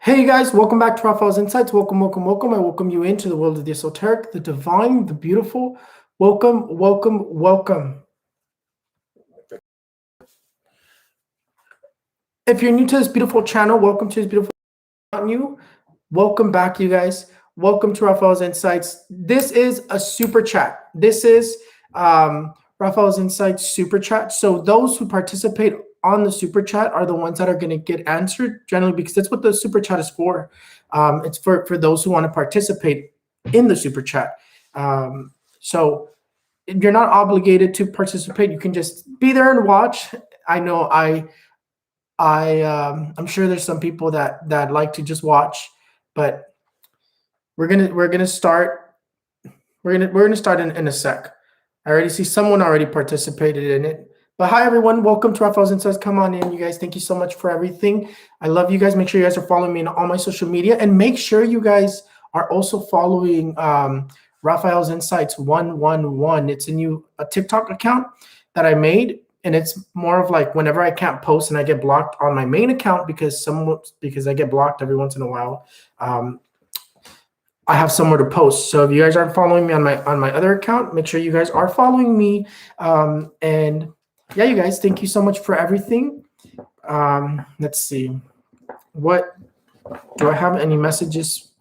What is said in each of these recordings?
Hey guys, welcome back to Raphael's Insights. Welcome. I welcome you into the world of the esoteric, the divine, the beautiful. Welcome. If you're new to this beautiful channel, welcome to this beautiful channel. Welcome back, you guys. Welcome to Raphael's Insights. This is a super chat. This is Raphael's Insights super chat. So those who participate on the super chat are the ones that are going to get answered generally, because that's what the super chat is for. It's for those who want to participate in the super chat. So you're not obligated to participate. You can just be there and watch. I know I'm sure there's some people that like to just watch, but we're gonna start. We're gonna start in a sec. I already see someone already participated in it. But hi everyone, welcome to Raphael's Insights. Come on in, you guys. Thank you so much for everything. I love you guys. Make sure you guys are following me on all my social media, and make sure you guys are also following Raphael's Insights 111. It's a TikTok account that I made, and it's more of like whenever I can't post and I get blocked on my main account because I get blocked every once in a while. I have somewhere to post. So if you guys aren't following me on my other account, make sure you guys are following me. And yeah, you guys, thank you so much for everything. Let's see. What do I have any messages?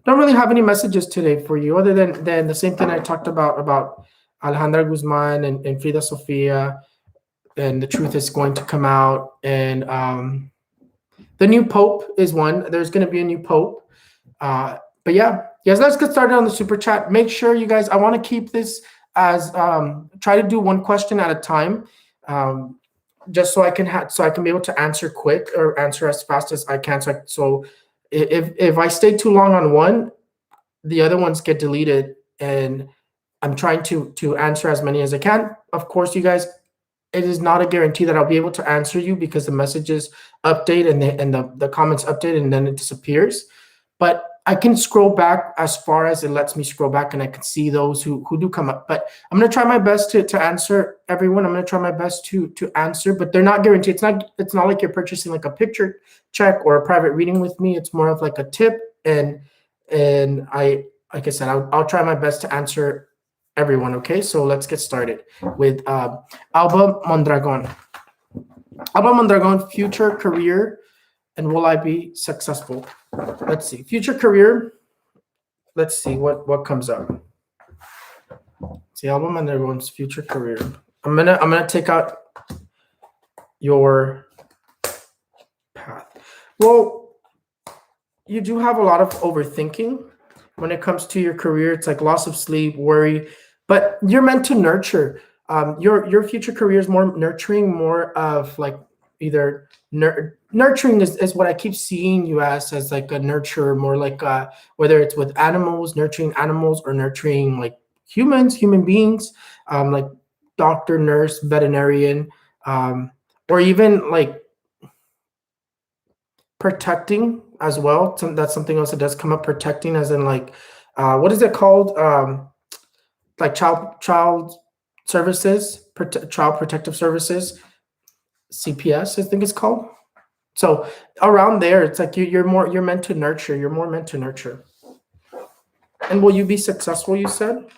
Don't really have any messages today for you, other than the same thing I talked about Alejandra Guzman and Frida Sofia, and the truth is going to come out. And the new Pope is one. There's going to be a new Pope. But yeah, let's get started on the super chat. Make sure you guys, I want to keep this as try to do one question at a time, just so I can be able to answer quick or answer as fast as I can. So if I stay too long on one, the other ones get deleted, and I'm trying to answer as many as I can. Of course, you guys, it is not a guarantee that I'll be able to answer you, because the messages update and the comments update and then it disappears. But I can scroll back as far as it lets me scroll back, and I can see those who do come up. But I'm going to try my best to answer everyone. I'm going to try my best to answer, but they're not guaranteed. It's not like you're purchasing like a picture check or a private reading with me. It's more of like a tip, and like I said, I'll try my best to answer everyone. Okay, so let's get started with Alba Mondragon. Alba Mondragon, future career, and will I be successful? Let's see. Future career. Let's see what comes up. See, Alba Mondragon's future career. I'm gonna take out your path. Well, you do have a lot of overthinking when it comes to your career. It's like loss of sleep, worry, but you're meant to nurture. Your future career is more nurturing, more of like either nurturing is what I keep seeing you as like a nurturer, more like whether it's with animals, nurturing animals, or nurturing like human beings, like doctor, nurse, veterinarian, or even like protecting as well. That's something else that does come up. Protecting, as in like what is it called? Like child services, child protective services, CPS, I think it's called. So around there, it's like you're meant to nurture. You're more meant to nurture. And will you be successful? You said.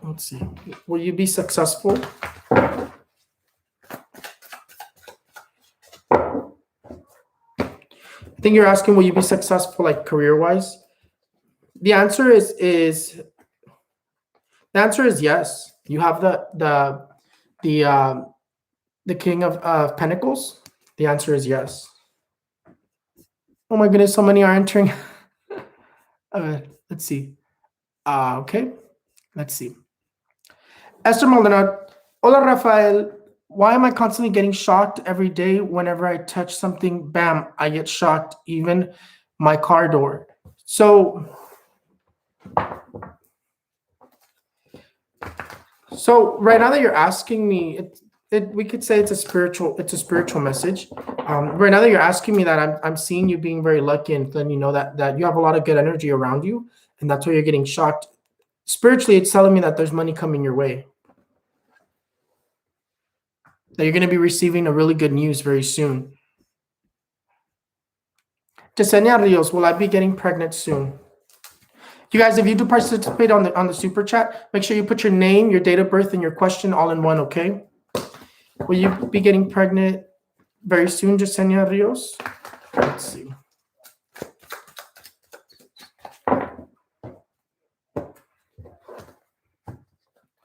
Let's see. Will you be successful? I think you're asking, will you be successful, like career-wise? The answer is yes. You have the King of Pentacles. The answer is yes. Oh my goodness, so many are entering. Let's see. Okay, let's see. Esther Maldonado. Hola, Rafael. Why am I constantly getting shocked every day? Whenever I touch something, bam, I get shocked, even my car door. So right now that you're asking me, we could say it's a spiritual message. Right now that you're asking me that, I'm seeing you being very lucky, and then you know that you have a lot of good energy around you, and that's why you're getting shocked. Spiritually, it's telling me that there's money coming your way. that you're going to be receiving a really good news very soon. Yesenia Rios, will I be getting pregnant soon? You guys, if you do participate on the super chat, make sure you put your name, your date of birth, and your question all in one, okay? Will you be getting pregnant very soon, Yesenia Rios? Let's see.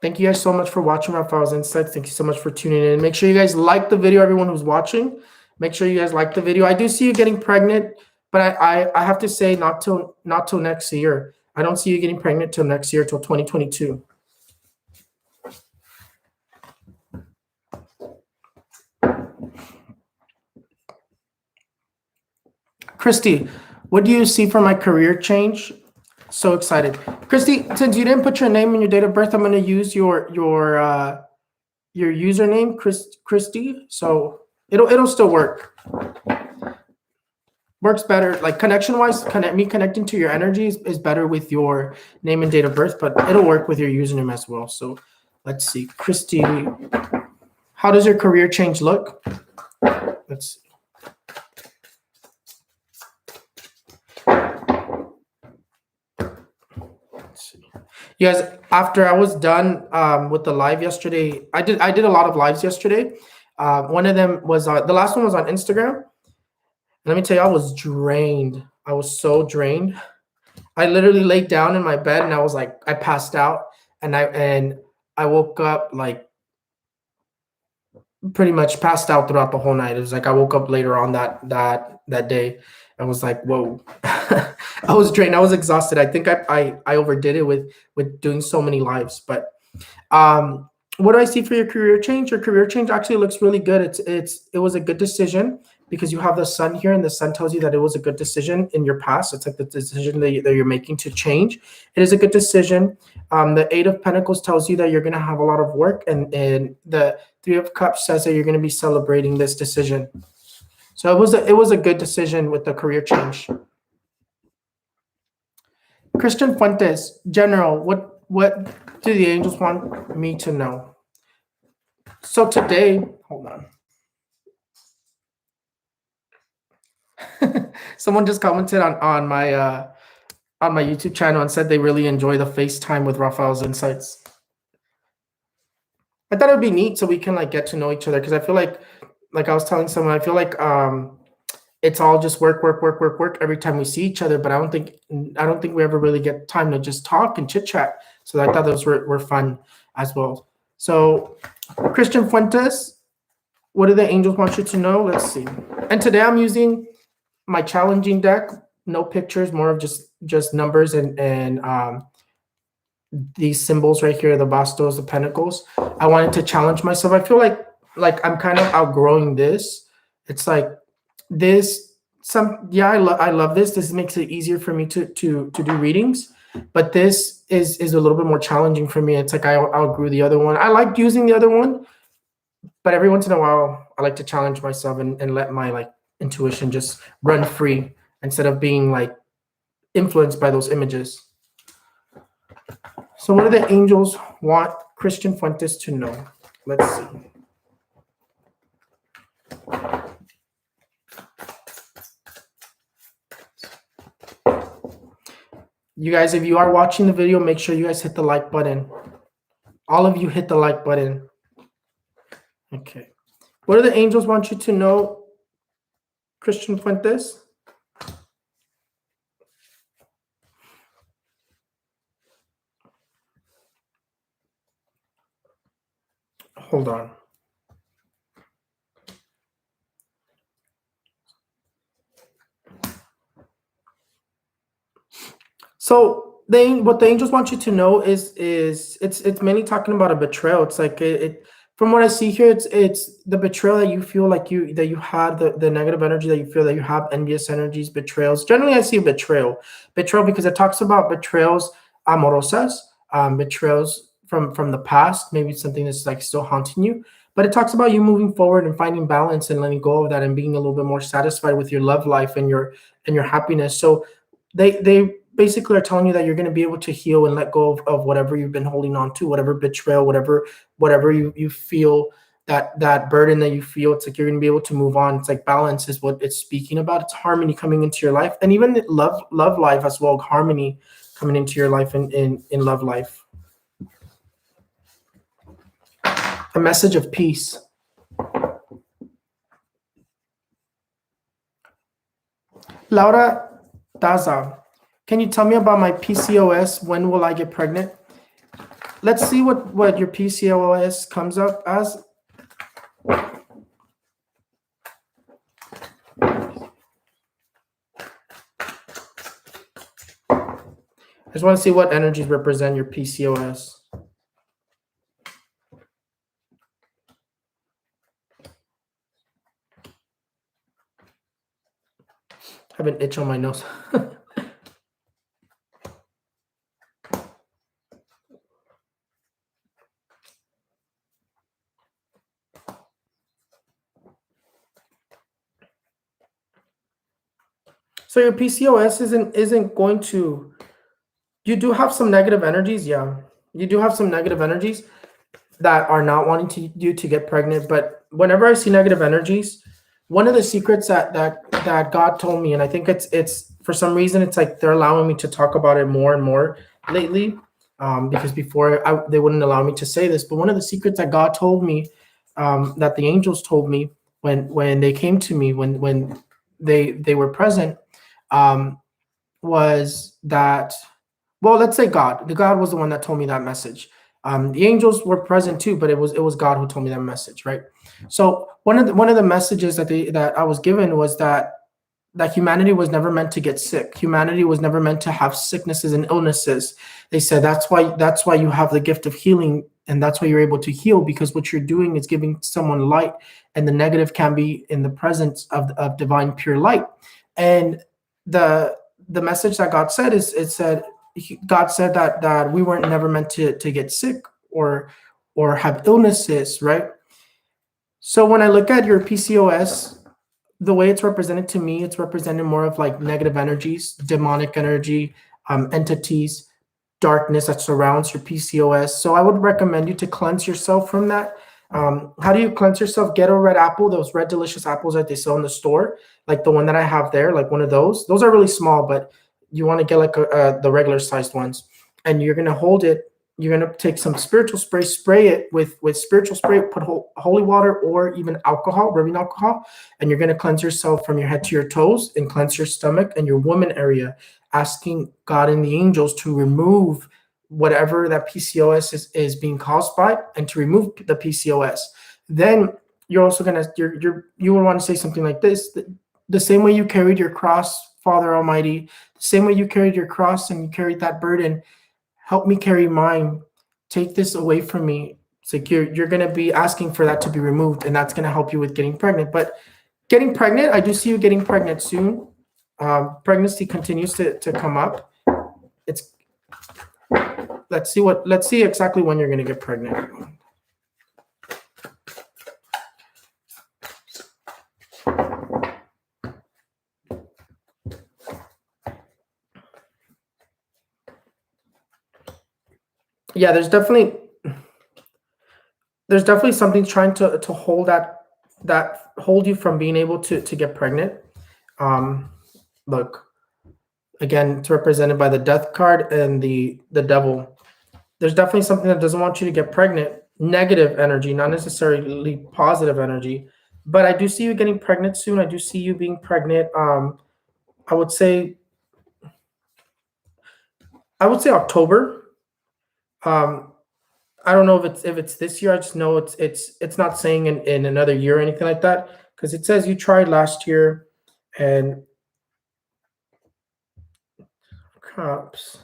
Thank you guys so much for watching Raphael's Insights. Thank you so much for tuning in. Make sure you guys like the video, everyone who's watching. Make sure you guys like the video. I do see you getting pregnant, but I have to say not till next year. I don't see you getting pregnant till next year, till 2022. Christy, what do you see for my career change? So excited. Christy, since you didn't put your name and your date of birth, I'm going to use your username, Christy. So it'll still work. Works better, like connection-wise. Me connecting to your energy is better with your name and date of birth, but it'll work with your username as well. So let's see, Christy. How does your career change look? Let's see. You guys, after I was done with the live yesterday, I did a lot of lives yesterday. One of them was the last one was on Instagram. Let me tell you, I was drained. I was so drained. I literally laid down in my bed and I was like, I passed out, and I woke up like pretty much passed out throughout the whole night. It was like I woke up later on that day. I was like, whoa. I was drained. I was exhausted. I think I overdid it with doing so many lives. But what do I see for your career change? Your career change actually looks really good. It was a good decision because you have the sun here, and the sun tells you that it was a good decision in your past. It's like the decision that you're making to change. It is a good decision. The Eight of Pentacles tells you that you're going to have a lot of work, and the Three of Cups says that you're going to be celebrating this decision. So it was a good decision with the career change. Christian Fuentes, General, what do the angels want me to know? So today, hold on. Someone just commented on my YouTube channel and said they really enjoy the FaceTime with Raphael's Insights. I thought it would be neat so we can like get to know each other, because I feel like I was telling someone, I feel like it's all just work every time we see each other, but I don't think we ever really get time to just talk and chit chat. So I thought those were fun as well. So Christian Fuentes, what do the angels want you to know? Let's see. And today I'm using my challenging deck, no pictures, more of just numbers and these symbols right here, the bastos, the pentacles. I wanted to challenge myself. I feel like I'm kind of outgrowing this. It's like this. I love this. This makes it easier for me to do readings, but this is a little bit more challenging for me. It's like I outgrew the other one. I liked using the other one, but every once in a while I like to challenge myself and let my like intuition just run free instead of being like influenced by those images. So what do the angels want Christian Fuentes to know? Let's see. You guys, if you are watching the video, make sure you guys hit the like button. All of you hit the like button. Okay. What do the angels want you to know, Christian Fuentes? Hold on. So what the angels want you to know is it's mainly talking about a betrayal. It's like it from what I see here, it's the betrayal that you feel like you had, the negative energy that you feel, that you have envious energies, betrayals. Generally, I see betrayal because it talks about betrayals amorosas, betrayals from the past. Maybe it's something that's like still haunting you, but it talks about you moving forward and finding balance and letting go of that and being a little bit more satisfied with your love life and your happiness. So they basically are telling you that you're going to be able to heal and let go of whatever you've been holding on to, whatever betrayal, whatever you feel that burden that you feel. It's like you're gonna be able to move on. It's like balance is what it's speaking about. It's harmony coming into your life, and even love life as well. Harmony coming into your life in love life. A message of peace. Laura Daza, can you tell me about my PCOS? When will I get pregnant? Let's see what your PCOS comes up as. I just want to see what energies represent your PCOS. I have an itch on my nose. So your PCOS isn't going to. You do have some negative energies, yeah. You do have some negative energies that are not wanting you to get pregnant. But whenever I see negative energies, one of the secrets that God told me, and I think it's for some reason it's like they're allowing me to talk about it more and more lately, because before they wouldn't allow me to say this. But one of the secrets that God told me, that the angels told me when they came to me, when they were present, was that, well, let's say God. The God was the one that told me that message. The angels were present too, but it was God who told me that message, right? So one of the messages that I was given was that humanity was never meant to get sick. Humanity was never meant to have sicknesses and illnesses. They said that's why you have the gift of healing, and that's why you're able to heal, because what you're doing is giving someone light, and the negative can be in the presence of divine pure light. And the message that God said is, it said, God said that we weren't never meant to get sick or have illnesses, right? So when I look at your PCOS, the way it's represented to me, it's represented more of like negative energies, demonic energy, entities, darkness that surrounds your PCOS. So I would recommend you to cleanse yourself from that. How do you cleanse yourself? Get a red apple, those red delicious apples that they sell in the store, like the one that I have there, like one of those. Those are really small, but you want to get like the regular sized ones, and you're gonna hold it. You're gonna take some spiritual spray, spray it with spiritual spray, put holy water or even alcohol, rubbing alcohol, and you're gonna cleanse yourself from your head to your toes, and cleanse your stomach and your woman area, asking God and the angels to remove whatever that PCOS is being caused by, and to remove the PCOS. Then you're also gonna you will want to say something like this: the same way you carried your cross, Father Almighty, the same way you carried your cross and you carried that burden, help me carry mine. Take this away from me. It's like you're gonna be asking for that to be removed, and that's gonna help you with getting pregnant. But getting pregnant, I do see you getting pregnant soon. Pregnancy continues to come up. It's let's see exactly when you're gonna get pregnant. Yeah, there's definitely something trying to hold that hold you from being able to get pregnant. Look, again, it's represented by the death card and the devil. There's definitely something that doesn't want you to get pregnant. Negative energy, not necessarily positive energy. But I do see you getting pregnant soon. I do see you being pregnant. I would say October. I don't know if it's this year. I just know it's not saying in another year or anything like that, because it says you tried last year, and crops.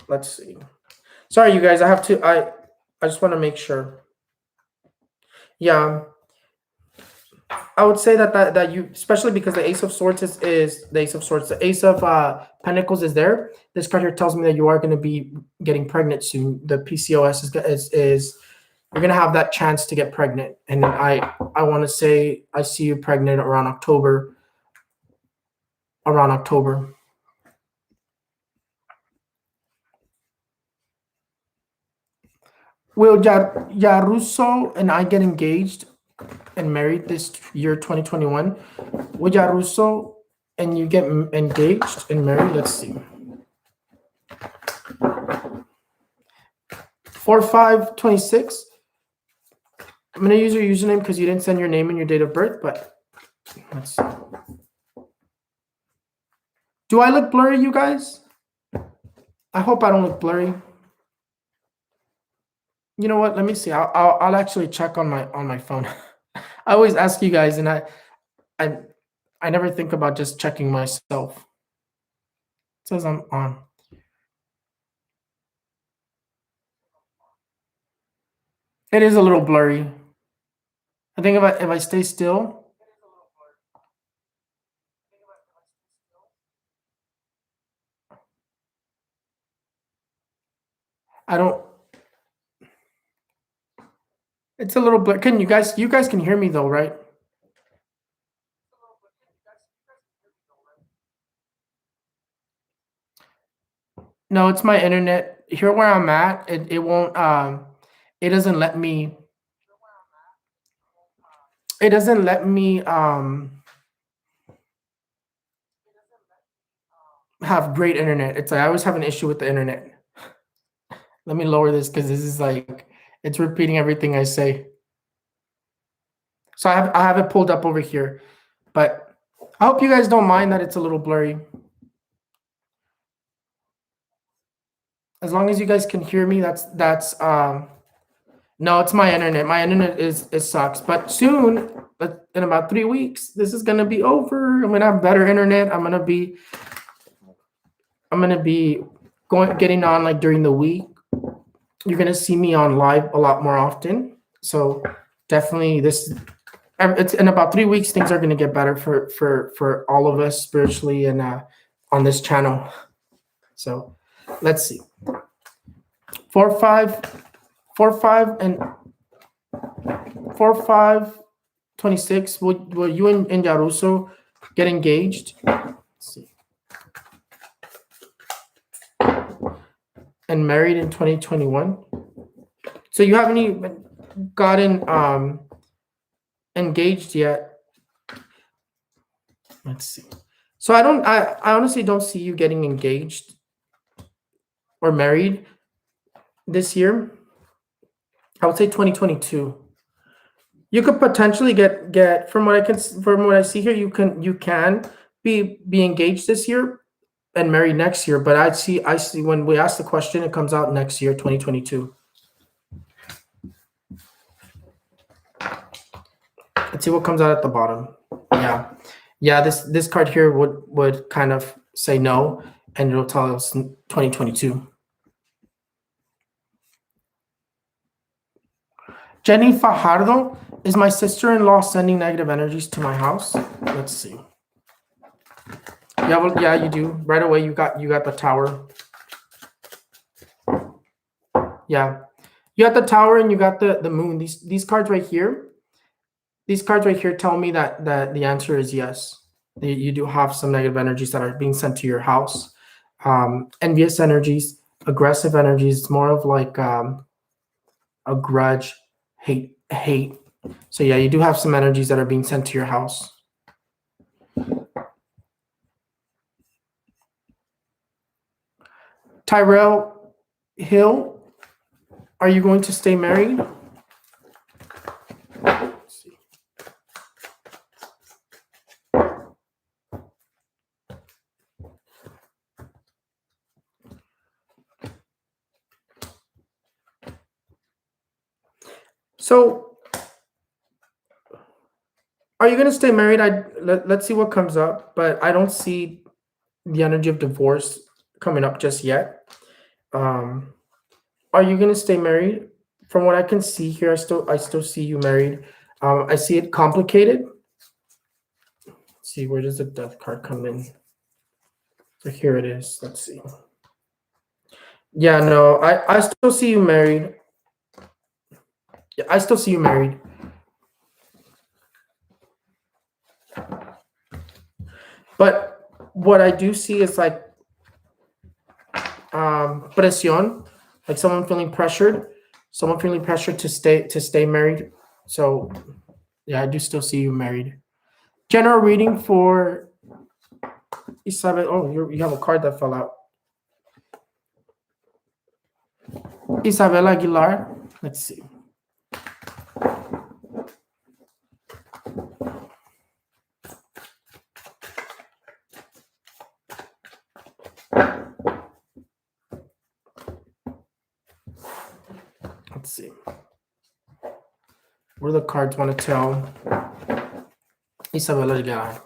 Let's see. Sorry, you guys. I just want to make sure. Yeah, I would say that you, especially because the Ace of Swords is the Ace of Swords. The Ace of Pentacles is there. This card here tells me that you are going to be getting pregnant soon. The PCOS is you're going to have that chance to get pregnant, and I want to say I see you pregnant around October. Around October. Will Yaruso and I get engaged and married this year 2021? Will Yaruso and you get engaged and married? Let's see. 4526. I'm gonna use your username because you didn't send your name and your date of birth, but let's see. Do I look blurry, you guys? I hope I don't look blurry. You know what? Let me see. I'll actually check on my phone. I always ask you guys, and I never think about just checking myself. It says I'm on. It is a little blurry. I think if I stay still. I don't. It's a little blurry. Can you guys can hear me though, right? No, it's my internet. Here where I'm at, it won't it doesn't let me have great internet. It's like I always have an issue with the internet. Let me lower this because this is like it's repeating everything I say. So I have it pulled up over here, but I hope you guys don't mind that it's a little blurry. As long as you guys can hear me, that's no, it's my internet. My internet it sucks. But soon, in about 3 weeks, this is gonna be over. I'm gonna have better internet. I'm gonna be getting on like during the week. You're gonna see me on live a lot more often. So definitely it's in about 3 weeks, things are gonna get better for all of us spiritually and on this channel. So let's see. 4526. Will you and Yaruso get engaged? Let's see. And married in 2021. So you haven't even gotten engaged yet. Let's see. So I honestly don't see you getting engaged or married this year. I would say 2022. You could potentially get from what I see here, you can be engaged this year and married next year. But I see when we ask the question, it comes out next year, 2022. Let's see what comes out at the bottom. Yeah. This card here would kind of say no, and it'll tell us 2022. Jenny Fajardo, is my sister-in-law sending negative energies to my house? Let's see. Yeah, well, yeah, you do. Right away, you got the tower. Yeah, you got the tower and you got the moon. These cards right here. These cards right here tell me that the answer is yes. You do have some negative energies that are being sent to your house. Envious energies, aggressive energies. It's more of like a grudge, hate. So yeah, you do have some energies that are being sent to your house. Tyrell Hill, are you going to stay married? Let's see. So, are you going to stay married? Let's see what comes up, but I don't see the energy of divorce coming up just yet. Are you going to stay married? From what I can see here, I still see you married. I see it complicated. Let's see, where does the death card come in? So here it is. Let's see. Yeah, no, I still see you married. Yeah, I still see you married. But what I do see is like presión, like someone feeling pressured. Someone feeling pressure to stay married. So yeah, I do still see you married. General reading for Isabel. Oh, you have a card that fell out. Isabel Aguilar. Let's see. Let's see. What do the cards want to tell Isabel Aguilar?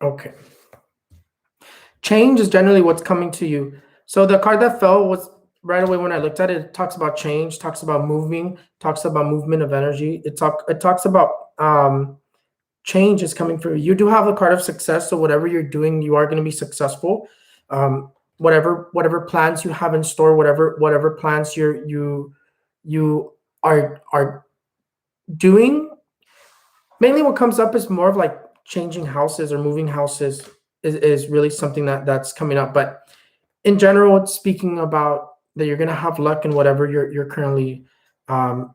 Okay. Change is generally what's coming to you. So the card that fell was right away when I looked at it. It talks about change, talks about moving, talks about movement of energy. It talks about change is coming for you. You do have a card of success, so whatever you're doing, you are going to be successful. Whatever plans you have in store, whatever plans you are doing. Mainly, what comes up is more of like changing houses or moving houses is really something that's coming up. But in general, it's speaking about that you're going to have luck in whatever you're currently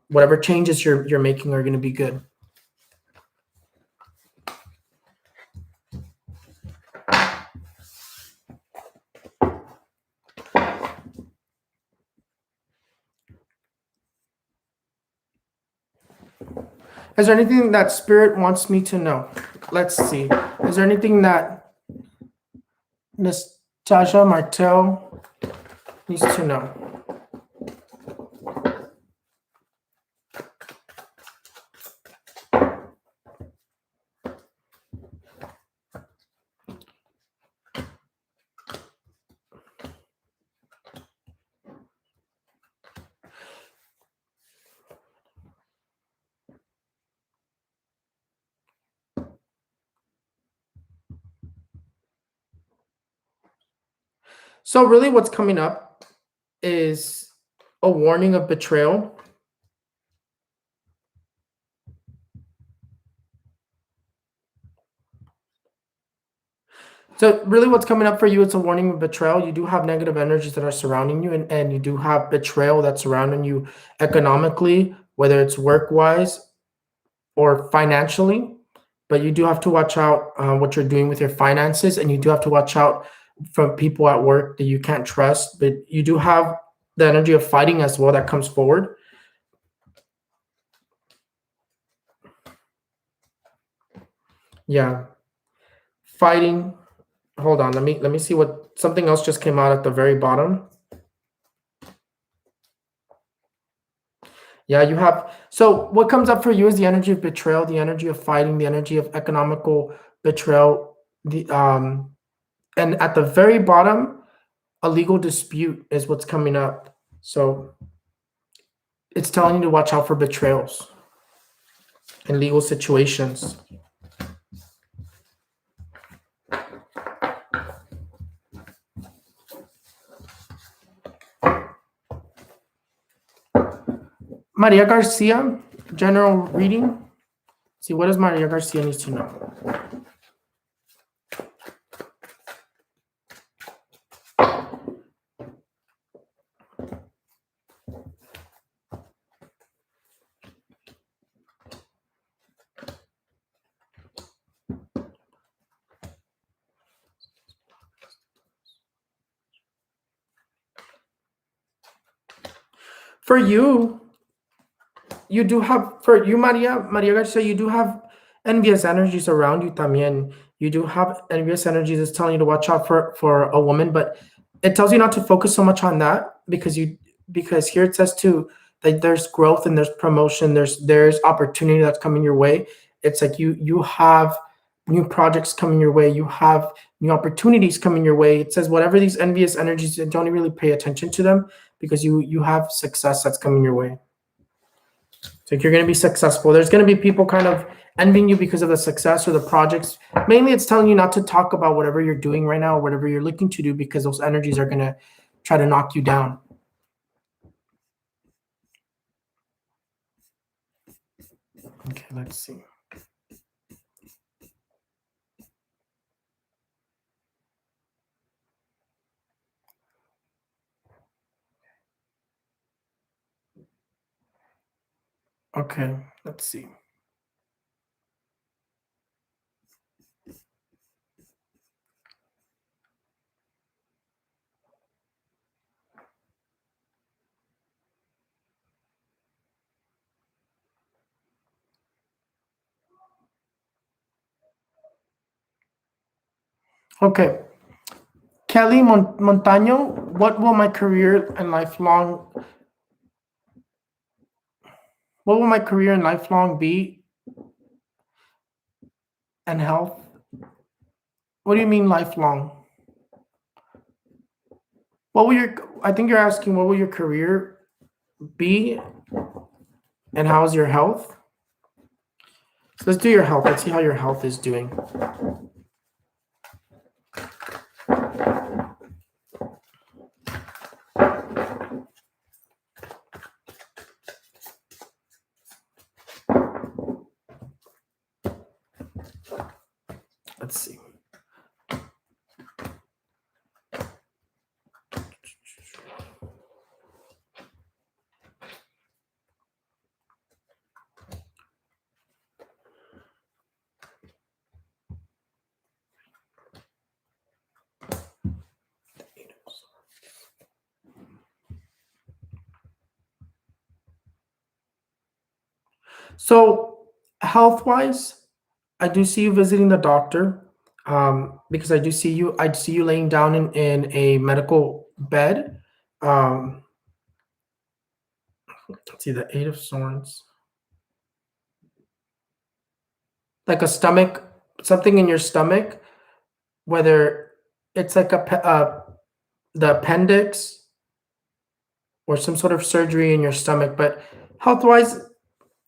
whatever changes you're making are going to be good. Is there anything that Spirit wants me to know? Let's see. Is there anything that Nastasia Martel needs to know? So really what's coming up is a warning of betrayal. So really what's coming up for you, it's a warning of betrayal. You do have negative energies that are surrounding you, and you do have betrayal that's surrounding you economically, whether it's work-wise or financially. But you do have to watch out what you're doing with your finances, and you do have to watch out from people at work that you can't trust. But you do have the energy of fighting as well that comes forward. Yeah, fighting. Hold on, let me see what something else just came out at the very bottom. Yeah, you have. So what comes up for you is the energy of betrayal, the energy of fighting, the energy of economical betrayal. And at the very bottom, a legal dispute is what's coming up. So it's telling you to watch out for betrayals in legal situations. Maria Garcia, general reading. See, what does Maria Garcia need to know? For you, you do have, for you, Maria Garcia, you do have envious energies around you también. You do have envious energies. It's telling you to watch out for a woman, but it tells you not to focus so much on that because here it says too that there's growth and there's promotion, there's opportunity that's coming your way. It's like you have new projects coming your way, you have new opportunities coming your way. It says whatever these envious energies, don't really pay attention to them because you have success that's coming your way. So you're going to be successful. There's going to be people kind of envying you because of the success or the projects. Mainly, it's telling you not to talk about whatever you're doing right now or whatever you're looking to do because those energies are going to try to knock you down. Okay, let's see. Okay, let's see. Okay. Kelly Montaño, what will my career and lifelong be and health? What do you mean lifelong? I think you're asking what will your career be and how's your health? So let's do your health. Let's see how your health is doing. Let's see. So health-wise, I do see you visiting the doctor because I see you laying down in a medical bed. Um, let's see the Eight of Swords. Like a stomach, something in your stomach, whether it's like the appendix or some sort of surgery in your stomach. But health-wise,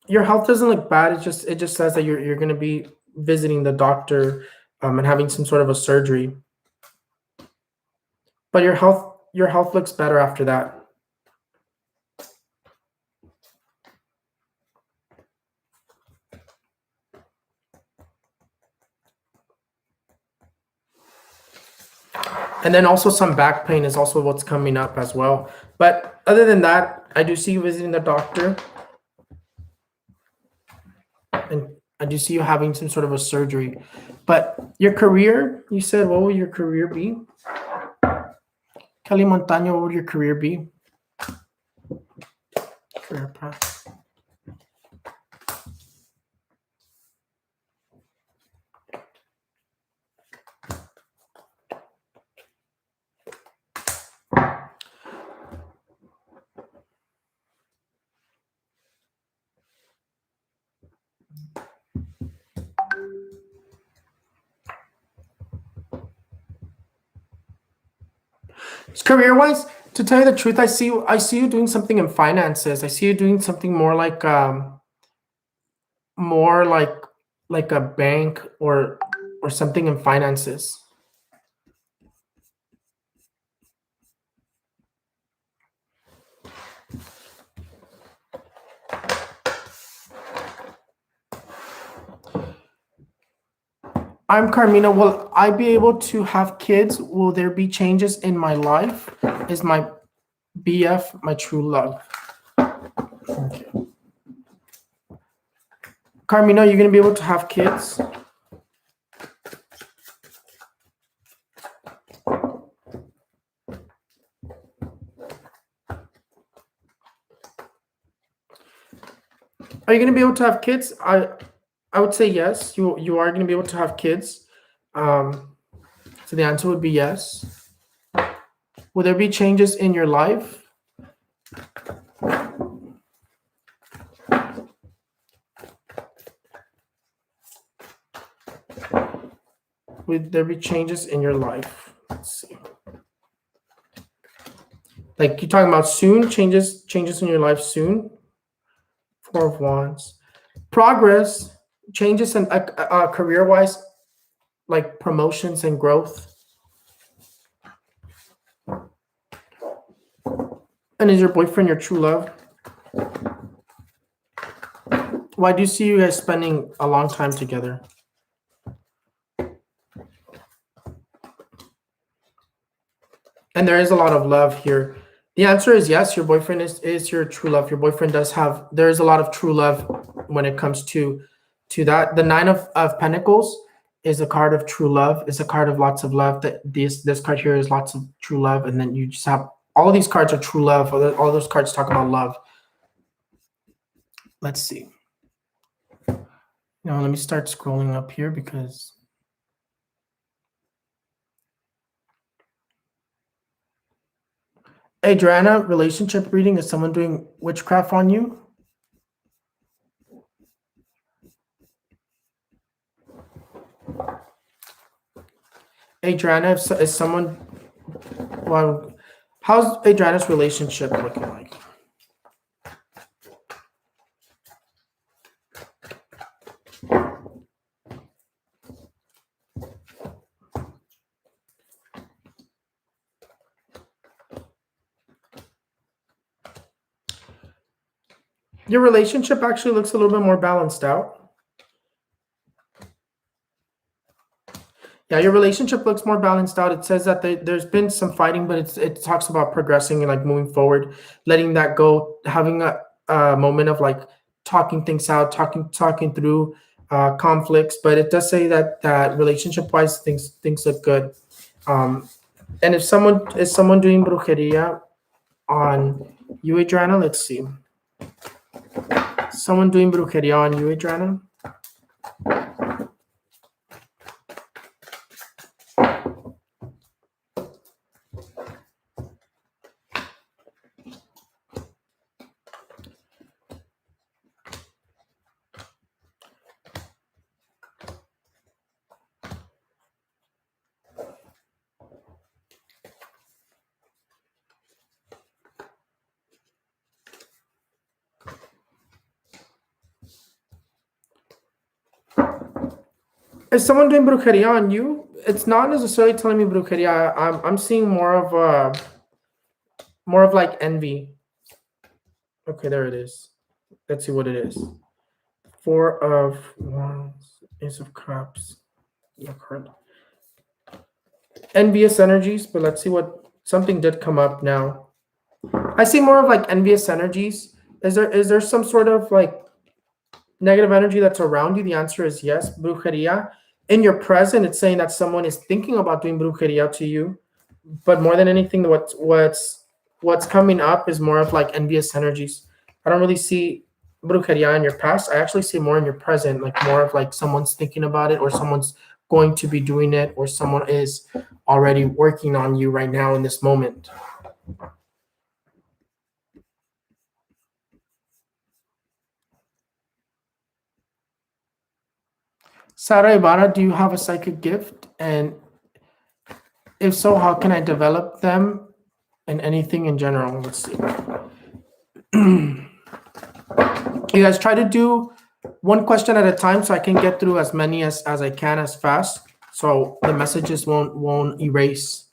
your health doesn't look bad. It just says that you're going to be visiting the doctor and having some sort of a surgery. But your health looks better after that. And then also some back pain is also what's coming up as well. But other than that, I do see you visiting the doctor. And I do see you having some sort of a surgery. But your career, you said, what will your career be? Kelly Montaño, what would your career be? Career path. Career-wise, to tell you the truth, I see you doing something in finances. I see you doing something more like a bank or something in finances. I'm Carmina. Will I be able to have kids? Will there be changes in my life? Is my BF my true love? Okay. Carmina, you're gonna be able to have kids? Are you gonna be able to have kids? I would say yes. You are gonna be able to have kids. So the answer would be yes. Will there be changes in your life? Would there be changes in your life? Let's see. Like you talking about soon? Changes in your life soon? Four of Wands. Progress, changes in career-wise, like promotions and growth. And is your boyfriend your true love? Why do you see you guys spending a long time together? And there is a lot of love here. The answer is yes. Your boyfriend is your true love. Your boyfriend does have. There is a lot of true love when it comes to that. The Nine of Pentacles is a card of true love. It's a card of lots of love. That this card here is lots of true love, and then you just have all of these cards are true love. All those cards talk about love. Let's see. Now let me start scrolling up here because. Adriana, relationship reading, is someone doing witchcraft on you? Adriana, is someone, well, how's Adriana's relationship looking like? Your relationship actually looks a little bit more balanced out. Yeah, your relationship looks more balanced out. It says that there's been some fighting, but it talks about progressing and like moving forward, letting that go, having a moment of like talking things out, talking through conflicts. But it does say that relationship wise things look good. And if someone doing brujeria on you, Adriana, let's see. Someone doing brujeria on you, Adriana. Is someone doing brujeria on you? It's not necessarily telling me brujeria. I'm seeing more of like envy. Okay, there it is. Let's see what it is. Four of Wands, Ace of Cups. Envious energies, but let's see what something did come up now. I see more of like envious energies. Is there some sort of like negative energy that's around you? The answer is yes. Brujeria. In your present, it's saying that someone is thinking about doing brujeria to you, but more than anything, what's coming up is more of like envious energies. I don't really see brujeria in your past. I actually see more in your present, like more of like someone's thinking about it, or someone's going to be doing it, or someone is already working on you right now in this moment. Sara Ibarra, do you have a psychic gift? And if so, how can I develop them and anything in general? Let's see. You guys try to do one question at a time so I can get through as many as I can as fast, so the messages won't erase.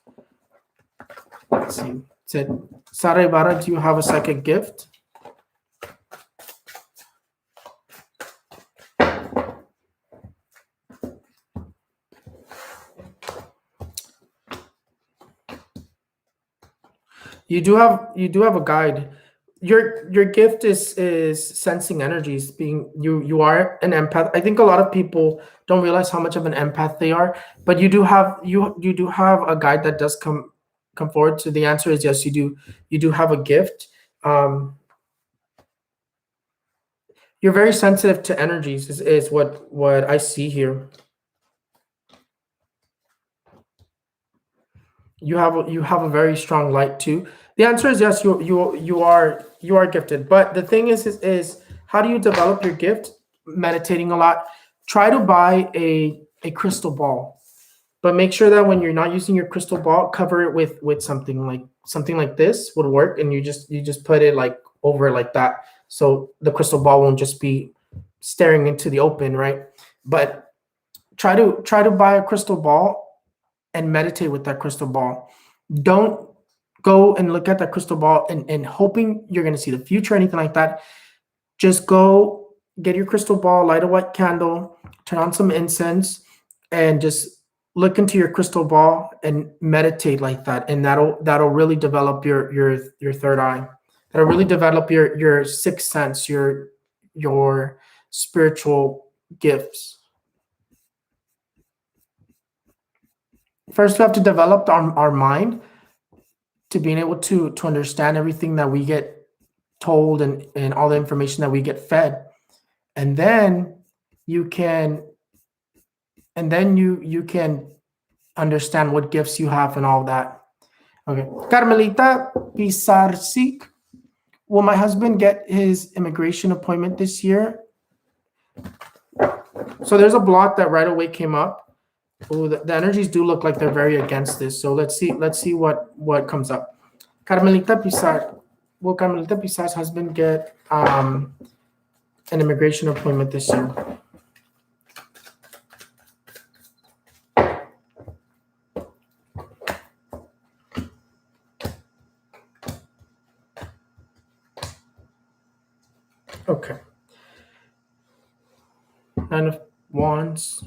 Let's see. It said, Sara Ibarra, do you have a psychic gift? You do have a guide. Your gift is sensing energies. Being you are an empath. I think a lot of people don't realize how much of an empath they are, but you do have a guide that does come forward. So the answer is yes, you do have a gift. You're very sensitive to energies is what I see here. You have a very strong light too. The answer is yes, you are gifted. But the thing is how do you develop your gift? Meditating a lot. Try to buy a crystal ball, but make sure that when you're not using your crystal ball, cover it with something like this would work, and you just put it like over like that, so the crystal ball won't just be staring into the open, right? But try to buy a crystal ball and meditate with that crystal ball. Don't go and look at that crystal ball and hoping you're going to see the future or anything like that. Just go get your crystal ball, light a white candle, turn on some incense, and just look into your crystal ball and meditate like that, and that'll really develop your third eye. That'll really develop your sixth sense, your spiritual gifts. First, we have to develop our mind to being able to understand everything that we get told and all the information that we get fed. And then you can you can understand what gifts you have and all that. Okay. Carmelita Pisarcik. Will my husband get his immigration appointment this year? So there's a block that right away came up. Ooh, the energies do look like they're very against this. So let's see what comes up. Carmelita Pisar. Will Carmelita Pisar's husband get an immigration appointment this year? Okay. Nine of Wands.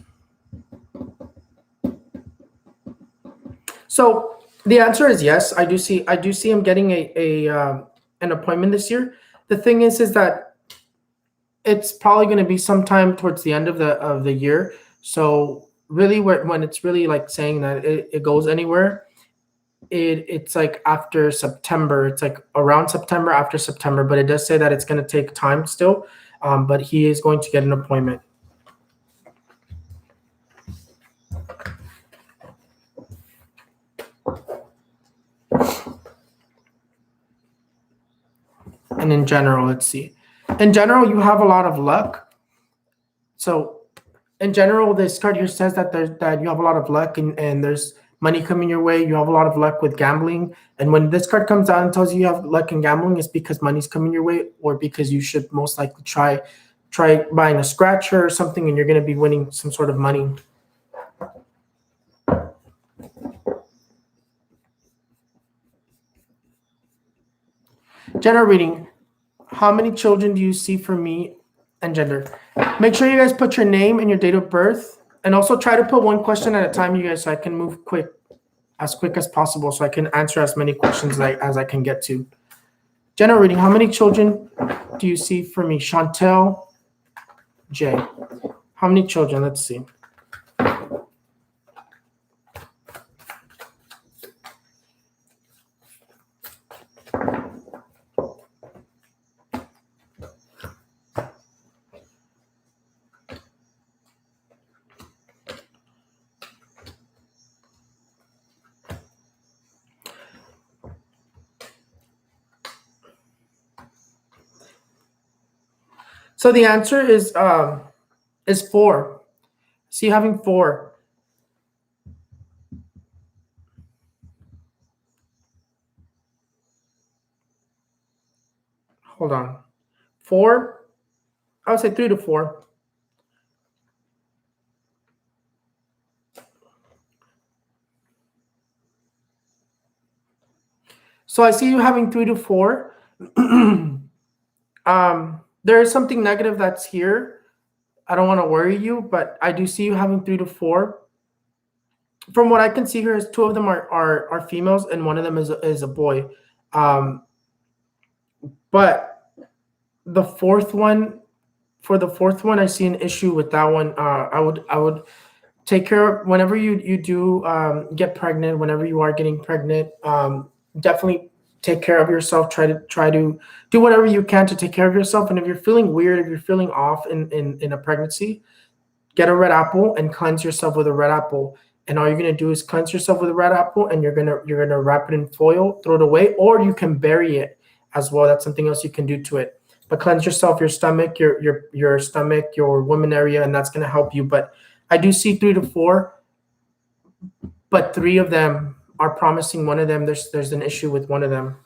So the answer is yes. I do see him getting an appointment this year. The thing is that it's probably going to be sometime towards the end of the year. So really, when it's really like saying that it goes anywhere, it's like after September. It's like around September, after September. But it does say that it's going to take time still. But he is going to get an appointment. And in general, let's see. In general, you have a lot of luck. So in general, this card here says that you have a lot of luck and there's money coming your way. You have a lot of luck with gambling. And when this card comes out and tells you have luck in gambling, it's because money's coming your way, or because you should most likely try buying a scratcher or something, and you're going to be winning some sort of money. General reading. How many children do you see for me and gender? Make sure you guys put your name and your date of birth, and also try to put one question at a time, you guys, so I can move as quick as possible, so I can answer as many questions as I can get to. General reading. How many children do you see for me? Chantel J. How many children? Let's see. So the answer is 4. See, having 4. Hold on. 4. I would say 3 to 4. So I see you having 3 to 4. There is something negative that's here. I don't want to worry you, but I do see you having 3 to 4. From what I can see here, is 2 of them are females and 1 of them is a boy. But the fourth one, I see an issue with that one. I would take care of whenever you do get pregnant. Whenever you are getting pregnant, definitely take care of yourself. Try to do whatever you can to take care of yourself. And if you're feeling weird, if you're feeling off in a pregnancy, get a red apple and cleanse yourself with a red apple. And all you're gonna do is cleanse yourself with a red apple, and you're gonna wrap it in foil, throw it away, or you can bury it as well. That's something else you can do to it. But cleanse yourself, your stomach, your stomach, your woman area, and that's gonna help you. But I do see 3 to 4, but 3 of them are promising. 1 of them, there's an issue with 1 of them.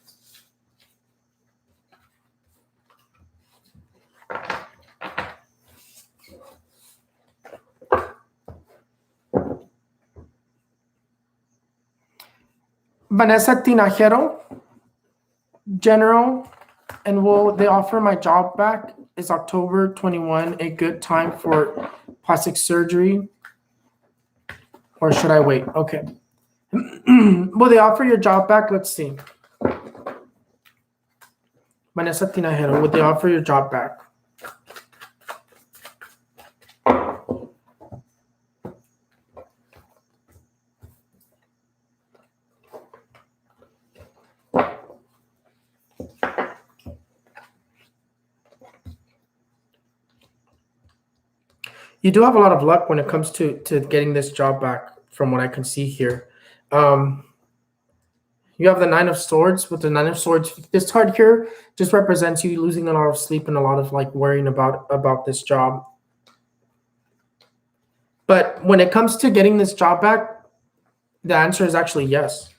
Vanessa Tinajero, general, and will they offer my job back? Is October 21 a good time for plastic surgery or should I wait? Okay. Will they offer your job back? Let's see. Vanessa Tinajero, would they offer your job back? You do have a lot of luck when it comes to getting this job back, from what I can see here. You have the 9 of Swords. With the 9 of Swords, this card here just represents you losing a lot of sleep and a lot of like worrying about this job. But when it comes to getting this job back, the answer is actually yes.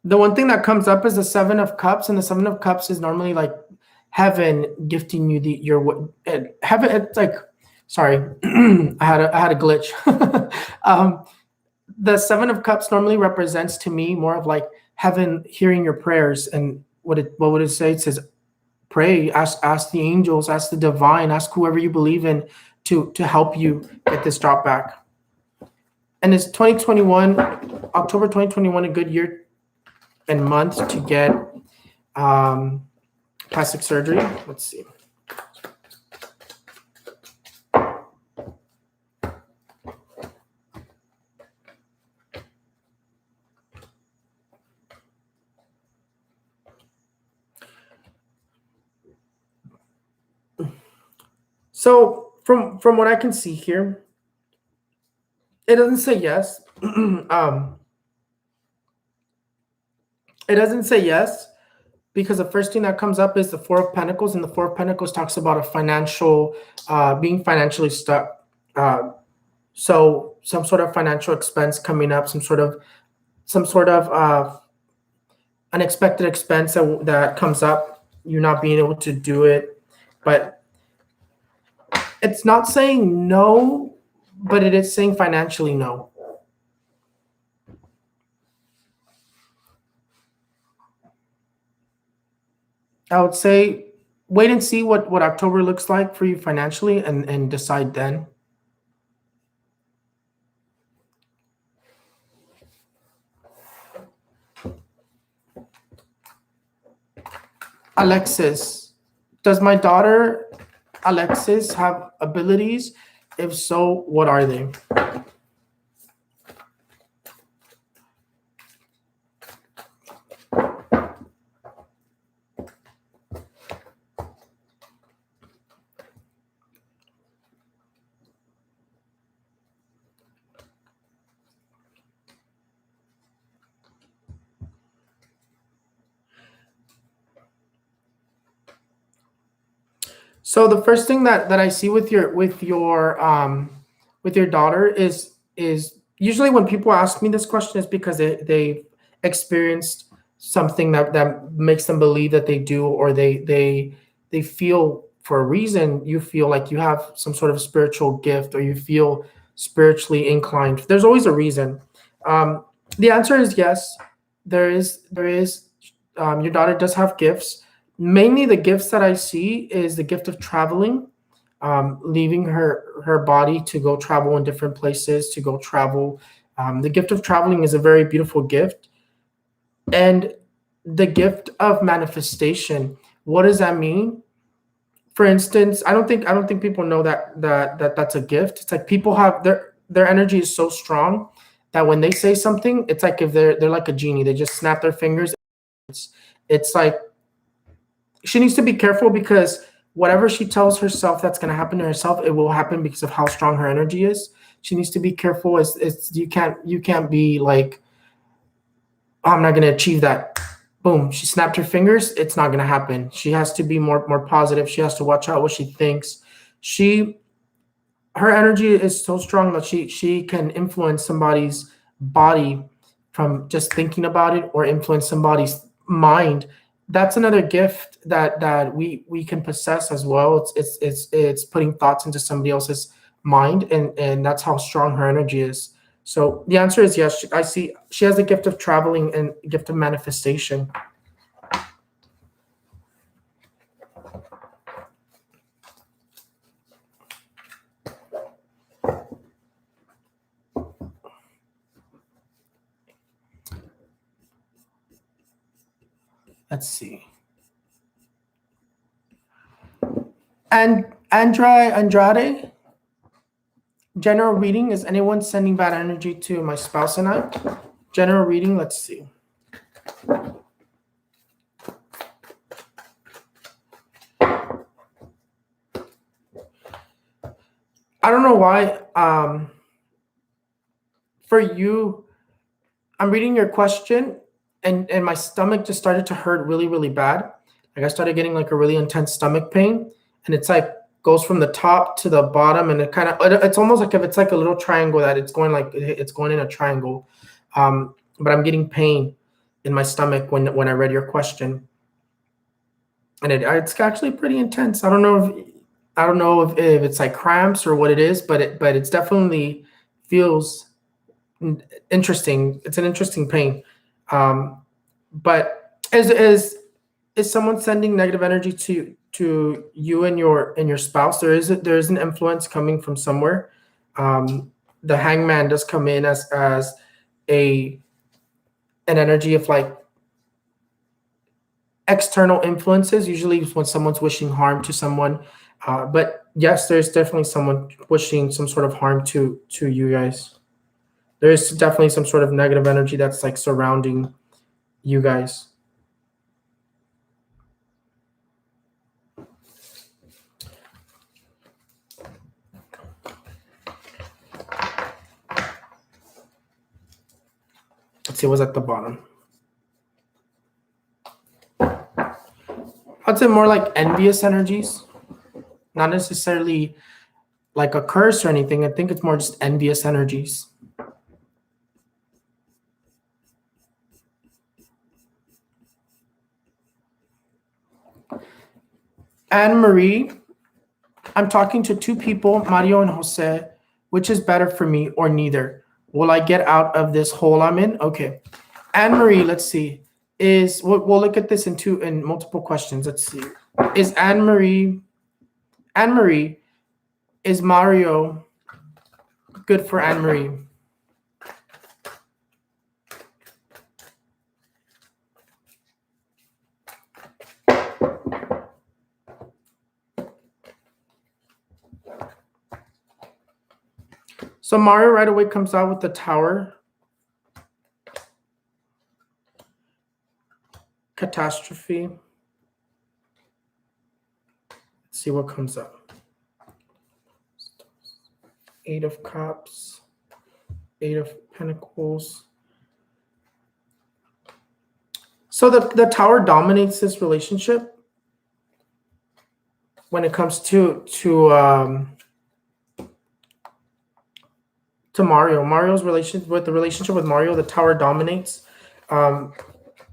The one thing that comes up is the 7 of Cups, and the 7 of Cups is normally like heaven gifting you heaven. It's like, sorry, I had a glitch. The 7 of Cups normally represents to me more of like heaven hearing your prayers. And what would it say? It says, pray, ask the angels, ask the divine, ask whoever you believe in to help you get this job back. And is 2021, October 2021, a good year and month to get plastic surgery? Let's see. So from what I can see here, it doesn't say yes. It doesn't say yes because the first thing that comes up is the 4 of Pentacles, and the 4 of Pentacles talks about a financial, being financially stuck. So some sort of financial expense coming up, some sort of unexpected expense that comes up, you not being able to do it. But it's not saying no, but it is saying financially no. I would say wait and see what October looks like for you financially, and decide then. Alexis, does my daughter Alexis have abilities? If so, what are they? So the first thing that I see with your daughter is usually when people ask me this question is because they experienced something that makes them believe that they do, or they feel for a reason you feel like you have some sort of spiritual gift, or you feel spiritually inclined. There's always a reason. The answer is yes. There is your daughter does have gifts. Mainly the gifts that I see is the gift of traveling, leaving her body to go travel in different places, to go travel. The gift of traveling is a very beautiful gift. And the gift of manifestation, what does that mean? For instance, I don't think people know that's a gift. It's like people have their energy is so strong that when they say something, it's like if they're like a genie. They just snap their fingers. It's like she needs to be careful, because whatever she tells herself that's going to happen to herself, it will happen because of how strong her energy is. She needs to be careful. You can't be like, oh, I'm not going to achieve that. Boom, she snapped her fingers. It's not going to happen. She has to be more positive. She has to watch out what she thinks. Her energy is so strong that she can influence somebody's body from just thinking about it, or influence somebody's mind. That's another gift that we can possess as well. It's putting thoughts into somebody else's mind, and that's how strong her energy is. So the answer is yes. I see she has the gift of traveling and gift of manifestation. Let's see. And Andrade, general reading. Is anyone sending bad energy to my spouse and I? General reading, let's see. I don't know why. For you, I'm reading your question, and my stomach just started to hurt really, really bad. Like I started getting like a really intense stomach pain, and it's like goes from the top to the bottom, and it's almost like if it's like a little triangle that it's going in a triangle. But I'm getting pain in my stomach when I read your question, and it's actually pretty intense. I don't know if it's like cramps or what it is, but it's definitely feels interesting. It's an interesting pain. But is someone sending negative energy to you and your spouse? There is an influence coming from somewhere. The hangman does come in as an energy of like external influences, usually when someone's wishing harm to someone. But yes, there's definitely someone wishing some sort of harm to you guys. There's definitely some sort of negative energy that's like surrounding you guys. Let's see what's at the bottom. I'd say more like envious energies, not necessarily like a curse or anything. I think it's more just envious energies. Anne Marie, I'm talking to two people, Mario and Jose. Which is better for me or neither? Will I get out of this hole I'm in? Okay. Anne Marie, let's see. We'll look at this in multiple questions. Let's see. Is Anne Marie, is Mario good for Anne Marie? So Mario right away comes out with the Tower. Catastrophe. Let's see what comes up. 8 of Cups. 8 of Pentacles. So the Tower dominates this relationship when it comes to Mario. Mario's relationship with Mario, the Tower dominates.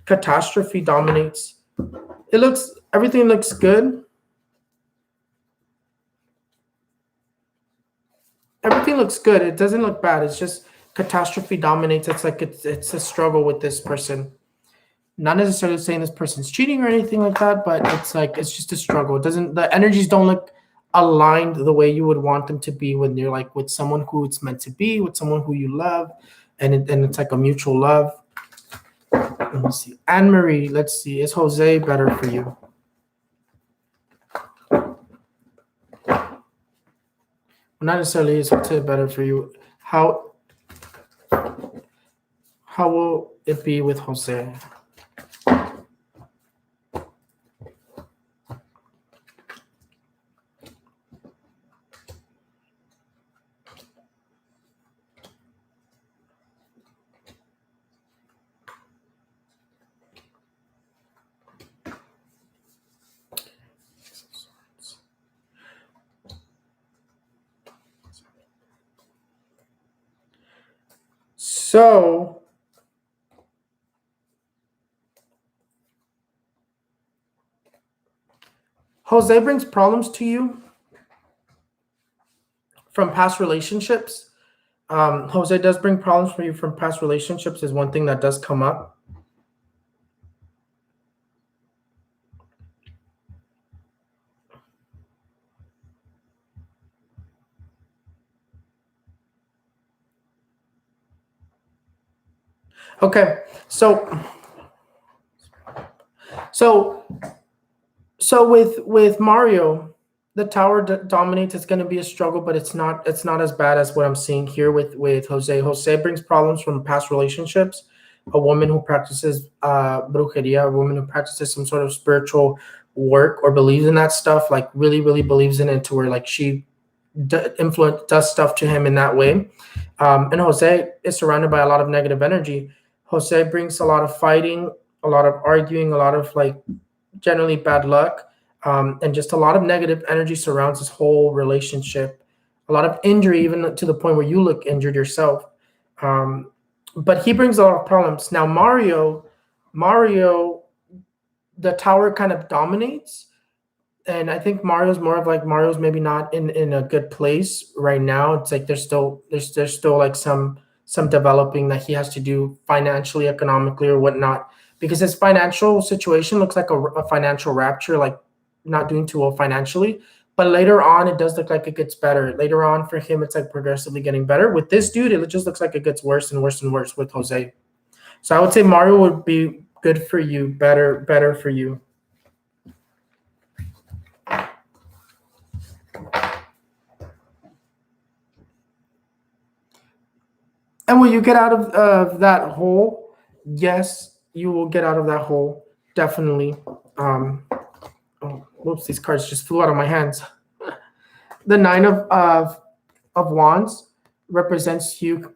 Catastrophe dominates. Everything looks good. Everything looks good. It doesn't look bad. It's just catastrophe dominates. It's like it's a struggle with this person. Not necessarily saying this person's cheating or anything like that, but it's just a struggle. The energies don't look aligned the way you would want them to be when you're like with someone who it's meant to be, with someone who you love, and it's like a mutual love. Let me see. Anne Marie, let's see. Is Jose better for you? Not necessarily is Jose better for you. How will it be with Jose? So Jose brings problems to you from past relationships. Jose does bring problems for you from past relationships is one thing that does come up. Okay, so So with Mario, the tower dominates. It's going to be a struggle, but it's not as bad as what I'm seeing here with Jose. Jose brings problems from past relationships. A woman who practices brujeria, a woman who practices some sort of spiritual work or believes in that stuff, like really believes in it, to where like she does stuff to him in that way. And Jose is surrounded by a lot of negative energy. Jose brings a lot of fighting, a lot of arguing, a lot of like generally bad luck, and just a lot of negative energy surrounds this whole relationship. A lot of injury, even to the point where you look injured yourself. But he brings a lot of problems. Now Mario, the tower kind of dominates, and I think Mario's maybe not in a good place right now. It's like there's still like some developing that he has to do financially, economically, or whatnot, because his financial situation looks like a financial rapture, like not doing too well financially. But later on, it does look like it gets better. Later on, for him, it's like progressively getting better. With this dude, it just looks like it gets worse and worse and worse with Jose. So I would say Mario would be good for you, better for you. And will you get out of that hole? Yes, you will get out of that hole. Definitely. Oh, whoops, these cards just flew out of my hands. The Nine of Wands represents you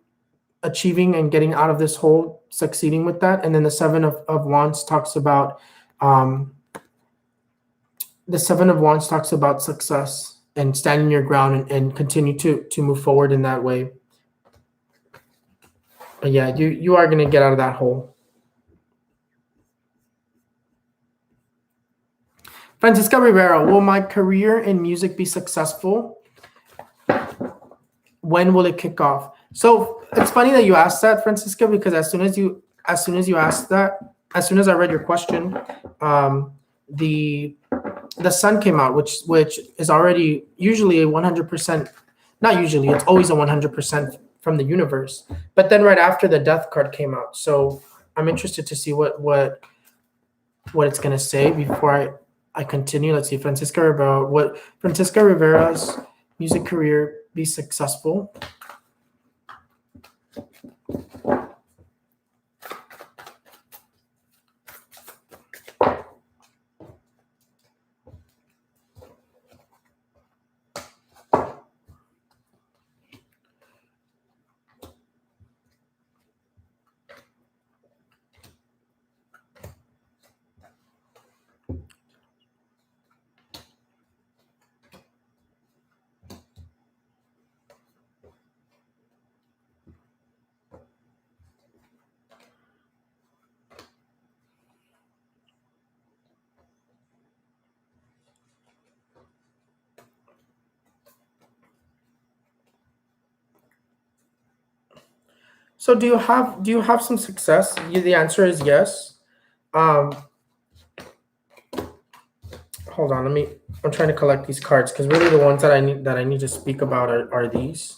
achieving and getting out of this hole, succeeding with that. And then the Seven of Wands talks about success and standing your ground and continue to move forward in that way. But yeah, you are going to get out of that hole. Francisca Rivera, will my career in music be successful? When will it kick off? So it's funny that you asked that, Francisca, because as soon as you asked that, as soon as I read your question, the sun came out, which is already usually a 100%, not usually, it's always a 100% from the universe. But then right after, the death card came out. So I'm interested to see what it's gonna say before I continue. Let's see, Francisca Rivera. What Francisca Rivera's music career be successful? So do you have some success? The answer is yes. Hold on, I'm trying to collect these cards, because really the ones that I need to speak about are these.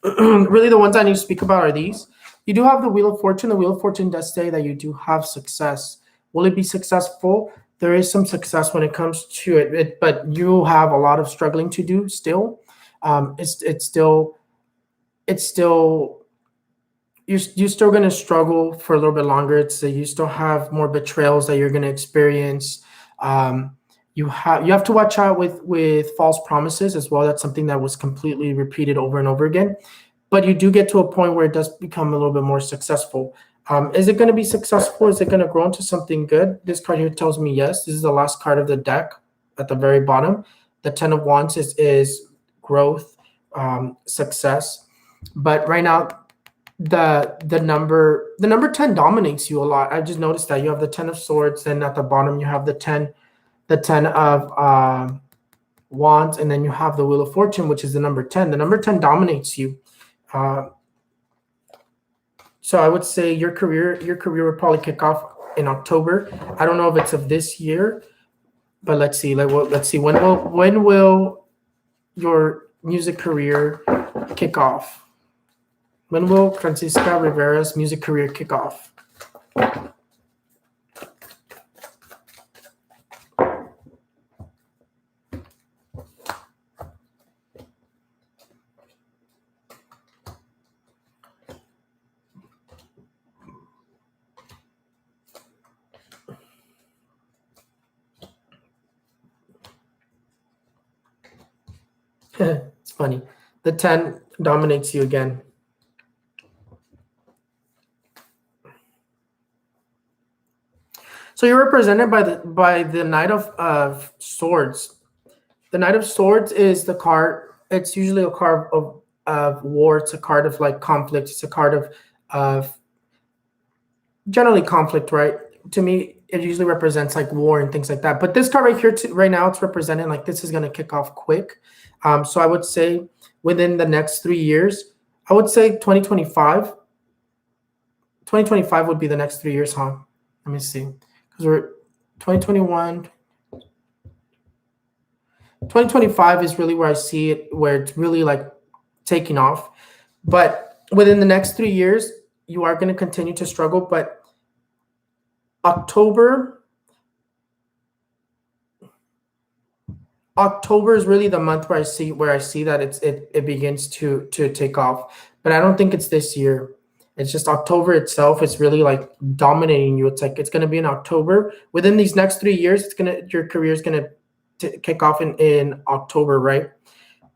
Really the ones I need to speak about are these. You do have the Wheel of Fortune. The Wheel of Fortune does say that you do have success. Will it be successful? There is some success when it comes to it, but you have a lot of struggling to do still. It's still you're still going to struggle for a little bit longer. You still have more betrayals that you're going to experience. You have to watch out with false promises as well. That's something that was completely repeated over and over again. But you do get to a point where it does become a little bit more successful. Is it going to be successful? Is it going to grow into something good? This card here tells me yes. This is the last card of the deck at the very bottom. The Ten of Wands is growth, success. But right now, the number 10 dominates you a lot. I just noticed that you have the 10 of Swords, then at the bottom you have the 10 of Wands, and then you have the Wheel of Fortune, which is the number 10. The number 10 dominates you. So I would say your career would probably kick off in October. I don't know if it's of this year, but let's see. Let's see, when will your music career kick off? When will Francisca Rivera's music career kick off? It's funny. The 10 dominates you again. So you're represented by the Knight of Swords. The Knight of Swords is the card. It's usually a card of war. It's a card of like conflict. It's a card of generally conflict, right? To me, it usually represents like war and things like that. But this card right here, right now, it's representing like this is going to kick off quick. So I would say within the next 3 years, I would say 2025. 2025 would be the next 3 years, huh? Let me see. Because we're 2021. 2025 is really where I see it, where it's really like taking off. But within the next 3 years, you are going to continue to struggle. But October is really the month where I see that it begins to take off. But I don't think it's this year. It's just October itself. It's really like dominating you. It's like it's going to be in October. Within these next 3 years, your career is going to kick off in October, right?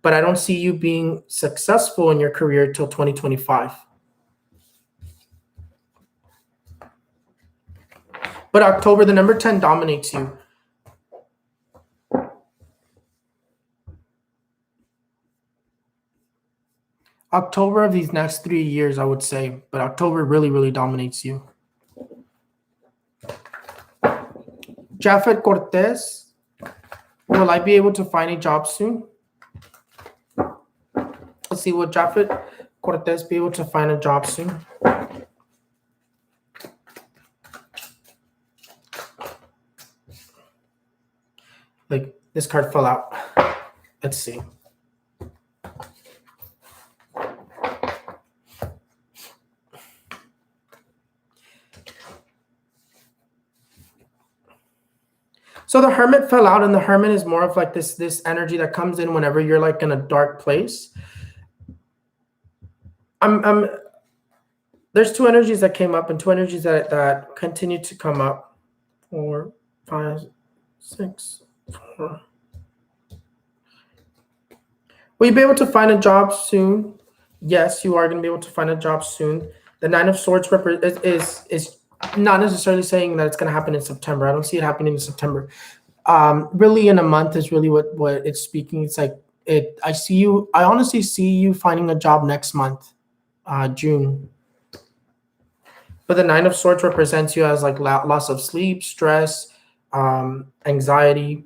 But I don't see you being successful in your career till 2025. But October, the number 10 dominates you. October of these next 3 years, I would say, but October really, really dominates you. Jafet Cortez, will I be able to find a job soon? Let's see, will Jafet Cortez be able to find a job soon? Like, this card fell out. Let's see. So the Hermit fell out, and the Hermit is more of like this energy that comes in whenever you're like in a dark place. There's two energies that came up and two energies that continue to come up. 4, 5, 6, 4. Will you be able to find a job soon? Yes, you are going to be able to find a job soon. The Nine of Swords is not necessarily saying that it's going to happen in September. I don't see it happening in September. Really, in a month is really what it's speaking. It's like I honestly see you finding a job next month, June. But the Nine of Swords represents you as like loss of sleep, stress, anxiety,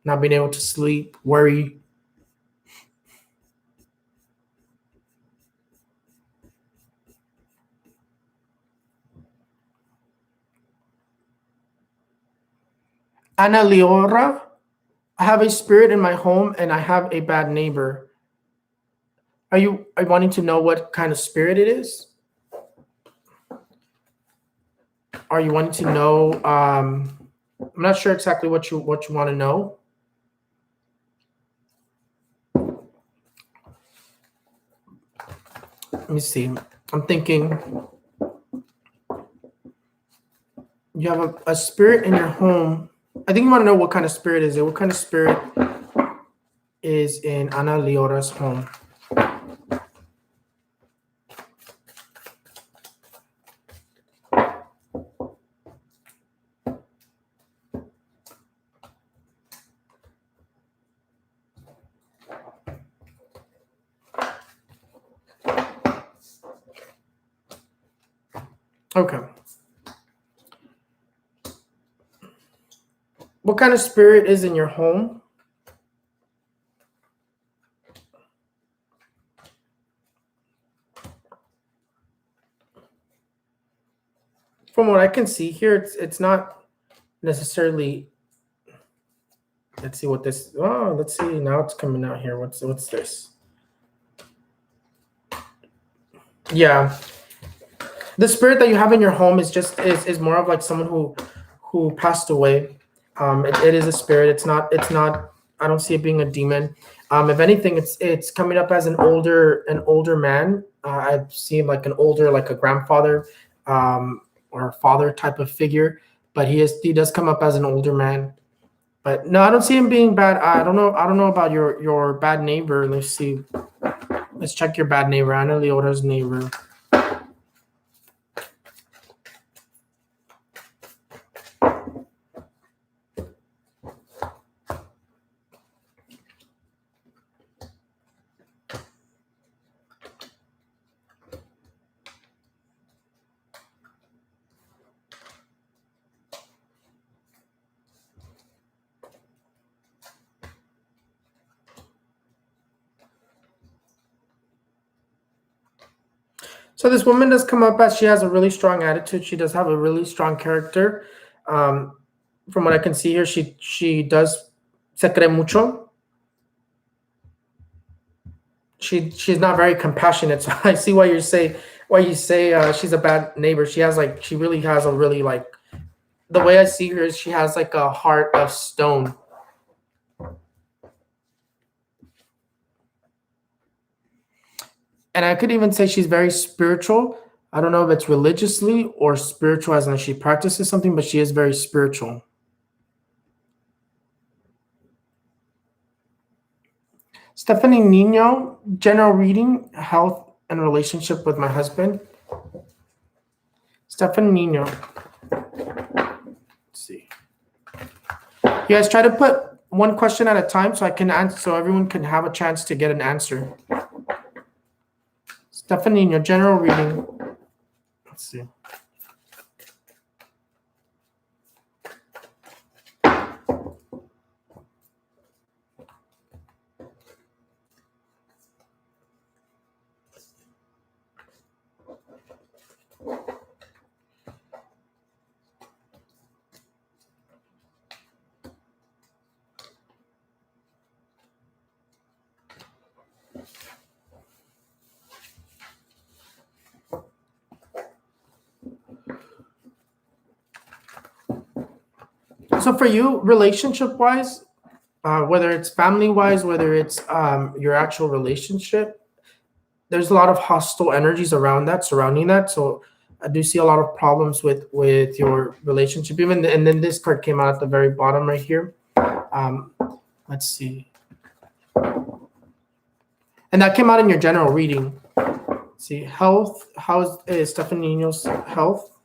not being able to sleep, worry. Ana Leora, I have a spirit in my home and I have a bad neighbor. Are you wanting to know what kind of spirit it is? Are you wanting to know? I'm not sure exactly what you want to know. Let me see. I'm thinking you have a spirit in your home. I think you want to know what kind of spirit is it. What kind of spirit is in Ana Leora's home? Okay. What kind of spirit is in your home? From what I can see here, it's not necessarily. Let's see what this. Oh, let's see. Now it's coming out here. What's this? Yeah, the spirit that you have in your home is more of like someone who passed away. It is a spirit. It's not. I don't see it being a demon. If anything, it's coming up as an older man. I see him like an older, like a grandfather, or a father type of figure. But he does come up as an older man. But no, I don't see him being bad. I don't know. I don't know about your bad neighbor. Let's see. Let's check your bad neighbor. Ana Leota's neighbor. So this woman does come up as she has a really strong attitude. She does have a really strong character. From what I can see here, she does se cree mucho. She's not very compassionate. So I see why you say she's a bad neighbor. She really has a really like the way I see her is she has like a heart of stone. And I could even say she's very spiritual. I don't know if it's religiously or spiritual as in she practices something, but she is very spiritual. Stephanie Nino, general reading, health and relationship with my husband. Stephanie Nino. Let's see. You guys try to put one question at a time so I can answer, so everyone can have a chance to get an answer. Stephanie Nino, general reading. Let's see. So for you, relationship-wise, whether it's family-wise, whether it's your actual relationship, there's a lot of hostile energies surrounding that. So I do see a lot of problems with your relationship. And then this card came out at the very bottom right here. Let's see. And that came out in your general reading. Let's see, health. How is Stephanie Nino's health?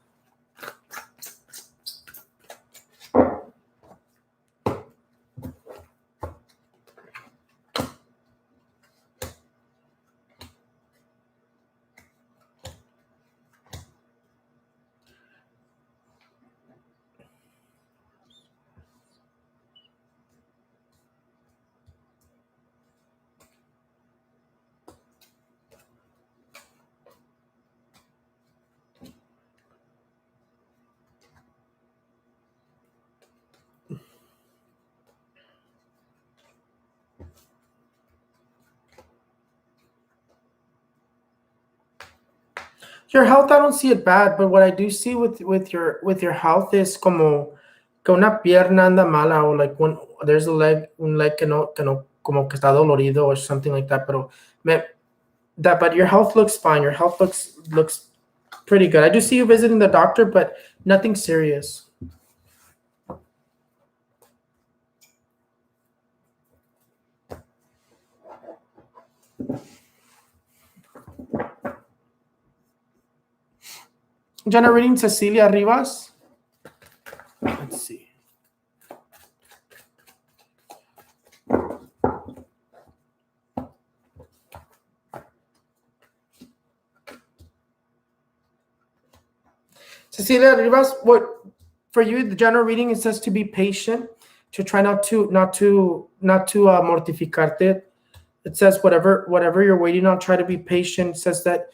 Your health, I don't see it bad, but what I do see with your health is como que una pierna anda mala or like when there's un leg que no como que está dolorido or something like that. But your health looks fine. Your health looks pretty good. I do see you visiting the doctor, but nothing serious. Generating Cecilia Rivas. Let's see. Cecilia Rivas, what for you? The general reading, it says to be patient, to try not to mortificarte. It says whatever you're waiting on, try to be patient. It says that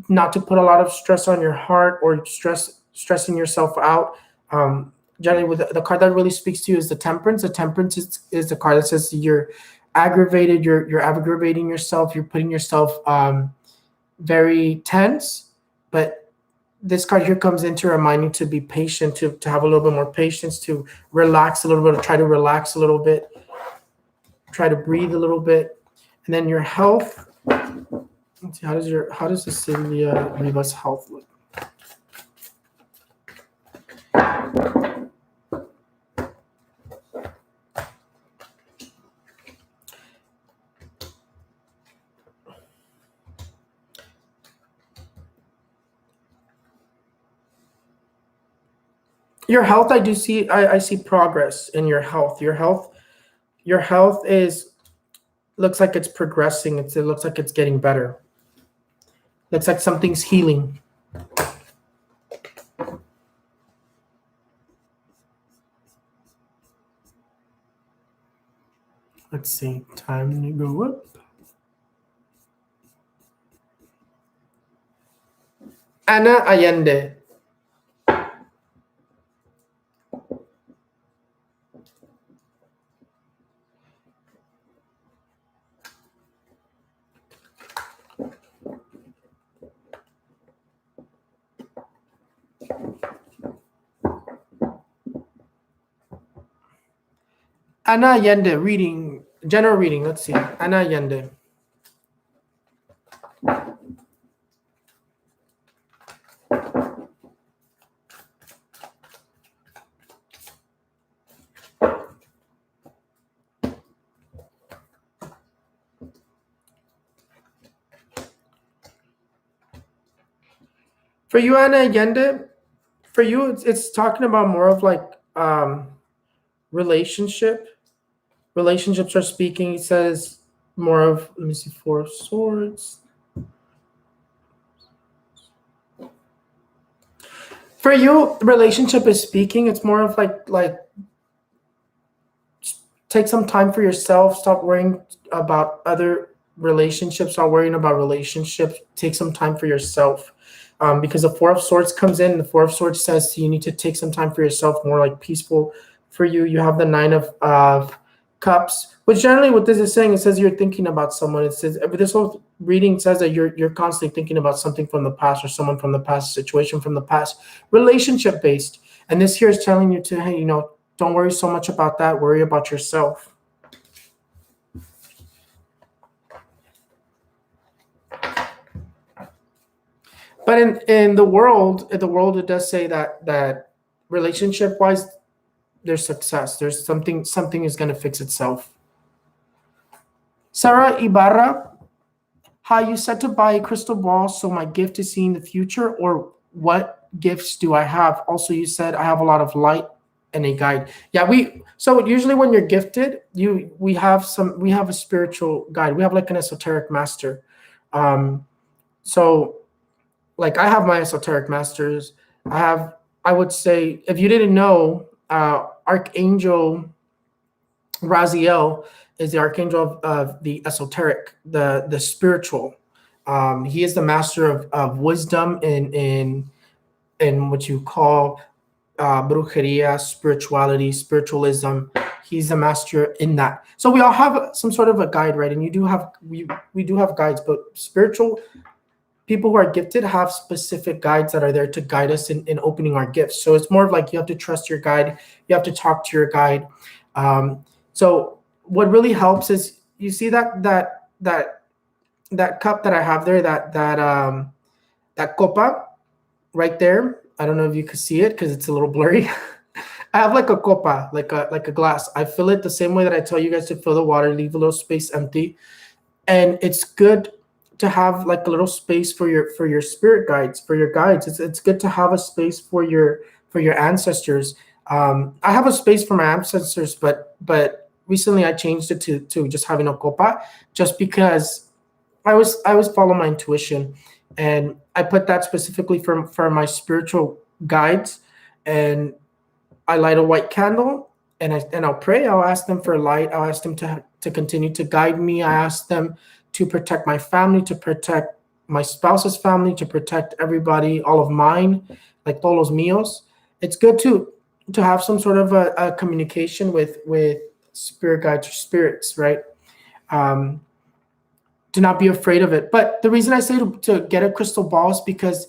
not to put a lot of stress on your heart or stressing yourself out. Generally, with the card that really speaks to you is the Temperance. The Temperance is the card that says you're aggravated, you're aggravating yourself, you're putting yourself very tense. But this card here comes in to remind you to be patient, to have a little bit more patience, to relax a little bit, try to relax a little bit, try to breathe a little bit. And then your health. Let's see, how does Cecilia Rivas' health look? Your health, I do see. I see progress in your health. Your health is looks like it's progressing. It looks like it's getting better. Looks like something's healing. Let's see. Time to go up. Ana Allende. Ana Allende reading, general reading. Let's see. Ana Allende. For you, Ana Allende, for you, it's talking about more of like relationship. Relationships are speaking. It says more of, let me see, Four of Swords. For you, relationship is speaking. It's more of like take some time for yourself. Stop worrying about other relationships. Stop worrying about relationships. Take some time for yourself. Because the Four of Swords comes in. The Four of Swords says you need to take some time for yourself, more like peaceful. For you, you have the Nine of Cups, which generally what this is saying, it says you're thinking about someone. It says this whole reading says that you're constantly thinking about something from the past or someone from the past, situation from the past, relationship based. And this here is telling you to, hey, don't worry so much about that. Worry about yourself. But in the world, it does say that relationship wise, there's success. There's something is going to fix itself. Sarah Ibarra, hi, you said to buy a crystal ball, so my gift is seeing the future, or what gifts do I have? Also, you said I have a lot of light and a guide. Yeah, so usually when you're gifted, we have a spiritual guide. We have like an esoteric master. So like I have my esoteric masters. I would say, if you didn't know, Archangel Raziel is the archangel of the esoteric, the spiritual. He is the master of wisdom in what you call brujeria, spirituality, spiritualism. He's a master in that. So we all have some sort of a guide, right? And we do have guides, but spiritual people who are gifted have specific guides that are there to guide us in opening our gifts. So it's more of like you have to trust your guide. You have to talk to your guide. So what really helps is, you see that cup that I have there, that copa right there. I don't know if you can see it because it's a little blurry. I have like a copa, like a glass. I fill it the same way that I tell you guys to fill the water, leave a little space empty. And it's good to have like a little space for your spirit guides, for your guides. It's good to have a space for your ancestors. I have a space for my ancestors, but recently I changed it to just having a copa, just because I always follow my intuition, and I put that specifically for my spiritual guides. And I light a white candle, and I'll pray. I'll ask them for light. I'll ask them to continue to guide me. I ask them to protect my family, to protect my spouse's family, to protect everybody, all of mine, like todos los míos. It's good to have some sort of a communication with spirit guides or spirits, right? Do not be afraid of it. But the reason I say to get a crystal ball is because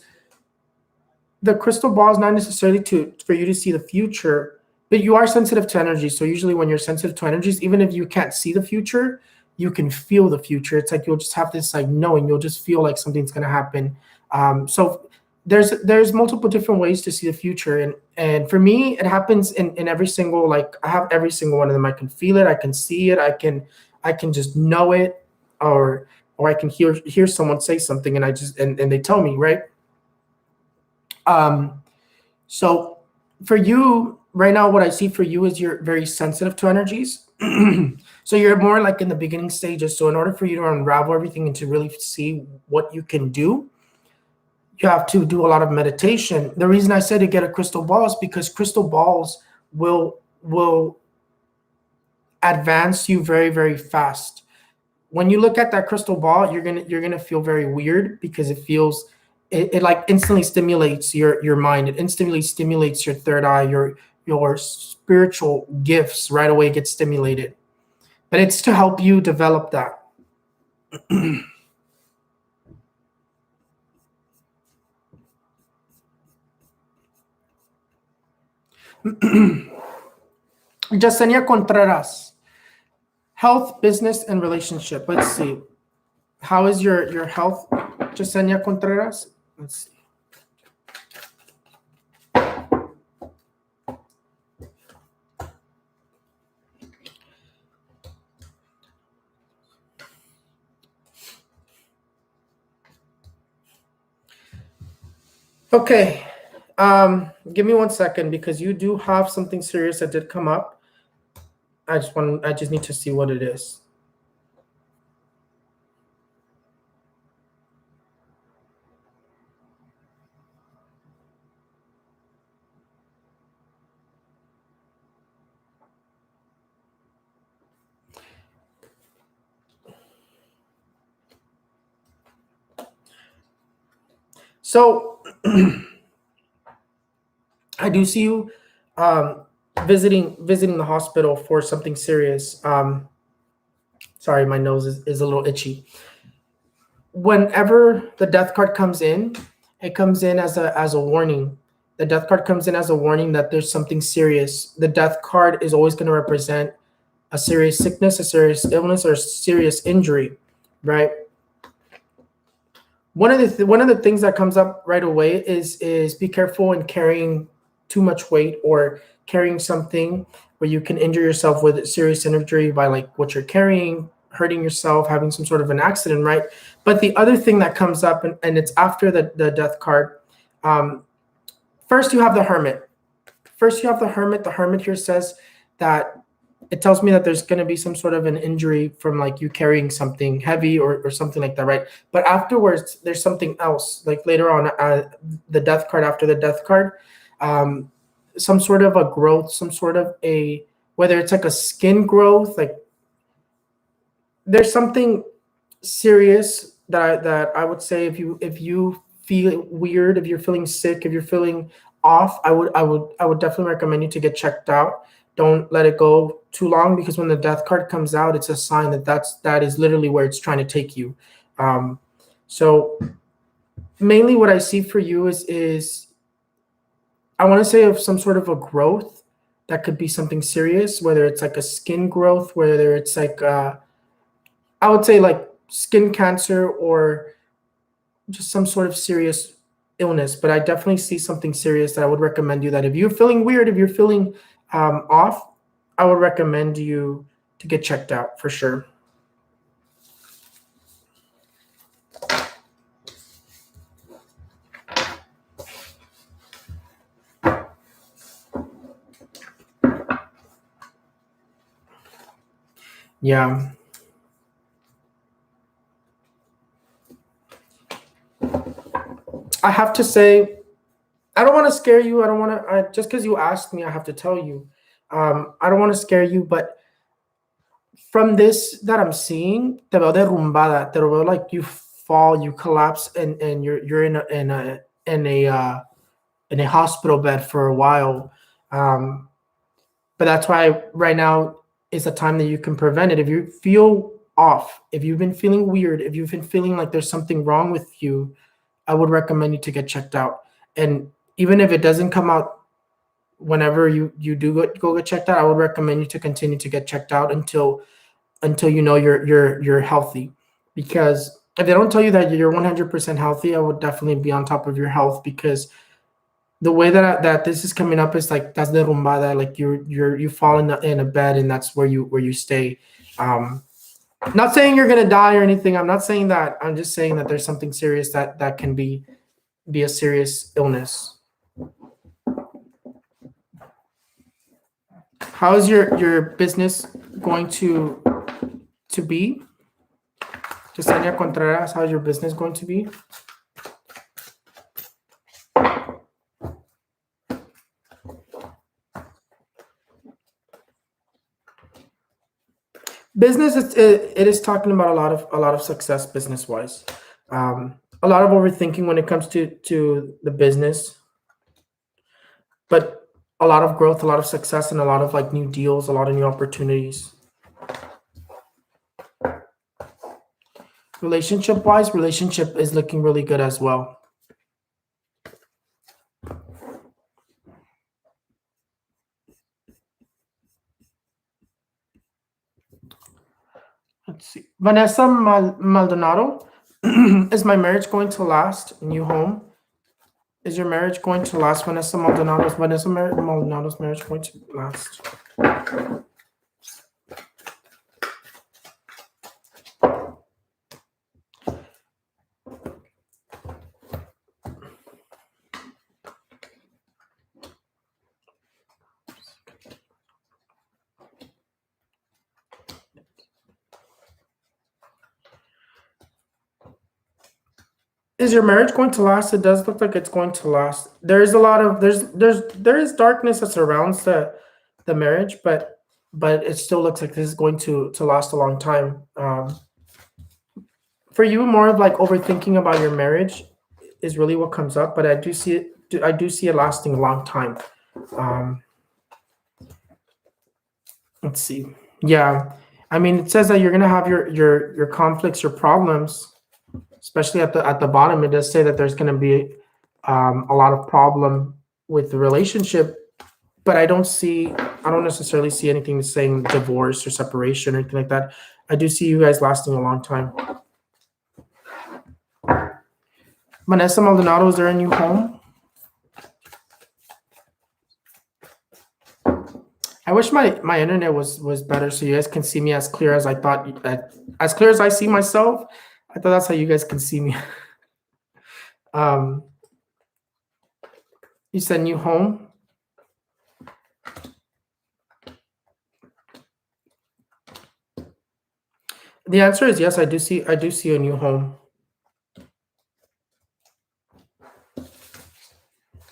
the crystal ball is not necessarily for you to see the future, but you are sensitive to energy. So usually when you're sensitive to energies, even if you can't see the future, you can feel the future. It's like you'll just have this like knowing, you'll just feel like something's going to happen. So there's multiple different ways to see the future. And for me, it happens in every single, like I have every single one of them. I can feel it. I can see it. I can just know it, or I can hear someone say something and I just, and they tell me, right? So for you right now, what I see for you is you're very sensitive to energies. So you're more like in the beginning stages. So in order for you to unravel everything and to really see what you can do, you have to do a lot of meditation. The reason I said to get a crystal ball is because crystal balls will advance you very, very fast. When you look at that crystal ball, you're gonna feel very weird because it like instantly stimulates your mind. It instantly stimulates your third eye, your spiritual gifts right away get stimulated. But it's to help you develop that. Yesenia Contreras, health, business, and relationship. Let's see. How is your health, Yesenia Contreras? Let's see. Okay. Give me 1 second because you do have something serious that did come up. I just need to see what it is. So I do see you visiting the hospital for something serious. Sorry, my nose is a little itchy. Whenever the death card comes in, it comes in as a warning. The death card comes in as a warning that there's something serious. The death card is always going to represent a serious sickness, a serious illness, or a serious injury, right? One of the things that comes up right away is be careful in carrying too much weight or carrying something where you can injure yourself with serious injury by like what you're carrying, hurting yourself, having some sort of an accident, right? But the other thing that comes up, and it's after the death card, first you have the hermit. The hermit here says that it tells me that there's going to be some sort of an injury from like you carrying something heavy or something like that, right? But afterwards, there's something else. Like later on, the death card, after the death card, some sort of a growth, some sort of a, whether it's like a skin growth, like there's something serious that I would say if you feel weird, if you're feeling sick, if you're feeling off, I would definitely recommend you to get checked out. Don't let it go too long because when the death card comes out, it's a sign that is literally where it's trying to take you. So mainly what I see for you is I want to say of some sort of a growth that could be something serious, whether it's like a skin growth, whether it's like I would say like skin cancer or just some sort of serious illness. But I definitely see something serious that I would recommend you that if you're feeling weird, if you're feeling off, I would recommend you to get checked out for sure. Yeah. I have to say, I don't want to scare you. I don't want to, just because you asked me, I have to tell you. I don't want to scare you, but from this that I'm seeing, te veo derrumbada, te veo like you fall, you collapse, and you're in a hospital bed for a while. But that's why right now is the time that you can prevent it. If you feel off, if you've been feeling weird, if you've been feeling like there's something wrong with you, I would recommend you to get checked out. And even if it doesn't come out whenever you do go get checked out, I would recommend you to continue to get checked out until you know you're healthy. Because if they don't tell you that you're 100% healthy, I would definitely be on top of your health, because the way that this is coming up is like that's the rumbada, like you fall in a bed and that's where you stay. Not saying you're gonna die or anything. I'm not saying that. I'm just saying that there's something serious that can be a serious illness. How is your business going to be? Yesenia Contreras, how's your business going to be? Business, it is talking about a lot of success business wise. A lot of overthinking when it comes to the business, but a lot of growth, a lot of success, and a lot of like new deals, a lot of new opportunities. Relationship wise, relationship is looking really good as well. Let's see. Vanessa Maldonado, is my marriage going to last? New home. Is your marriage going to last, Vanessa Maldonado? Is Maldonado's marriage going to last? Is your marriage going to last? It does look like it's going to last. There is a lot of there is darkness that surrounds the marriage, but it still looks like this is going to last a long time. For you, more of like overthinking about your marriage is really what comes up, but I do see it. I do see it lasting a long time. Let's see. Yeah, I mean, it says that you're gonna have your conflicts, your problems, especially at the bottom. It does say that there's gonna be a lot of problem with the relationship, but I don't necessarily see anything saying divorce or separation or anything like that. I do see you guys lasting a long time. Vanessa Maldonado, is there a new home? I wish my internet was better so you guys can see me as clear as I thought, as clear as I see myself. I thought that's how you guys can see me. You said new home. The answer is yes. I do see a new home.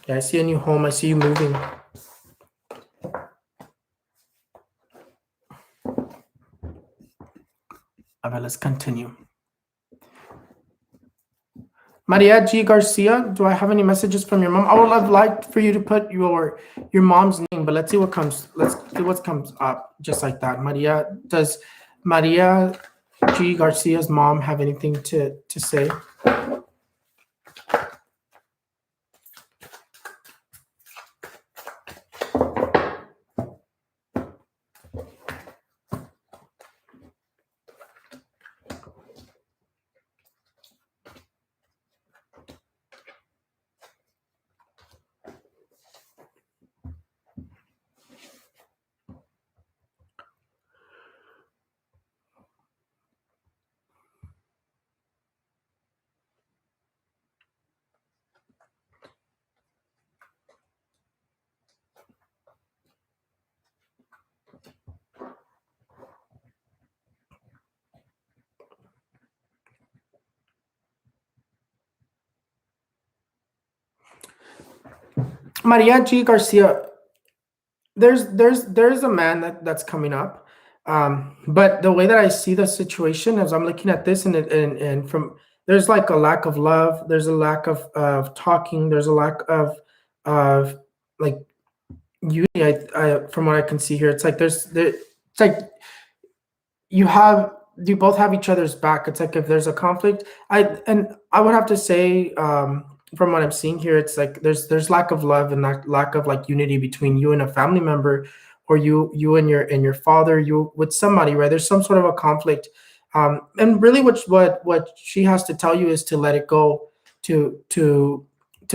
Yeah, I see a new home. I see you moving. Okay, let's continue. Maria G. Garcia, do I have any messages from your mom? I would have liked for you to put your mom's name, but let's see what comes. Let's see what comes up just like that. Maria, does Maria G. Garcia's mom have anything to say? Maria G. Garcia, there's a man that's coming up, but the way that I see the situation as I'm looking at this, and from there's like a lack of love, there's a lack of talking, there's a lack of like unity. I from what I can see here, it's like it's like you both have each other's back. It's like if there's a conflict, I would have to say, from what I'm seeing here, it's like there's lack of love and lack of like unity between you and a family member, or you and your father, you with somebody, right? There's some sort of a conflict, and really what she has to tell you is to let it go, to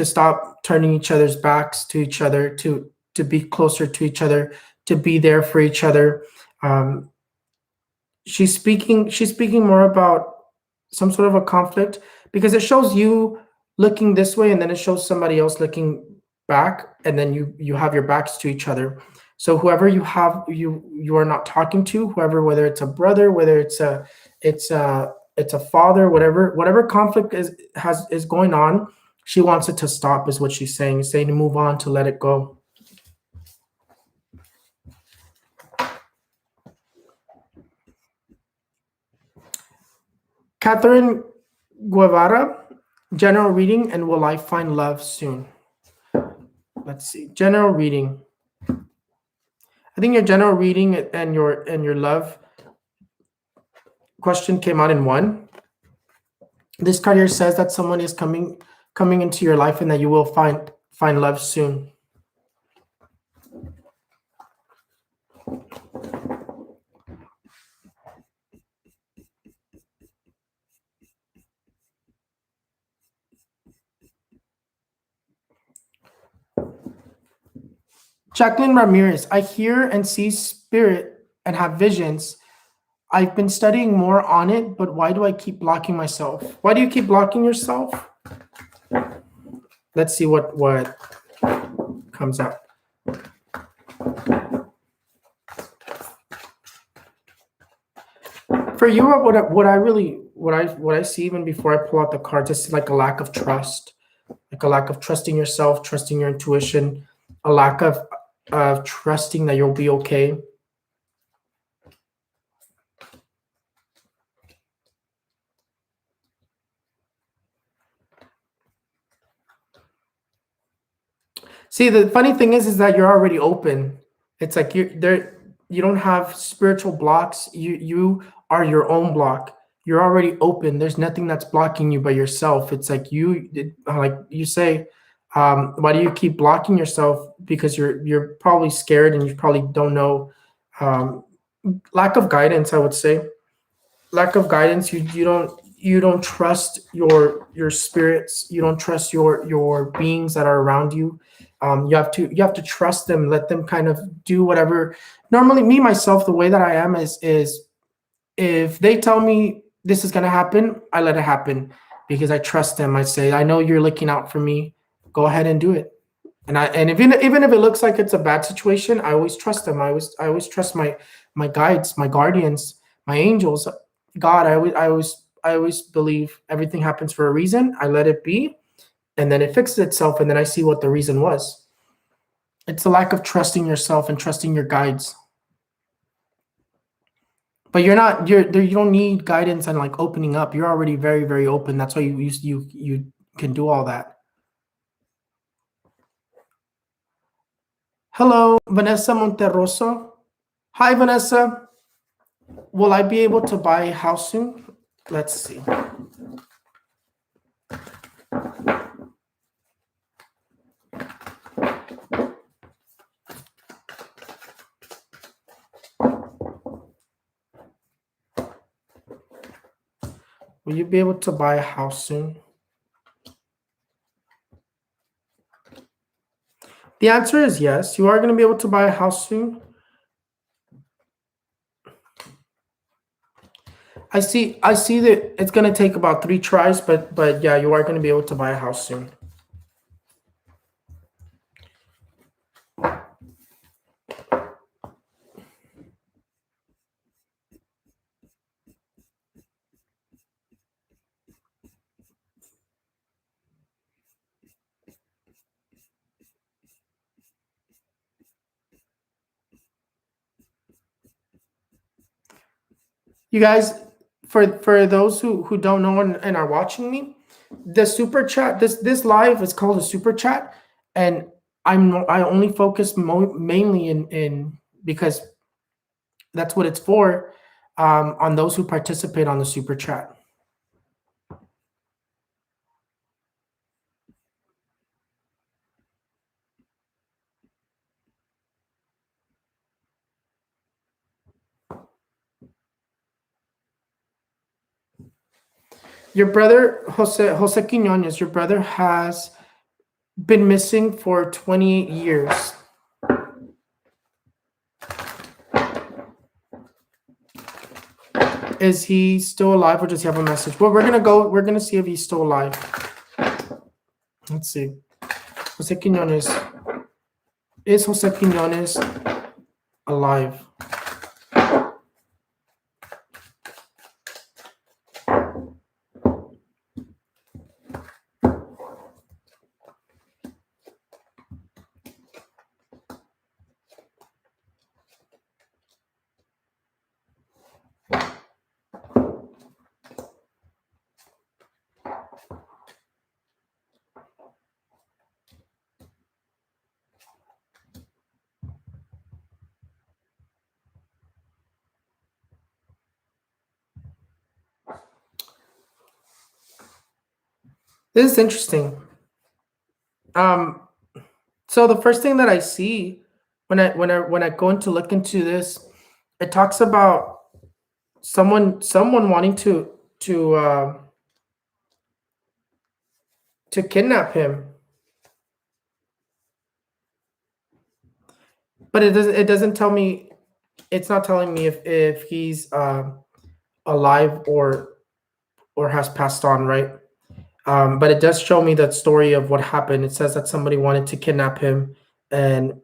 stop turning each other's backs to each other, to be closer to each other, to be there for each other. She's speaking more about some sort of a conflict, because it shows you looking this way and then it shows somebody else looking back, and then you have your backs to each other. So whoever you are not talking to, whoever, whether it's a brother, whether it's a father, whatever conflict is going on, she wants it to stop, is what she's saying. She's saying to move on, to let it go. Catherine Guevara, general reading, and will I find love soon? Let's see. General reading. I think your general reading and your love question came out in one. This card here says that someone is coming into your life and that you will find love soon. Jacqueline Ramirez, I hear and see spirit and have visions. I've been studying more on it, but why do I keep blocking myself? Why do you keep blocking yourself? Let's see what comes out. For you, what I see even before I pull out the cards is like a lack of trust, like a lack of trusting yourself, trusting your intuition, a lack of trusting that you'll be okay. See, the funny thing is that you're already open. It's like you don't have spiritual blocks. You are your own block. You're already open. There's nothing that's blocking you but yourself. It's like like you say, why do you keep blocking yourself? Because you're probably scared and you probably don't know. Lack of guidance, I would say. Lack of guidance. You don't trust your spirits. You don't trust your beings that are around you. You have to trust them. Let them kind of do whatever. Normally, me myself, the way that I am is if they tell me this is gonna happen, I let it happen because I trust them. I say, I know you're looking out for me. Go ahead and do it. And even if it looks like it's a bad situation, I always trust them. I always trust my guides, my guardians, my angels, God. I always believe everything happens for a reason. I let it be, and then it fixes itself, and then I see what the reason was. It's the lack of trusting yourself and trusting your guides. But you don't need guidance and like opening up. You're already very, very open. That's why you can do all that. Hello, Vanessa Monterroso. Hi, Vanessa. Will I be able to buy a house soon? Let's see. Will you be able to buy a house soon? The answer is yes. You are going to be able to buy a house soon. I see that it's going to take about 3 tries, but yeah, you are going to be able to buy a house soon. You guys, for those who don't know and are watching me, the super chat, this live is called a super chat, and I only focus mainly in because that's what it's for, on those who participate on the super chat. Your brother, Jose Quinones, your brother has been missing for 28 years. Is he still alive or does he have a message? Well, we're gonna see if he's still alive. Let's see. Jose Quinones. Is Jose Quinones alive. This is interesting. So the first thing that I see when I go into look into this, it talks about someone wanting to kidnap him, but it doesn't tell me. It's not telling me if he's alive or has passed on, right? But it does show me that story of what happened. It says that somebody wanted to kidnap him, and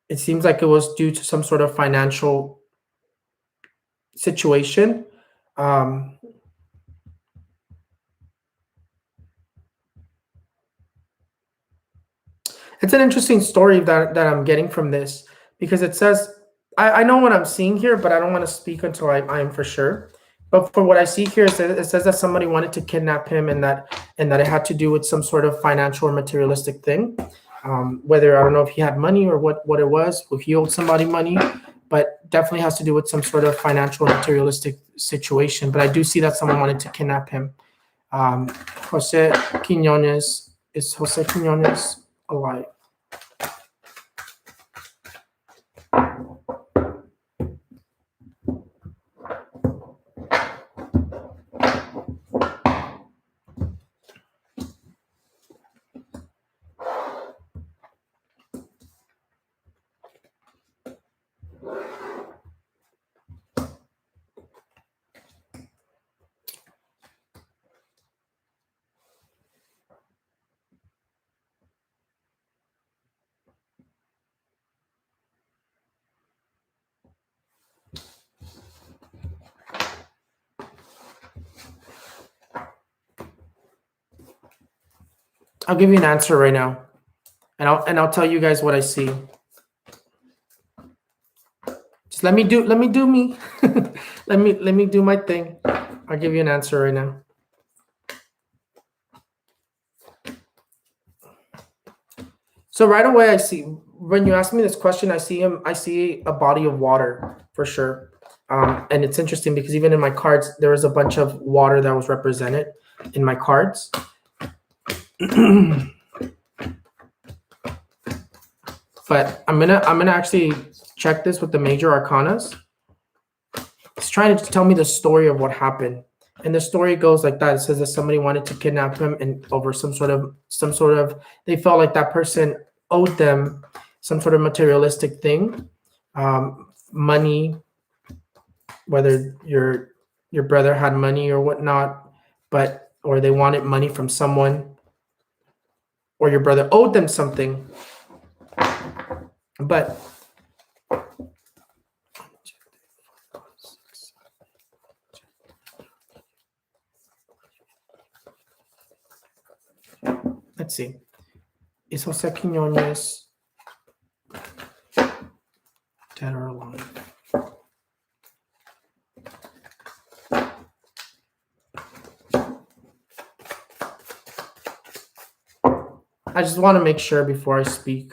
it seems like it was due to some sort of financial situation. Um, it's an interesting story that I'm getting from this, because it says I know what I'm seeing here, but I don't want to speak until I am for sure. But for what I see here, it says that somebody wanted to kidnap him, and that it had to do with some sort of financial or materialistic thing. Whether I don't know if he had money or what it was, if he owed somebody money, but definitely has to do with some sort of financial or materialistic situation. But I do see that someone wanted to kidnap him. Jose Quinones, is Jose Quinones alive? I'll give you an answer right now, and I'll tell you guys what I see. Just let me do me. let me do my thing. I'll give you an answer right now. So right away, I see, when you ask me this question, I see a body of water for sure. And it's interesting because even in my cards, there was a bunch of water that was represented in my cards. But I'm gonna actually check this with the major arcanas. It's trying to tell me the story of what happened. And the story goes like that. It says that somebody wanted to kidnap him, and over some sort of they felt like that person owed them some sort of materialistic thing, money, whether your brother had money or whatnot, or they wanted money from someone, or your brother owed them something. But let's see. Is Jose Quinones dead or alive? I just want to make sure before I speak.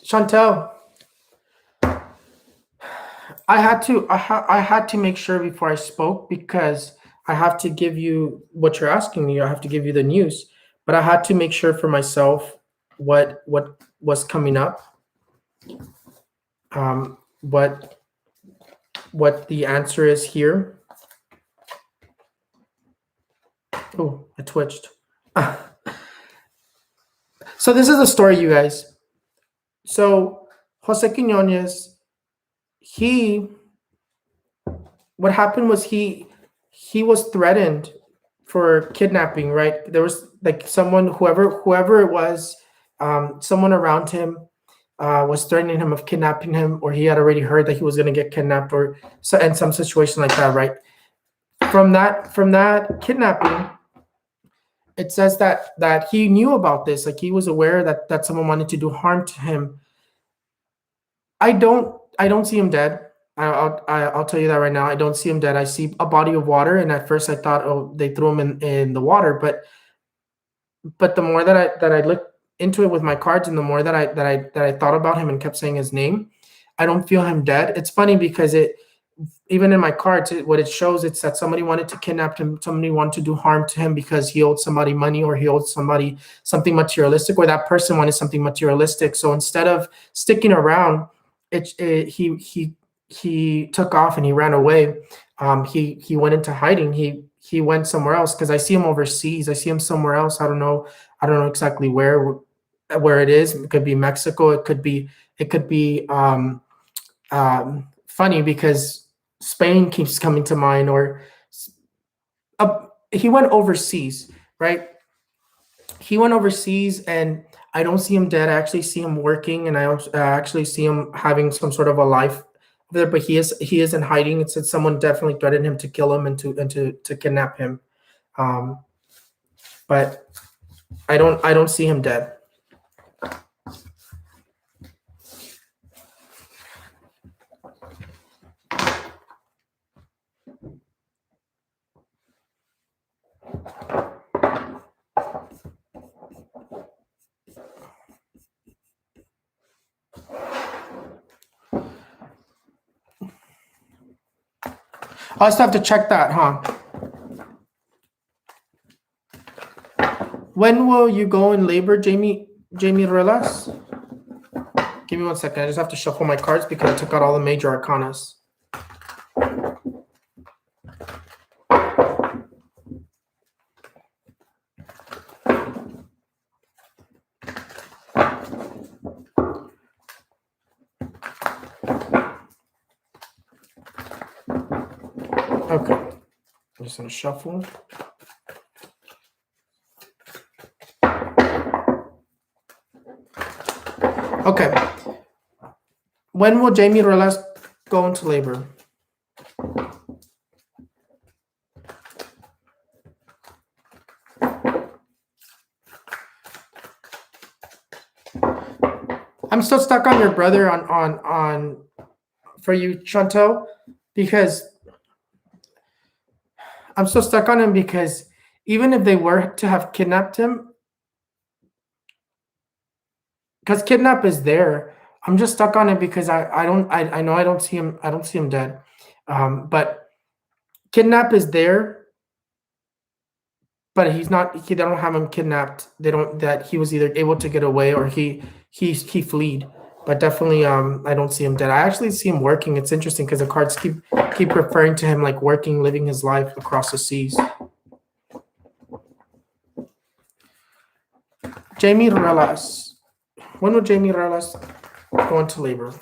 Chantel, I had to make sure before I spoke, because I have to give you what you're asking me. I have to give you the news, but I had to make sure for myself what was coming up, what the answer is here. Oh, I twitched. So this is the story, you guys. So Jose Quinones, what happened was he was threatened for kidnapping, right? There was like someone, whoever it was, someone around him was threatening him of kidnapping him, or he had already heard that he was going to get kidnapped, or so, in some situation like that, right? From that kidnapping, it says that he knew about this, like he was aware that someone wanted to do harm to him. I don't see him dead. I'll tell you that right now. I don't see him dead. I see a body of water, and at first I thought, oh, they threw him in the water, but the more that I looked into it with my cards, and the more that I thought about him and kept saying his name, I don't feel him dead. It's funny because even in my cards, what it shows, it's that somebody wanted to kidnap him, somebody wanted to do harm to him because he owed somebody money, or he owed somebody something materialistic, or that person wanted something materialistic. So instead of sticking around, he took off and he ran away. He went into hiding. He went somewhere else, because I see him overseas. I see him somewhere else. I don't know exactly where it is. It could be Mexico. It could be funny because Spain keeps coming to mind, or he went overseas, right? He went overseas, and I don't see him dead. I actually see him working, and I actually see him having some sort of a life there. But he is in hiding. It said someone definitely threatened him to kill him and to kidnap him. Um, but I don't see him dead. I'll just have to check that, huh? When will you go in labor, Jamie Relas? Give me 1 second. I just have to shuffle my cards because I took out all the major arcanas. Okay. I'm just gonna shuffle. Okay. When will Jamie Relas go into labor? I'm still stuck on your brother on for you, Chantel, because I'm still stuck on him because even if they were to have kidnapped him, because kidnap is there, I'm just stuck on it because I know I don't see him dead, but kidnap is there, but he's not. They don't have him kidnapped. They don't. That he was either able to get away or he fled. But definitely, I don't see him dead. I actually see him working. It's interesting because the cards keep referring to him like working, living his life across the seas. Jamie Relas. When will Jamie Relas go into labor?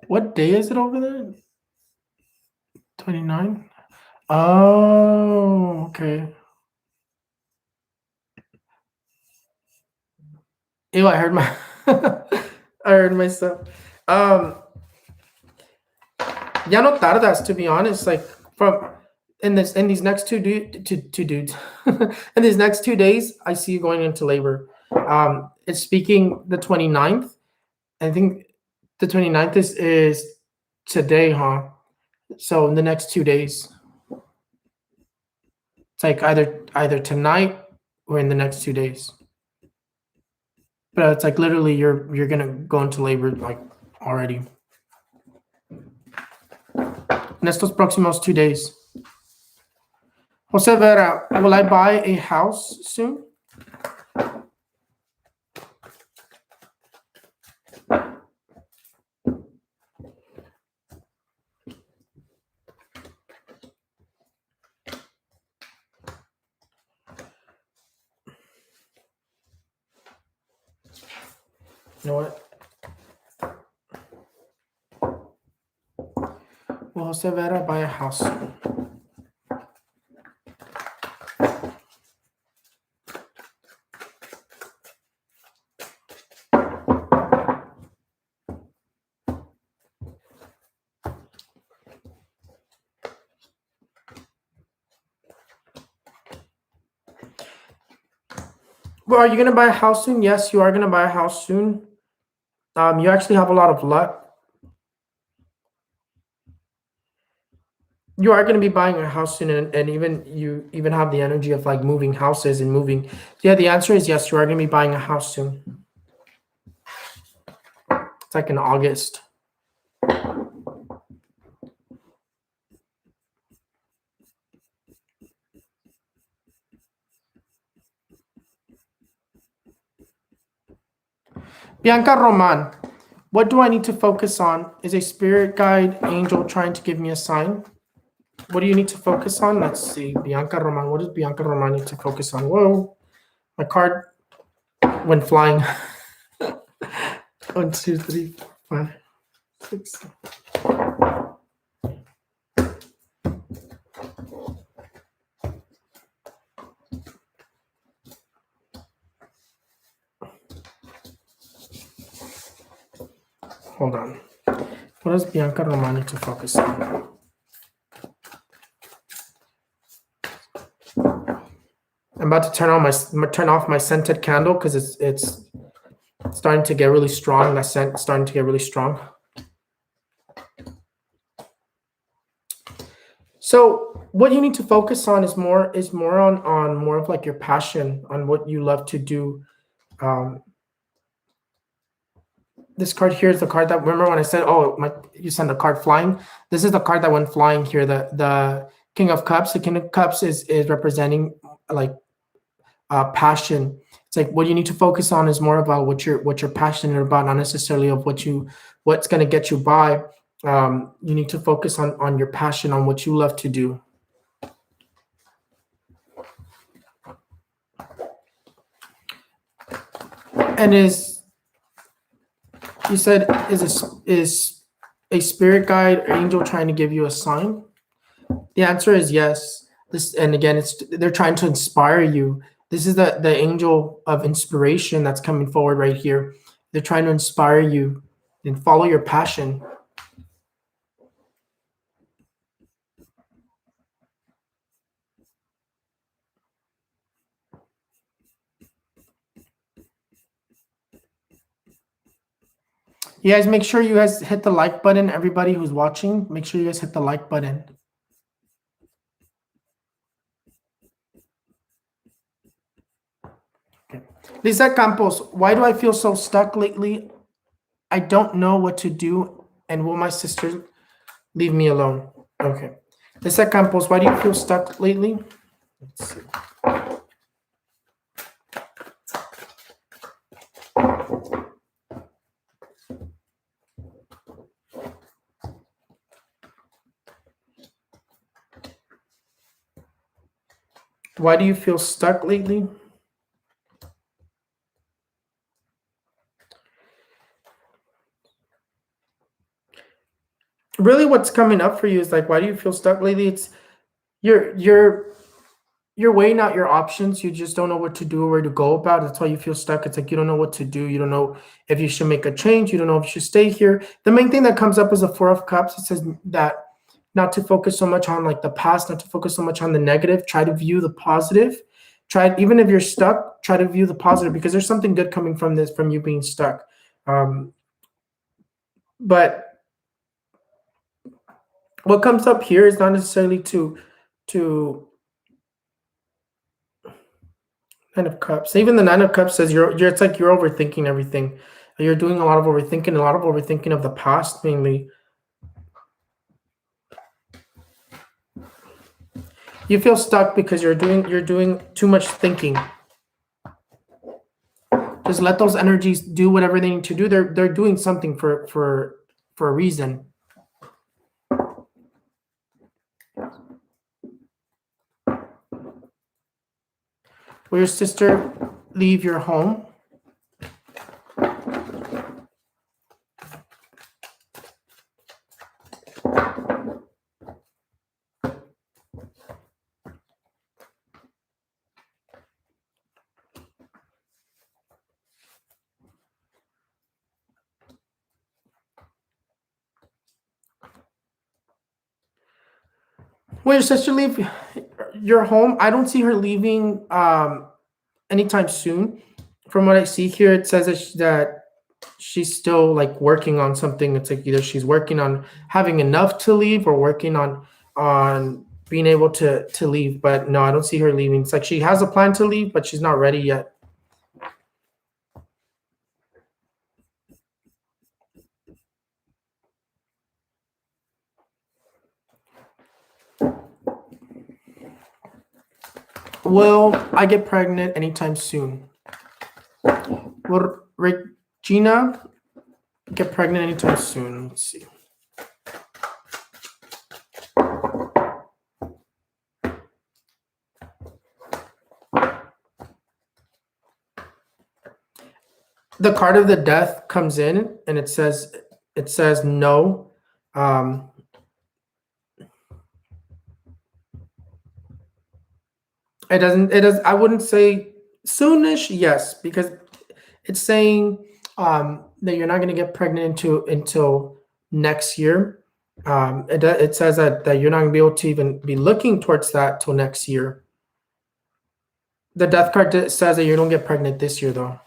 What day is it over there? 29? Oh, okay. Ew, I heard my I heard myself. Ya no tardas, to be honest. Like from in these next two dudes in these next 2 days, I see you going into labor. It's speaking the 29th. I think the 29th is today, huh? So in the next 2 days, it's like either tonight or in the next 2 days. But it's like literally you're gonna go into labor like already. En estos próximos 2 days. Jose Vera, will I buy a house soon? You know what? Will Jose Vera buy a house soon? Well, are you gonna buy a house soon? Yes, you are gonna buy a house soon. You actually have a lot of luck. You are gonna be buying a house soon, and even you even have the energy of like moving houses and moving. Yeah, the answer is yes. You are gonna be buying a house soon. It's like in August. Bianca Roman, what do I need to focus on? Is a spirit guide angel trying to give me a sign? What do you need to focus on? Let's see. Bianca Roman, what does Bianca Roman need to focus on? Whoa, my card went flying. 1, 2, 3, 4, 5, 6. Hold on. What does Bianca Roman need to focus on? I'm about to turn off my scented candle because it's starting to get really strong. That scent starting to get really strong. So what you need to focus on is more on more of like your passion, on what you love to do. This card here is the card that, remember when I said, oh, you sent a card flying? This is the card that went flying here. The King of Cups. The King of Cups is representing like passion. It's like what you need to focus on is more about what you're passionate about, not necessarily of what's going to get you by. You need to focus on your passion, on what you love to do. And you said is a spirit guide or angel trying to give you a sign? The answer is yes. And again, they're trying to inspire you. This is the angel of inspiration that's coming forward right here. They're trying to inspire you and follow your passion. You guys make sure you guys hit the like button. Everybody who's watching, make sure you guys hit the like button. Okay. Lisa Campos, why do I feel so stuck lately? I don't know what to do, and will my sister leave me alone? Okay. Lisa Campos, why do you feel stuck lately? Let's see. Why do you feel stuck lately? really what's coming up for you is like, why do you feel stuck lately? It's you're weighing out your options. You just don't know what to do or where to go about. That's why you feel stuck. It's like you don't know what to do. You don't know if you should make a change. You don't know if you should stay here. The main thing that comes up is the Four of Cups. It says that not to focus so much on like the past, not to focus so much on the negative. Try to view the positive. Try, even if you're stuck, try to view the positive, because there's something good coming from this, from you being stuck. But what comes up here is not necessarily to Nine of Cups. Even the Nine of Cups says you're it's like you're overthinking everything. You're doing a lot of overthinking of the past mainly. You feel stuck because you're doing too much thinking. Just let those energies do whatever they need to do. They're doing something for a reason. Will your sister leave your home? Will your sister leave your home? I don't see her leaving anytime soon. From what I see here, it says that she's still like working on something. It's like either she's working on having enough to leave or working on being able to leave. But no, I don't see her leaving. It's like she has a plan to leave, but she's not ready yet. Will I get pregnant anytime soon? Will Regina get pregnant anytime soon? Let's see. The card of the Death comes in and it says no. It does. I wouldn't say soonish, yes, because it's saying that you're not going to get pregnant until next year. It says that you're not going to be able to even be looking towards that till next year. The Death card says that you don't get pregnant this year, though.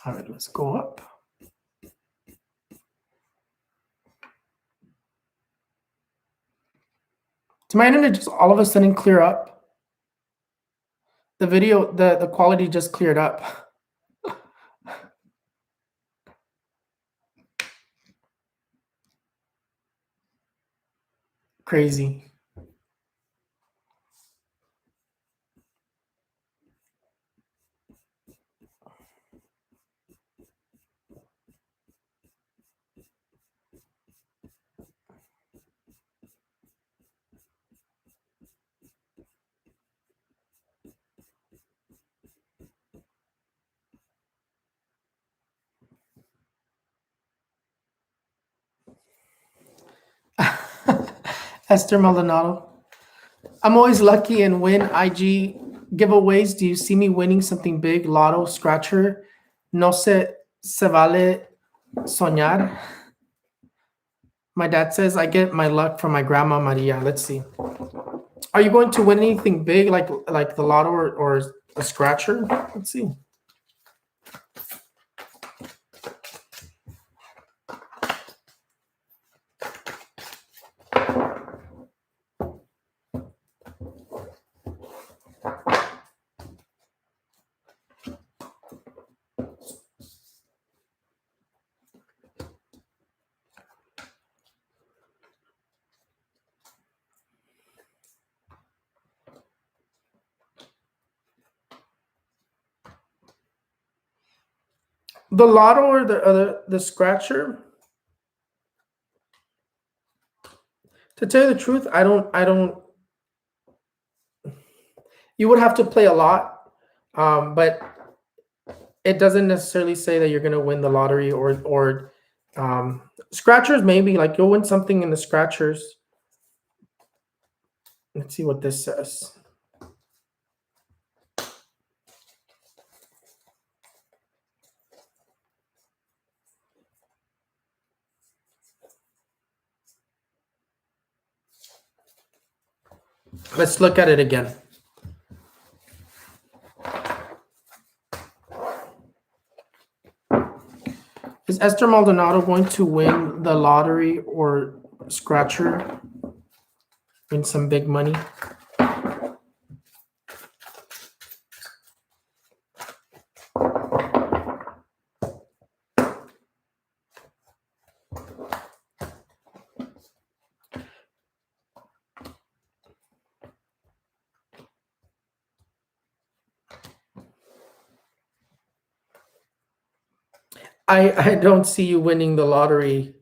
All right, let's go up. Did my internet just all of a sudden clear up? The video, the quality just cleared up. Crazy. Esther Maldonado. I'm always lucky and win IG giveaways. Do you see me winning something big? Lotto, scratcher. No se vale soñar. My dad says I get my luck from my grandma Maria. Let's see. Are you going to win anything big like the lotto or a scratcher? Let's see. The lotto or the scratcher? To tell you the truth, I don't. You would have to play a lot, but it doesn't necessarily say that you're going to win the lottery or scratchers. Maybe like you'll win something in the scratchers. Let's see what this says. Let's look at it again. Is Esther Maldonado going to win the lottery or scratcher? Win some big money? I don't see you winning the lottery.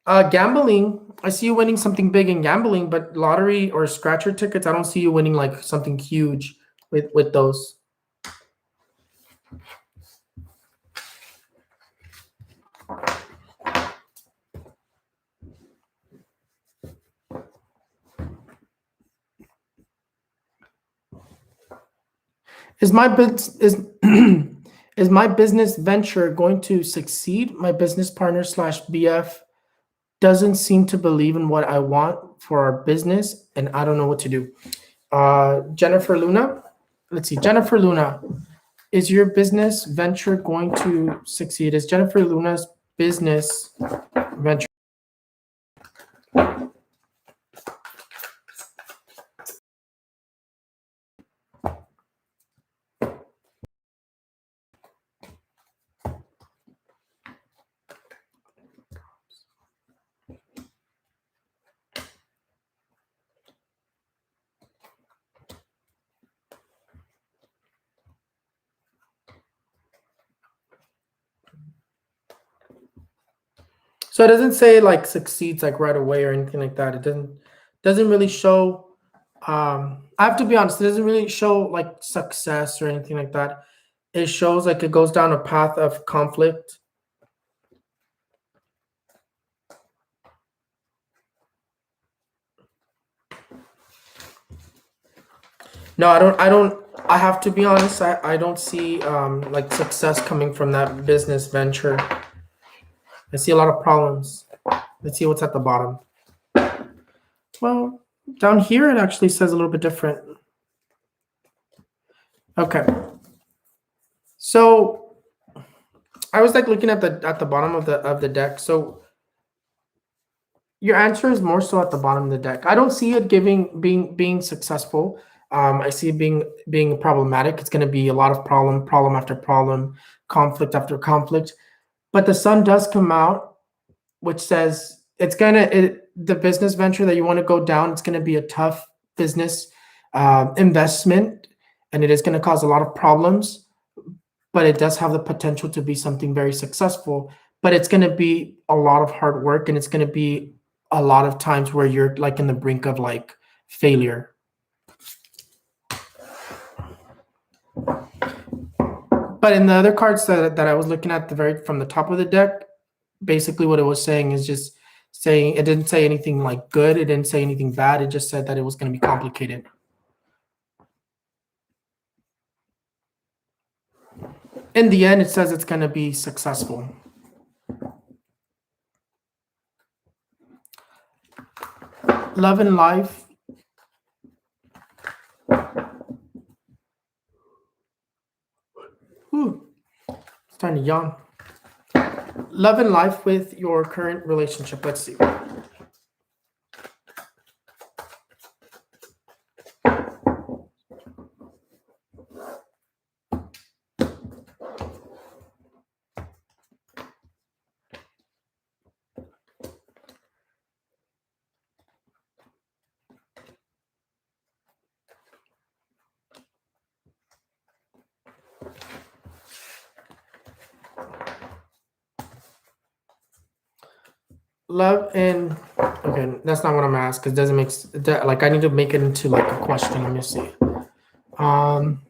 Gambling, I see you winning something big in gambling, but lottery or scratcher tickets, I don't see you winning like something huge with those. Is my is my business venture going to succeed? My business partner slash BF doesn't seem to believe in what I want for our business, and I don't know what to do. Jennifer Luna, let's see. Jennifer Luna, is your business venture going to succeed? Is Jennifer Luna's business venture? So it doesn't say like succeeds like right away or anything like that. It doesn't really show. I have to be honest. It doesn't really show like success or anything like that. It shows like it goes down a path of conflict. No, I don't. I have to be honest. I don't see like success coming from that business venture. I see a lot of problems. Let's see what's at the bottom. Well, down here it actually says a little bit different. Okay. So I was like looking at the bottom of the deck. So your answer is more so at the bottom of the deck. I don't see it being successful. I see it being problematic. It's going to be a lot of problem after problem, conflict after conflict. But the sun does come out, which says the business venture that you want to go down. It's going to be a tough business investment, and it is going to cause a lot of problems. But it does have the potential to be something very successful. But it's going to be a lot of hard work, and it's going to be a lot of times where you're like in the brink of like failure. But in the other cards that I was looking at from the top of the deck, basically what it was saying is just saying, it didn't say anything like good, it didn't say anything bad, it just said that it was going to be complicated. In the end, it says it's going to be successful. Love and life. Ooh, it's starting to yawn. Love and life with your current relationship. Let's see. Love and okay, that's not what I'm gonna ask because it doesn't make that like I need to make it into like a question. Let me see. Um.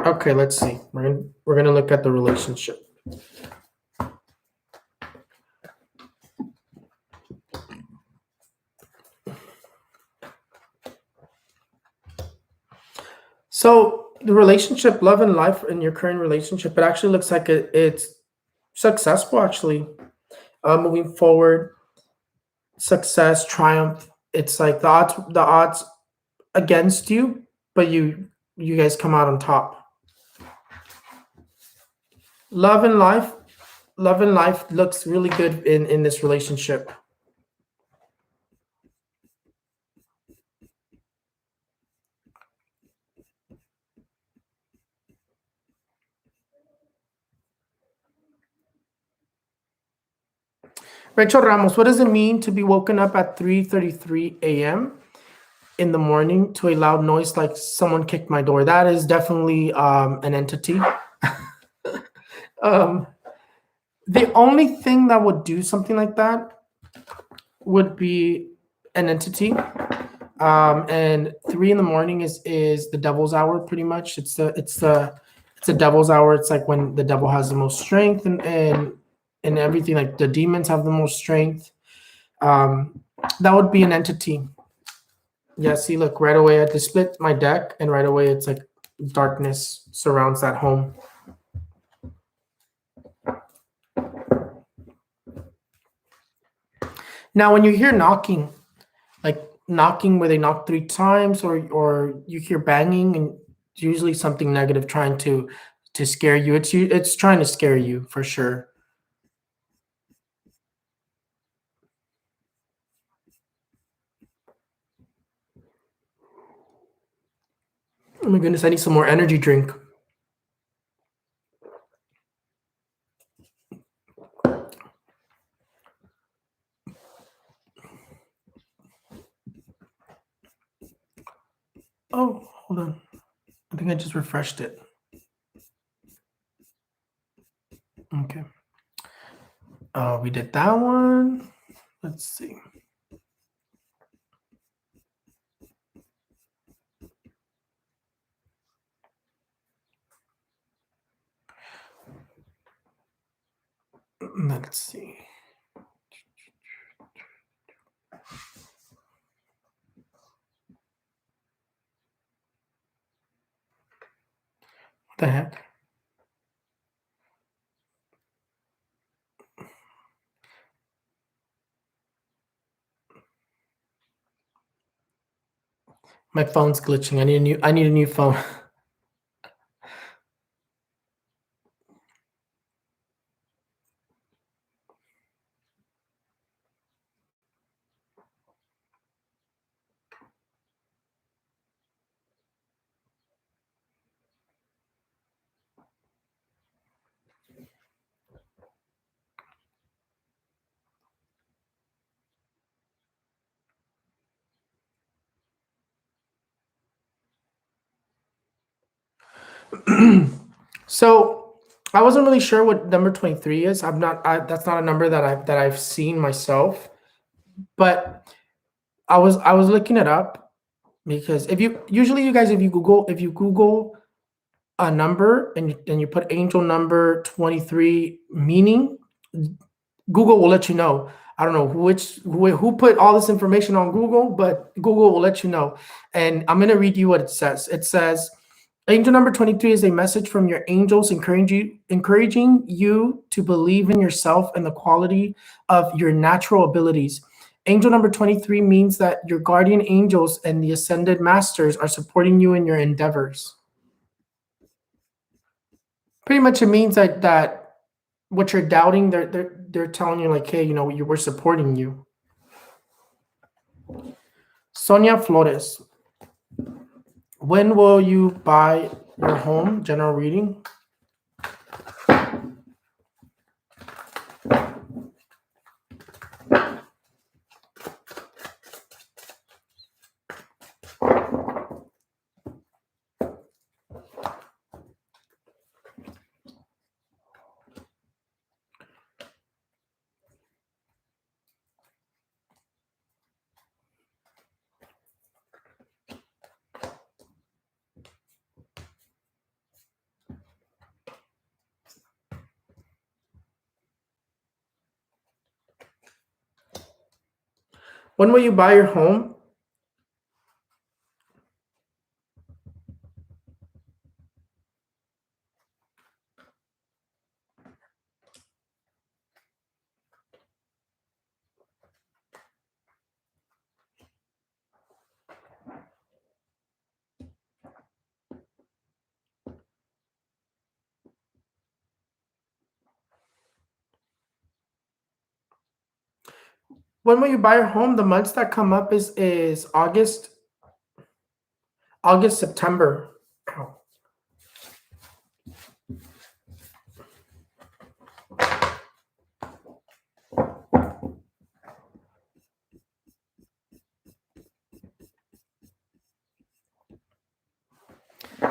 Okay, let's see. We're gonna look at the relationship. So the relationship, love and life in your current relationship, it actually looks like it's successful. Actually, moving forward, success, triumph. It's like the odds against you, but you guys come out on top. Love and life, love and life looks really good in this relationship. Rachel Ramos, what does it mean to be woken up at 3:33 a.m. in the morning to a loud noise like someone kicked my door? That is definitely an entity. um, the only thing that would do something like that would be an entity. And 3 in the morning is the devil's hour, pretty much. It's the devil's hour. It's like when the devil has the most strength and everything. Like the demons have the most strength. That would be an entity. Yeah, see, look, right away I just split my deck, and right away it's like darkness surrounds that home. Now, when you hear knocking, like knocking where they knock 3 times, or you hear banging, and it's usually something negative trying to scare you. It's trying to scare you for sure. Oh my goodness, I need some more energy drink. Oh, hold on. I think I just refreshed it. Okay. We did that one. Let's see. Let's see. What the heck? My phone's glitching. I need a new phone. So I wasn't really sure what number 23 is. That's not a number that I've seen myself, but I was looking it up because if you usually you guys if you Google a number and you put angel number 23 meaning, Google will let you know. I don't know who put all this information on Google, but Google will let you know. And I'm gonna read you what it says. It says angel number 23 is a message from your angels encouraging you to believe in yourself and the quality of your natural abilities. Angel number 23 means that your guardian angels and the ascended masters are supporting you in your endeavors. Pretty much it means that what you're doubting, they're telling you like, hey, we're supporting you. Sonia Flores, when will you buy your home? General reading. When will you buy your home? When will you buy your home? The months that come up is August, September. Ow.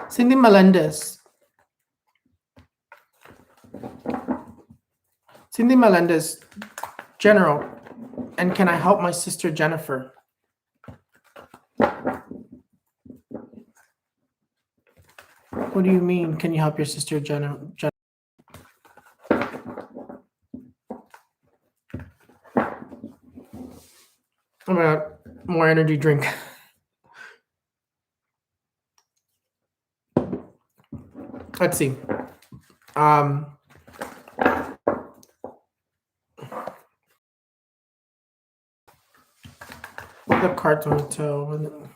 Cindy Melendez. Cindy Melendez, General. And can I help my sister Jennifer? What do you mean? Can you help your sister Jennifer? I'm gonna more energy drink. Let's see. What the cards want to tell?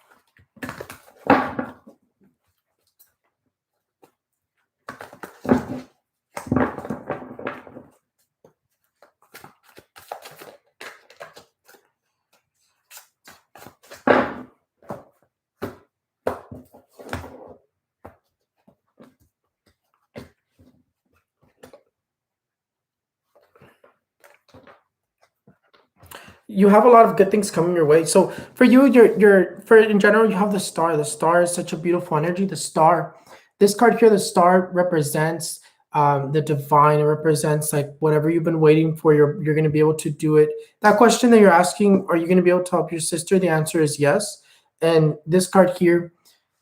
You have a lot of good things coming your way. So for you, you're for in general, you have the star. The star is such a beautiful energy. The star, this card here, the star represents the divine. It represents like whatever you've been waiting for. You're going to be able to do it. That question that you're asking, are you going to be able to help your sister? The answer is yes. And this card here,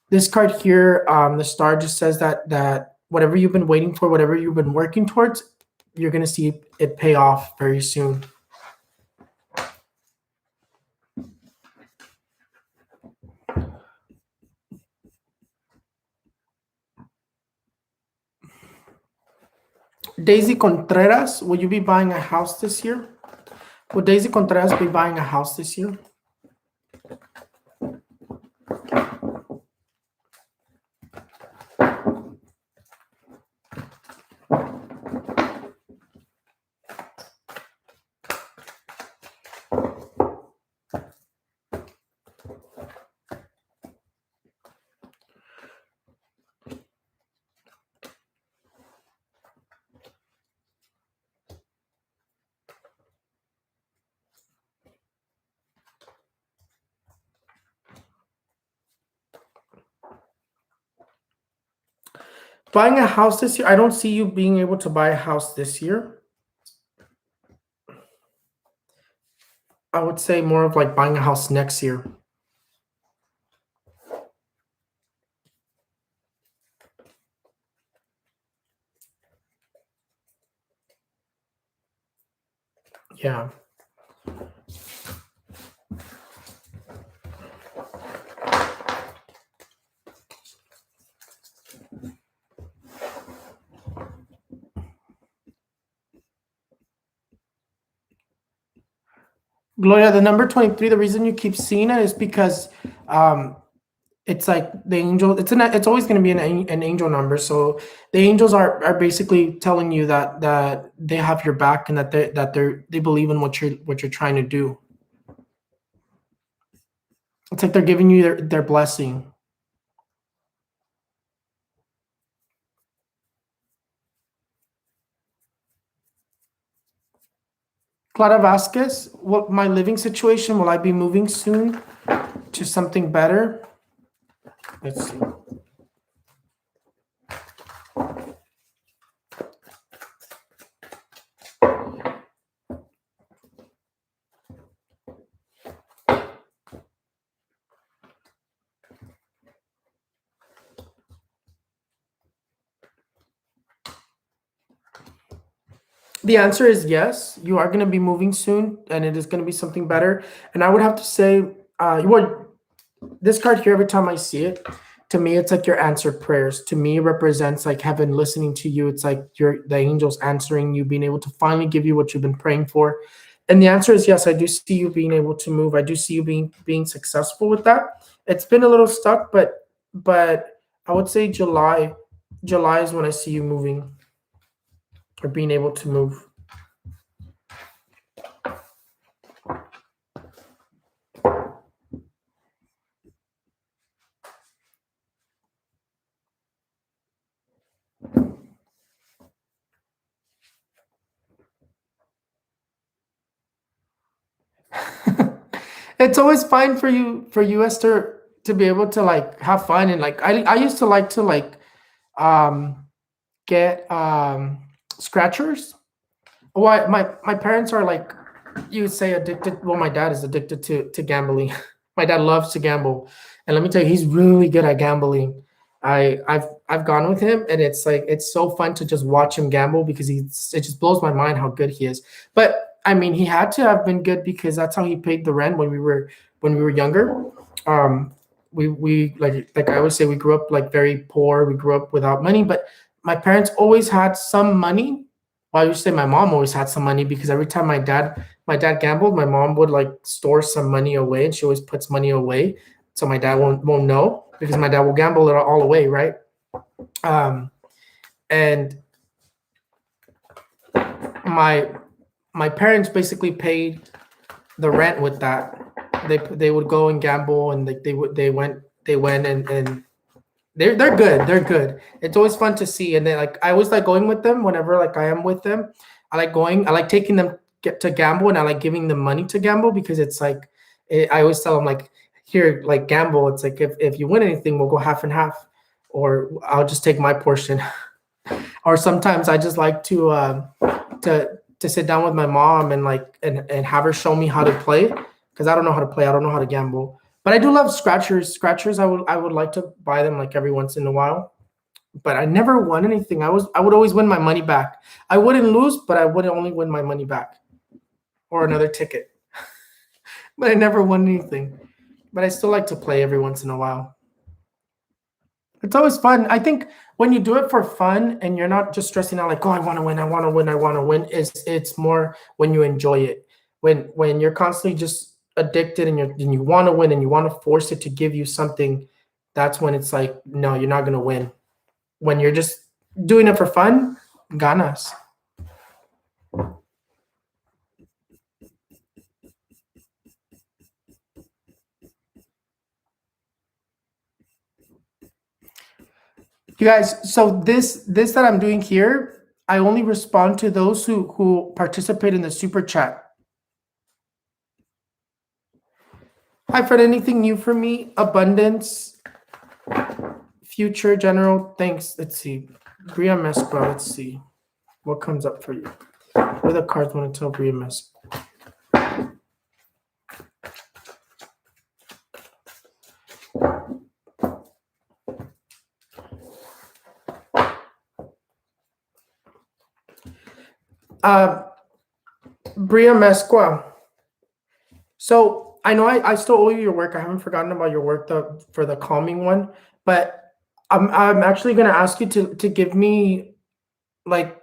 the star just says that whatever you've been waiting for, whatever you've been working towards, you're going to see it pay off very soon. Daisy Contreras, will you be buying a house this year? Will Daisy Contreras be buying a house this year? Buying a house this year, I don't see you being able to buy a house this year. I would say more of like buying a house next year. Yeah. Gloria, the number 23, the reason you keep seeing it is because it's like the angel, it's always going to be an angel number. So the angels are basically telling you that they have your back and that they believe in what you're trying to do. It's like they're giving you their blessing. Clara Vasquez, what my living situation, will I be moving soon to something better? Let's see. The answer is yes. You are going to be moving soon, and it is going to be something better. And I would have to say, this card here, every time I see it, to me, it's like your answered prayers. To me, it represents like heaven listening to you. It's like the angels answering you, being able to finally give you what you've been praying for. And the answer is yes. I do see you being able to move. I do see you being successful with that. It's been a little stuck, but I would say July is when I see you moving or being able to move. It's always fine for you, Esther, to be able to like have fun and like I used to like to like um get scratchers. Why my parents are like, you would say, addicted. Well, my dad is addicted to gambling. My dad loves to gamble, and let me tell you, he's really good at gambling. I've gone with him, and it's like it's so fun to just watch him gamble because it just blows my mind how good he is. But I mean, he had to have been good because that's how he paid the rent when we were younger. Um, we like I always say, we grew up like very poor. We grew up without money, but my parents always had some money. Well, I used to say my mom always had some money because every time my dad gambled, my mom would like store some money away, and she always puts money away so my dad won't know because my dad will gamble it all away, right? Um, and my my parents basically paid the rent with that. They would go and gamble, and they went and they're good. They're good. It's always fun to see, and then like I always like going with them whenever like I am with them. I like going. I like taking them get to gamble, and I like giving them money to gamble because it's like I always tell them like here like gamble. It's like if you win anything, we'll go half and half, or I'll just take my portion. Or sometimes I just like to sit down with my mom and like and have her show me how to play because I don't know how to play. I don't know how to gamble. But I do love scratchers. Scratchers, I would like to buy them like every once in a while. But I never won anything. I would always win my money back. I wouldn't lose, but I would only win my money back or another ticket. But I never won anything. But I still like to play every once in a while. It's always fun. I think when you do it for fun and you're not just stressing out like, oh, I want to win, I want to win, I want to win. It's more when you enjoy it. When you're constantly just addicted and you want to win and you want to force it to give you something, that's when it's like, no, you're not gonna win. When you're just doing it for fun, ganas. You guys, so this that I'm doing here, I only respond to those who participate in the super chat. Hi, Fred. Anything new for me? Abundance, future, general. Thanks. Let's see. Bria Mespa. Let's see what comes up for you. What are the cards want to tell Bria Mespa? Bria Mesqua. So I know I still owe you your work. I haven't forgotten about your work for the calming one, but I'm actually gonna ask you to give me like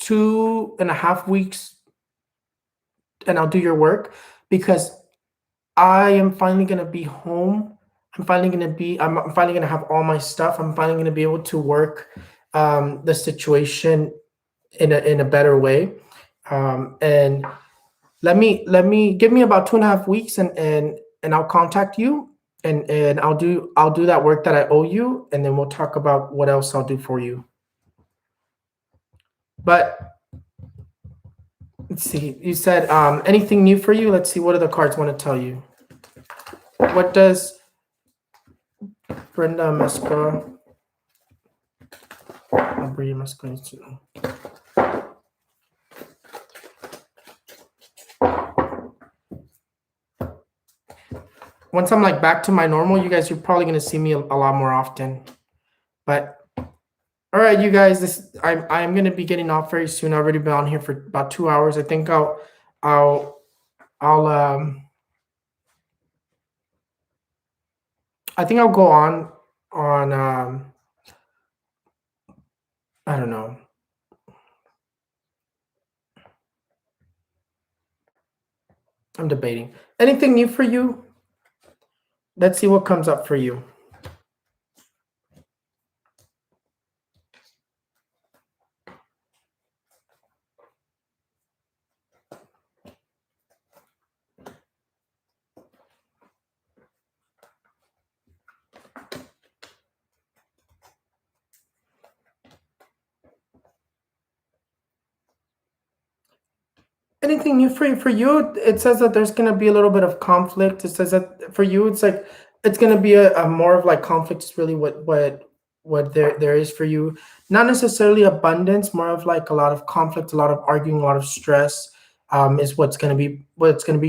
2.5 weeks, and I'll do your work because I am finally gonna be home. I'm finally gonna have all my stuff. I'm finally gonna be able to work the situation in a better way. And let me give me about 2.5 weeks, and I'll contact you, and I'll do that work that I owe you, and then we'll talk about what else I'll do for you. But let's see. You said anything new for you? Let's see. What do the cards want to tell you? What does Brenda Mesca? Bria Mesca needs to know. Once I'm like back to my normal, you guys, you're probably gonna see me a lot more often. But All right, you guys. I'm gonna be getting off very soon. I've already been on here for about 2 hours. I think I'll I'll I think I'll go on I don't know. I'm debating. Anything new for you? Let's see what comes up for you. Anything new for you? It says that there's gonna be a little bit of conflict. It says that for you, it's like it's gonna be a more of like conflict is really what there is for you. Not necessarily abundance, more of like a lot of conflict, a lot of arguing, a lot of stress, is what's gonna be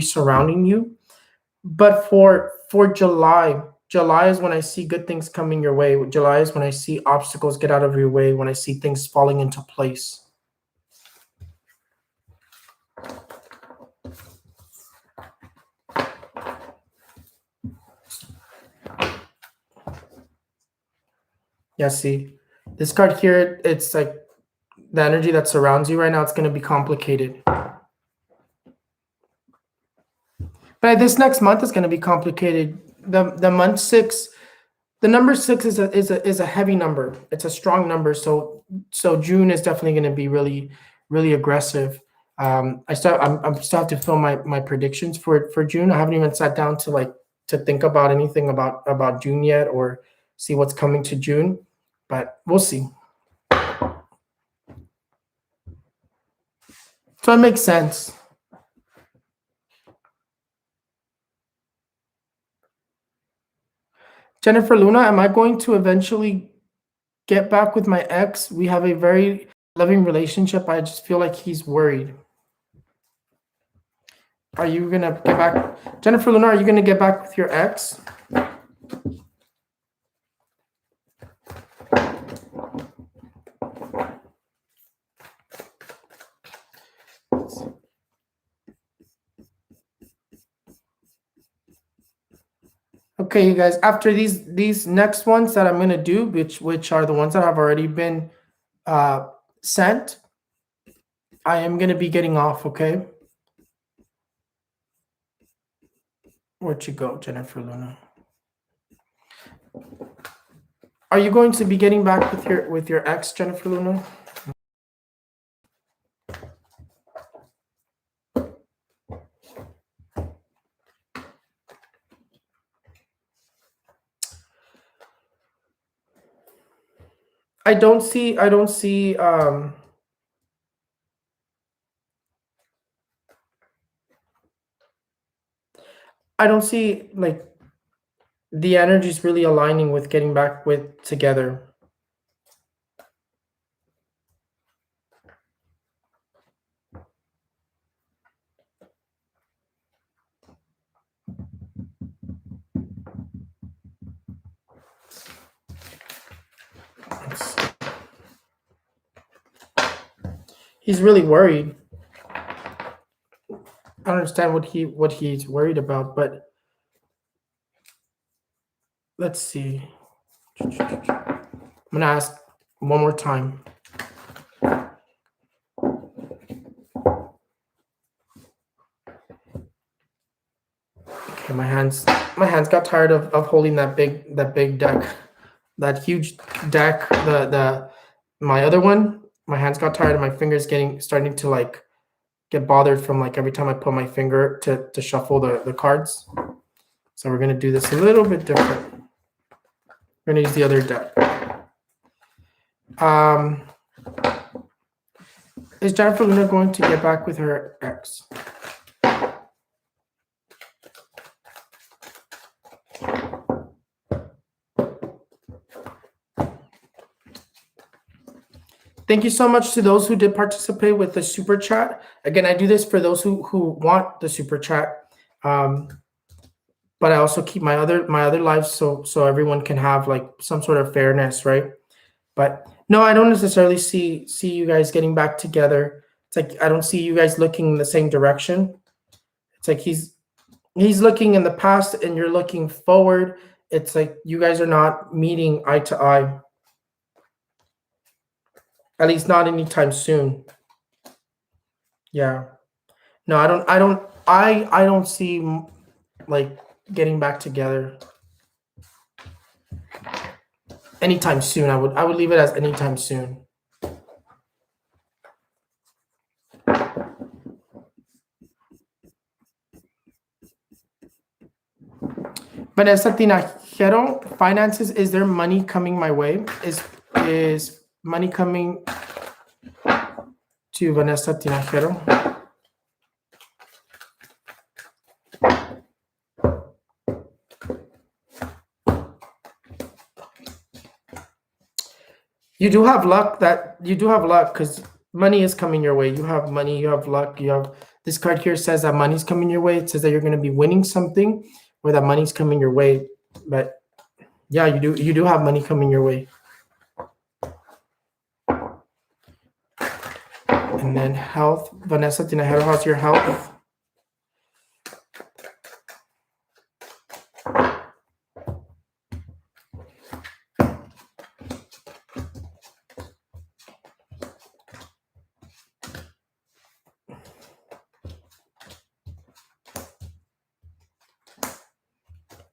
surrounding you. But for July, July is when I see good things coming your way. July is when I see obstacles get out of your way, when I see things falling into place. Yeah, see, this card here, it's like the energy that surrounds you right now, it's going to be complicated. But this next month is going to be complicated. The month 6, the number 6 is a heavy number. It's a strong number. So June is definitely going to be really aggressive. I'm still have to fill my predictions for June. I haven't even sat down to think about anything about June yet, or see what's coming to June, but we'll see. So it makes sense. Jennifer Luna, am I going to eventually get back with my ex? We have a very loving relationship. I just feel like he's worried. Are you going to get back? Jennifer Luna, are you going to get back with your ex? Okay, you guys, after these next ones that I'm going to do, which are the ones that have already been sent, I am going to be getting off, okay? Where'd you go, Jennifer Luna? Are you going to be getting back with your ex, Jennifer Luna? I don't see I don't see like the energies really aligning with getting back with together. He's really worried. I don't understand what he's worried about, but let's see. I'm gonna ask one more time. Okay, my hands got tired of holding that big deck, that huge deck. My other one, my hands got tired and my fingers starting to like get bothered from like every time I put my finger to shuffle the cards. So we're gonna do this a little bit different. We're gonna use the other deck. Is Jennifer Luna going to get back with her ex? Thank you so much to those who did participate with the super chat. Again, I do this for those who want the super chat, but I also keep my other lives so everyone can have like some sort of fairness, right? But no, I don't necessarily see you guys getting back together. It's like I don't see you guys looking in the same direction. It's like he's looking in the past and you're looking forward. It's like you guys are not meeting eye to eye. At least not anytime soon. Yeah. No, I don't see like getting back together anytime soon. I would leave it as anytime soon. Vanessa Tinajero, finances, is there money coming my way? Is money coming to Vanessa Tinajero? You do have luck because money is coming your way. You have money, you have luck, you have this card here says that money's coming your way. It says that you're going to be winning something or that money's coming your way. But yeah, you do have money coming your way. And then health, Vanessa Tinajero, how's your health?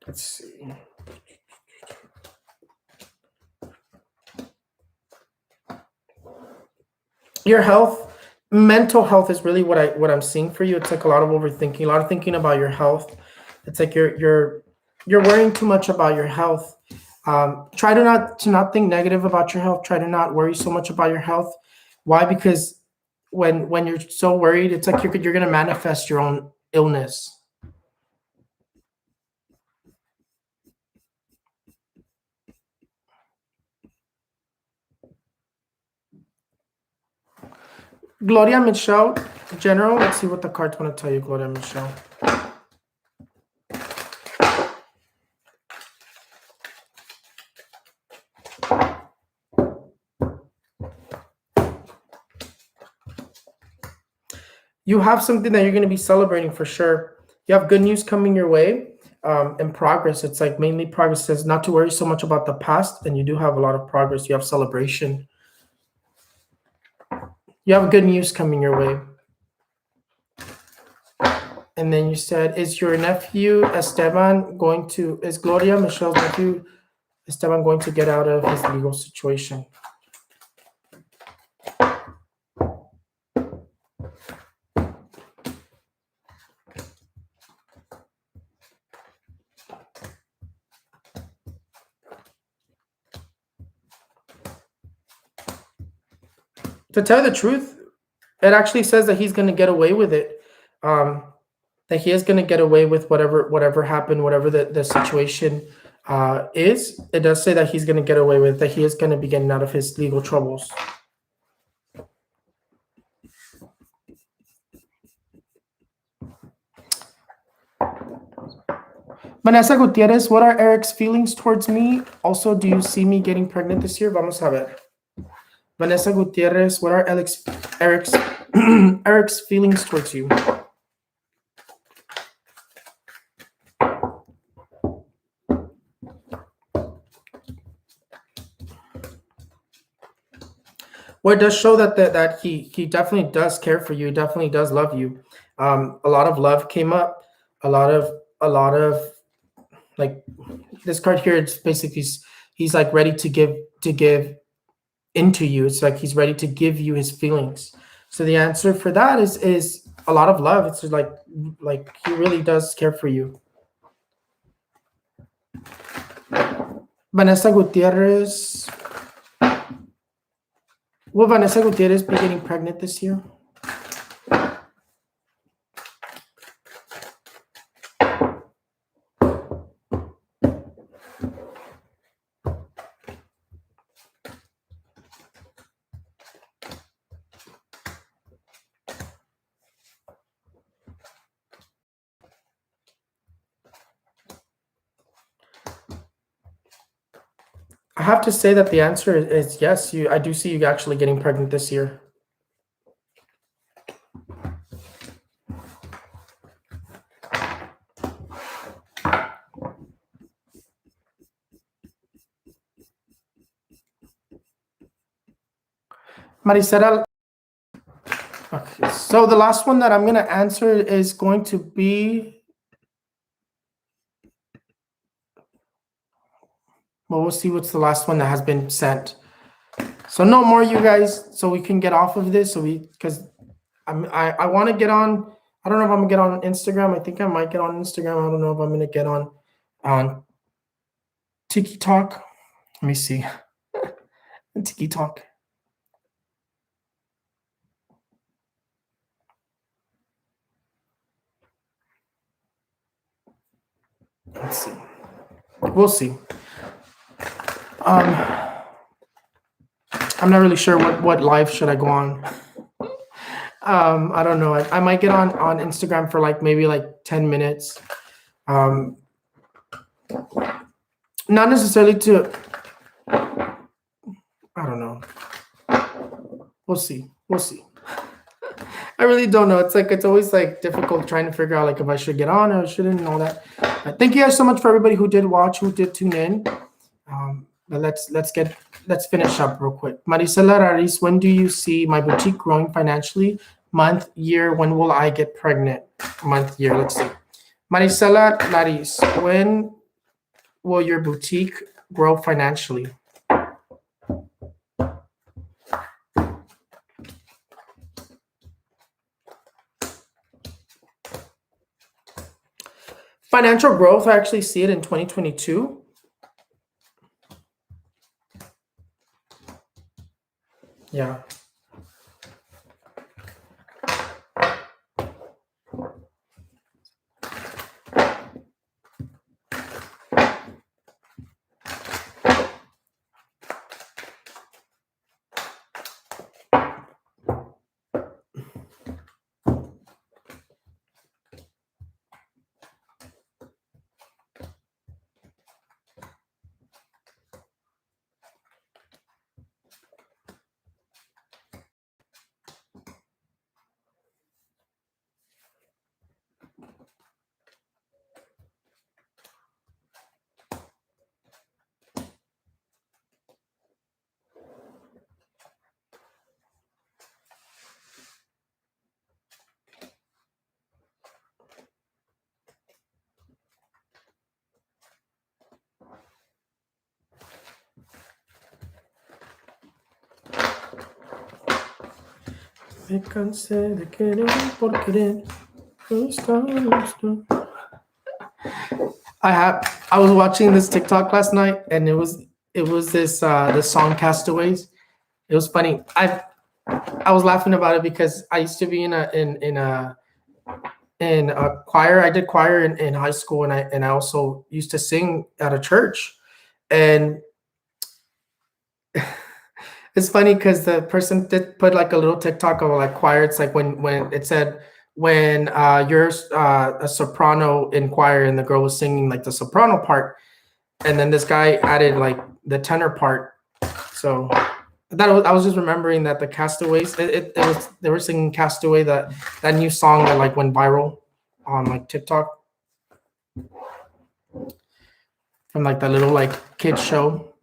Let's see. Your health, mental health is really what I'm seeing for you. It's like a lot of overthinking, a lot of thinking about your health. It's like you're worrying too much about your health. Try to not think negative about your health. Try to not worry so much about your health. Why? Because when you're so worried, it's like you're going to manifest your own illness. Gloria Michelle, General. Let's see what the cards want to tell you, Gloria Michelle. You have something that you're going to be celebrating for sure. You have good news coming your way and progress. It's like mainly progress. It says not to worry so much about the past, and you do have a lot of progress. You have celebration. You have good news coming your way. And then you said, is your nephew Esteban is Gloria Michelle's nephew Esteban going to get out of his legal situation? To tell you the truth, it actually says that he's going to get away with it. That he is going to get away with whatever happened, whatever the situation is. It does say that he's going to get away with, that he is going to be getting out of his legal troubles. Vanessa Gutierrez, what are Eric's feelings towards me? Also, do you see me getting pregnant this year? Vamos a ver. Vanessa Gutierrez, what are Eric's Eric's feelings towards you? Well, it does show that he definitely does care for you. Definitely does love you. A lot of love came up. A lot of like this card here. It's basically he's like ready to give into you. It's like he's ready to give you his feelings. So the answer for that is a lot of love. It's like he really does care for you. Vanessa Gutierrez. Will Vanessa Gutierrez be getting pregnant this year? I have to say that the answer is yes. I do see you actually getting pregnant this year. Maricela. Okay, so the last one that I'm going to answer is going to be, well, we'll see what's the last one that has been sent. So no more, you guys, so we can get off of this. Because I want to get on. I don't know if I'm gonna get on Instagram. I think I might get on Instagram. I don't know if I'm gonna get on TikTok. Let me see. TikTok. Let's see. We'll see. I'm not really sure what live should I go on. I don't know. I might get on Instagram for maybe 10 minutes. Not necessarily to, I don't know. We'll see. I really don't know. It's always difficult trying to figure out if I should get on or shouldn't and all that. Thank you guys so much for everybody who did watch, who did tune in. But let's finish up real quick. Maricela Raris, when do you see my boutique growing financially? Month, year, when will I get pregnant? Month, year, let's see. Maricela Laris, when will your boutique grow financially? Financial growth, I actually see it in 2022. Yeah. Me cansé de querer por querer. I was watching this TikTok last night, and it was this song Castaways. It was funny. I was laughing about it because I used to be in a choir. I did choir in high school, and I also used to sing at a church. And it's funny because the person did put a little TikTok of choir. It's when it said when you're a soprano in choir and the girl was singing the soprano part, and then this guy added the tenor part. So I was just remembering that the Castaways, it was, they were singing Castaway, that new song that went viral on TikTok from that little kid show.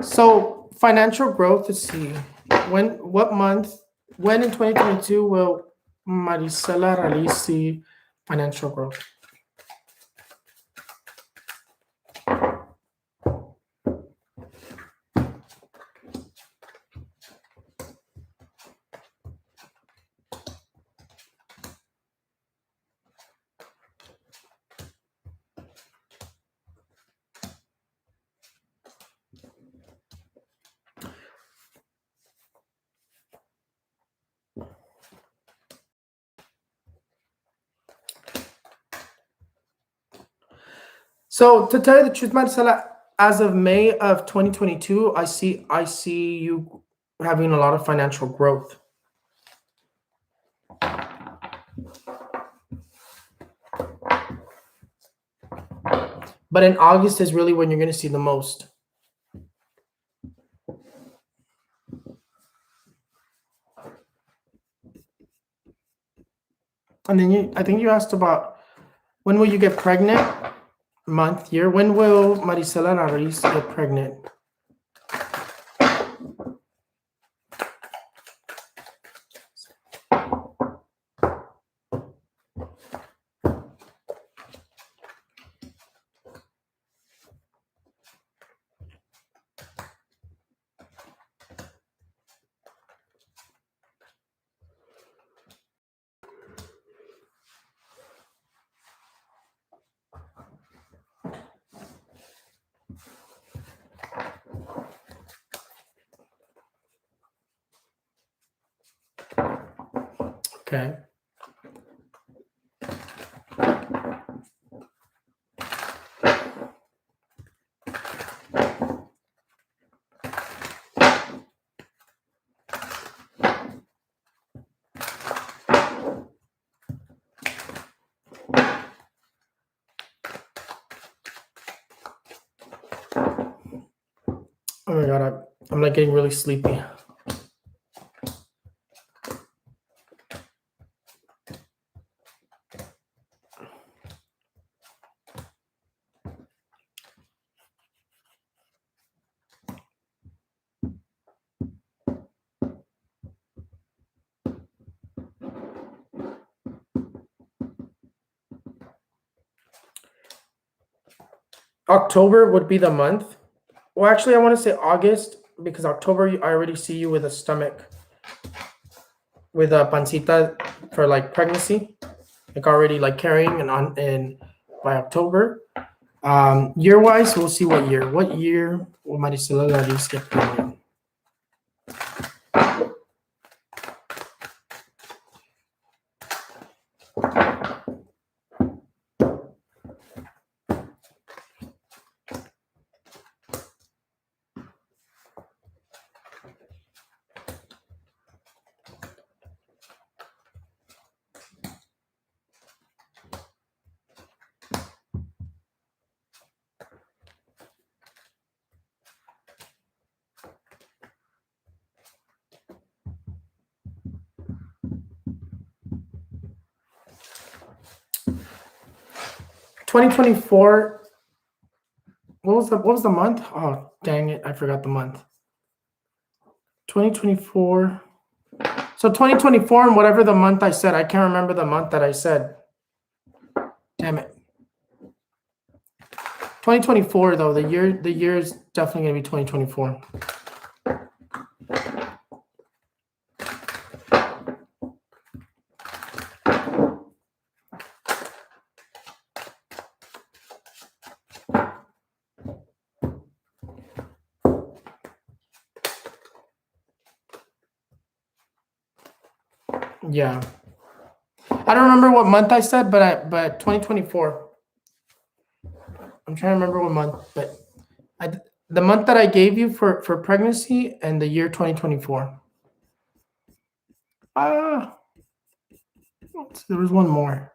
So financial growth, let's see. What month, when in 2022 will Maricela Ralis see financial growth? So to tell you the truth, Maricela, as of May of 2022, I see you having a lot of financial growth. But in August is really when you're going to see the most. And then I think you asked about when will you get pregnant? Month, year. When will Maricela and Aris get pregnant? Okay. Oh my God, I'm like getting really sleepy. October would be the month. Well, actually, I want to say August because October, I already see you with a stomach, with a pancita for like pregnancy, like already like carrying and by October. Year wise, we'll see what year. What year will Maricela Laris get pregnant? $2024. What was the month? Oh, dang it. I forgot the month. 2024. So 2024 and whatever the month I said, I can't remember the month that I said. Damn it. 2024 though, the year is definitely going to be 2024. Yeah. I don't remember what month I said, but 2024. I'm trying to remember what month, but the month that I gave you for pregnancy and the year 2024. There was one more.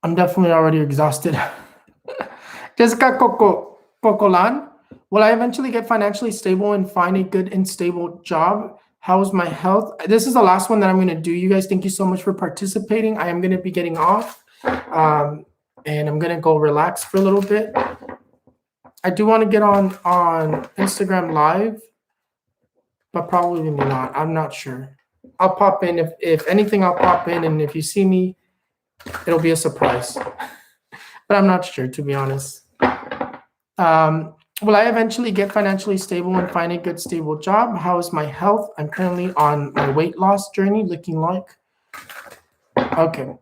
I'm definitely already exhausted. Jessica Cocolan, will I eventually get financially stable and find a good and stable job? How's my health? This is the last one that I'm going to do. You guys, thank you so much for participating. I am going to be getting off, and I'm going to go relax for a little bit. I do want to get on Instagram Live, but probably not. I'm not sure. I'll pop in. If anything, I'll pop in, and if you see me, it'll be a surprise. But I'm not sure, to be honest. Will I eventually get financially stable and find a good, stable job? How is my health? I'm currently on my weight loss journey, looking like. Okay.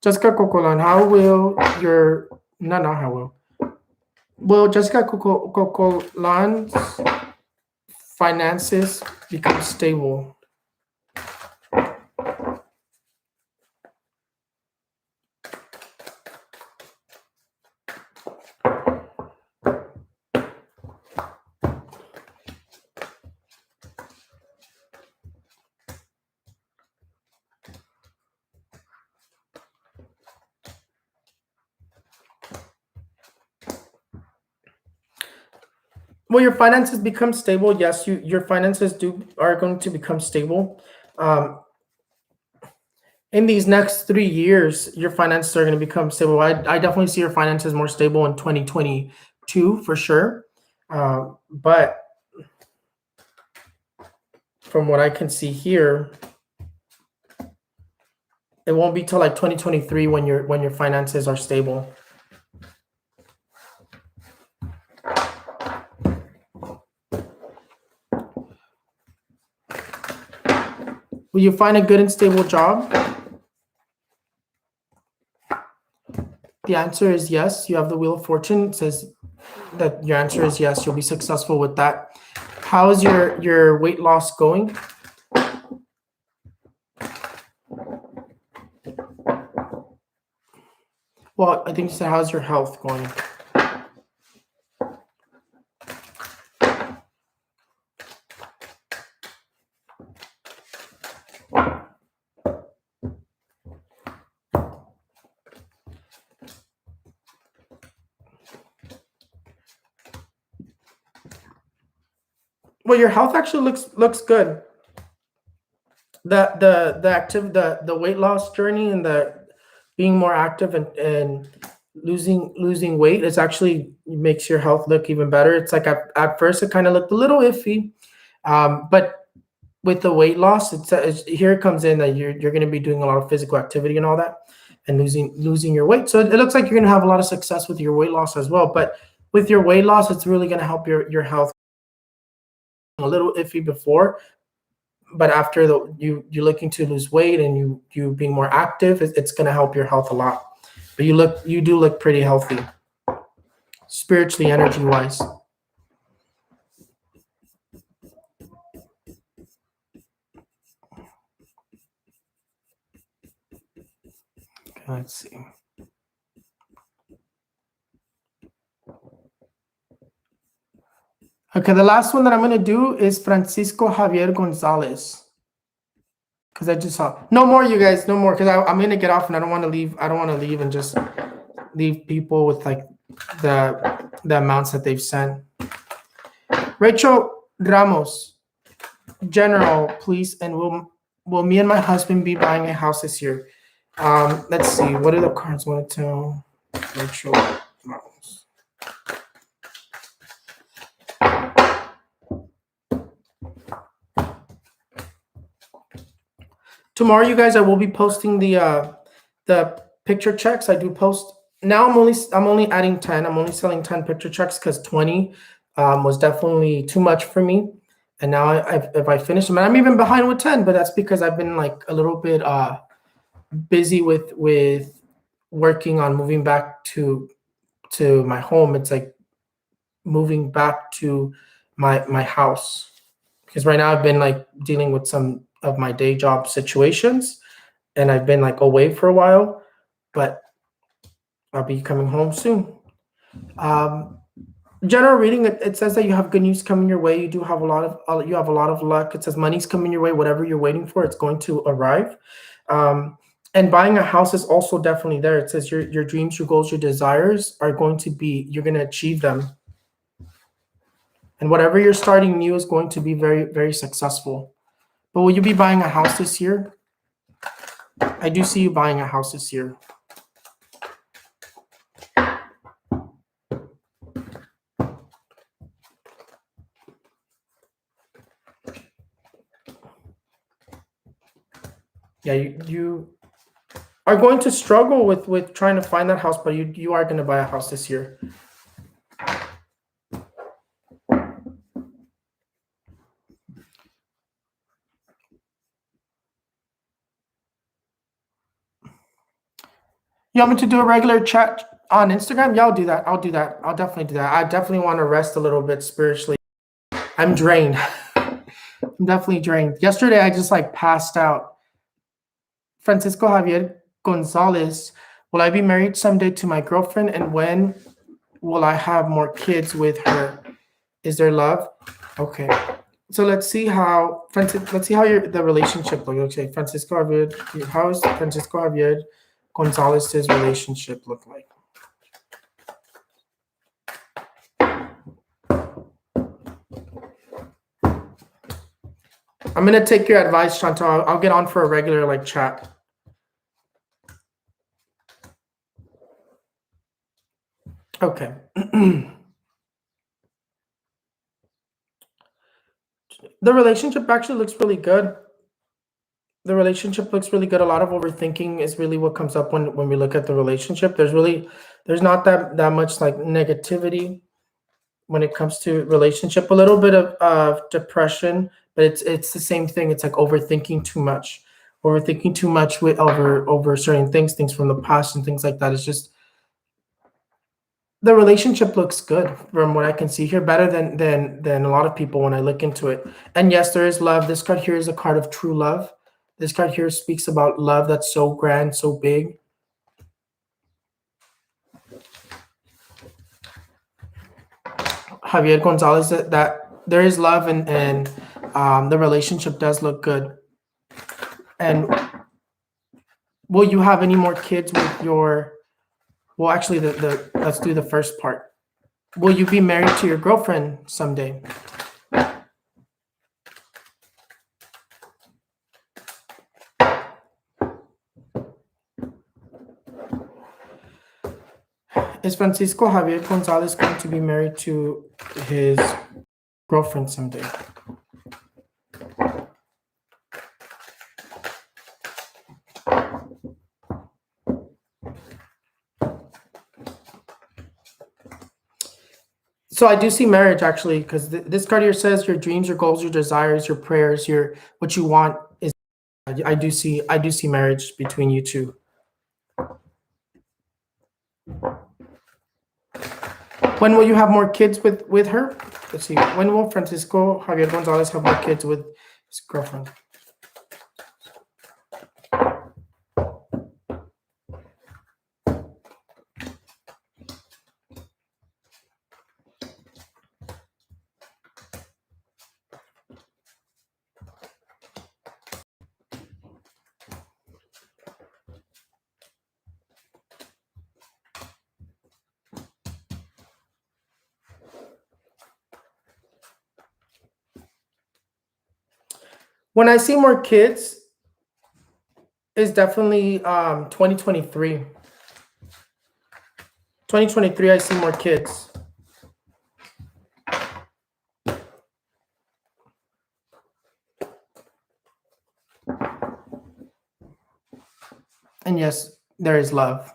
Jessica Cocolan, how will your... No, not how will. Will Jessica Cocolan's finances become stable? Well, your finances become stable. Yes, your finances are going to become stable. Um, in these next 3 years, your finances are going to become stable. I definitely see your finances more stable in 2022 for sure. But from what I can see here, it won't be till like 2023 when your finances are stable. Will you find a good and stable job? The answer is yes. You have the Wheel of Fortune. It says that your answer is yes. You'll be successful with that. How is your weight loss going? Well, I think you said, how's your health going? Well, your health actually looks good. The weight loss journey and the being more active and losing weight is actually makes your health look even better. It's like at first it kind of looked a little iffy, but with the weight loss, it's here it comes in that you're going to be doing a lot of physical activity and all that, and losing your weight. So it looks like you're going to have a lot of success with your weight loss as well. But with your weight loss, it's really going to help your health. A little iffy before, but after you're looking to lose weight and you being more active, it's going to help your health a lot. But you do look pretty healthy, spiritually, energy wise. Let's see. Okay, the last one that I'm going to do is Francisco Javier Gonzalez. Because I just saw no more, you guys, no more. Because I'm going to get off and I don't want to leave. I don't want to leave and just leave people with like the amounts that they've sent. Rachel Ramos, General, please, and will me and my husband be buying a house this year? Let's see. What do the cards want to tell Rachel Ramos? Tomorrow, you guys, I will be posting the picture checks. I do post now. I'm only adding 10. I'm only selling 10 picture checks because 20 was definitely too much for me. And now if I finish them, and I'm even behind with 10, but that's because I've been like a little bit busy with working on moving back to my home. It's like moving back to my house, because right now I've been like dealing with some of my day job situations, and I've been like away for a while, but I'll be coming home soon. General reading, it says that you have good news coming your way. You do have a lot of luck. It says money's coming your way. Whatever you're waiting for, it's going to arrive. And buying a house is also definitely there. It says your dreams, your goals, your desires are going to be, you're going to achieve them. And whatever you're starting new is going to be very, very successful. But will you be buying a house this year? I do see you buying a house this year. Yeah, you are going to struggle with trying to find that house, but you are going to buy a house this year. You want me to do a regular chat on Instagram? Yeah, I'll do that. I'll definitely do that. I definitely want to rest a little bit spiritually. I'm drained. I'm definitely drained. Yesterday, I just like passed out. Francisco Javier Gonzalez, will I be married someday to my girlfriend? And when will I have more kids with her? Is there love? Okay. So let's see how the relationship looks. Okay, Francisco Javier, how is Francisco Javier Gonzalez's relationship look like? I'm gonna take your advice, Chantal. I'll get on for a regular like chat. Okay. The relationship actually looks really good. The relationship looks really good. A lot of overthinking is really what comes up when we look at the relationship. There's not that much like negativity when it comes to relationship. A little bit of depression, but it's the same thing. It's like overthinking too much. Overthinking too much with over certain things from the past and things like that. It's just the relationship looks good from what I can see here, better than a lot of people when I look into it. And yes, there is love. This card here is a card of true love. This card here speaks about love that's so grand, so big. Javier Gonzalez, that there is love and the relationship does look good. And will you have any more kids with your? Well, actually, let's do the first part. Will you be married to your girlfriend someday? Is Francisco Javier Gonzalez going to be married to his girlfriend someday? So I do see marriage actually, because this card here says your dreams, your goals, your desires, your prayers, your what you want is. I do see marriage between you two. When will you have more kids with her? Let's see. When will Francisco Javier Gonzalez have more kids with his girlfriend? When I see more kids, is definitely 2023. 2023, I see more kids. And yes, there is love.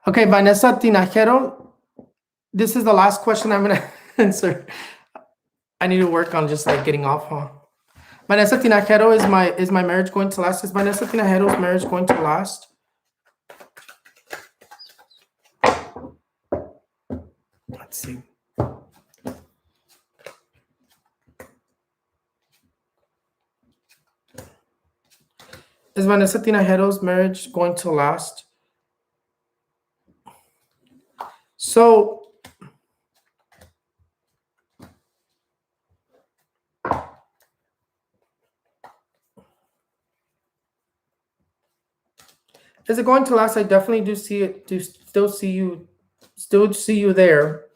Okay, Vanessa Tinajero, this is the last question I'm gonna answer. I need to work on just like getting off, huh? Vanessa Tinajero, is my marriage going to last? Is Vanessa Tinajero's marriage going to last? Let's see. Is Vanessa Tinajero's marriage going to last? So is it going to last? I definitely do see it. Still see you there.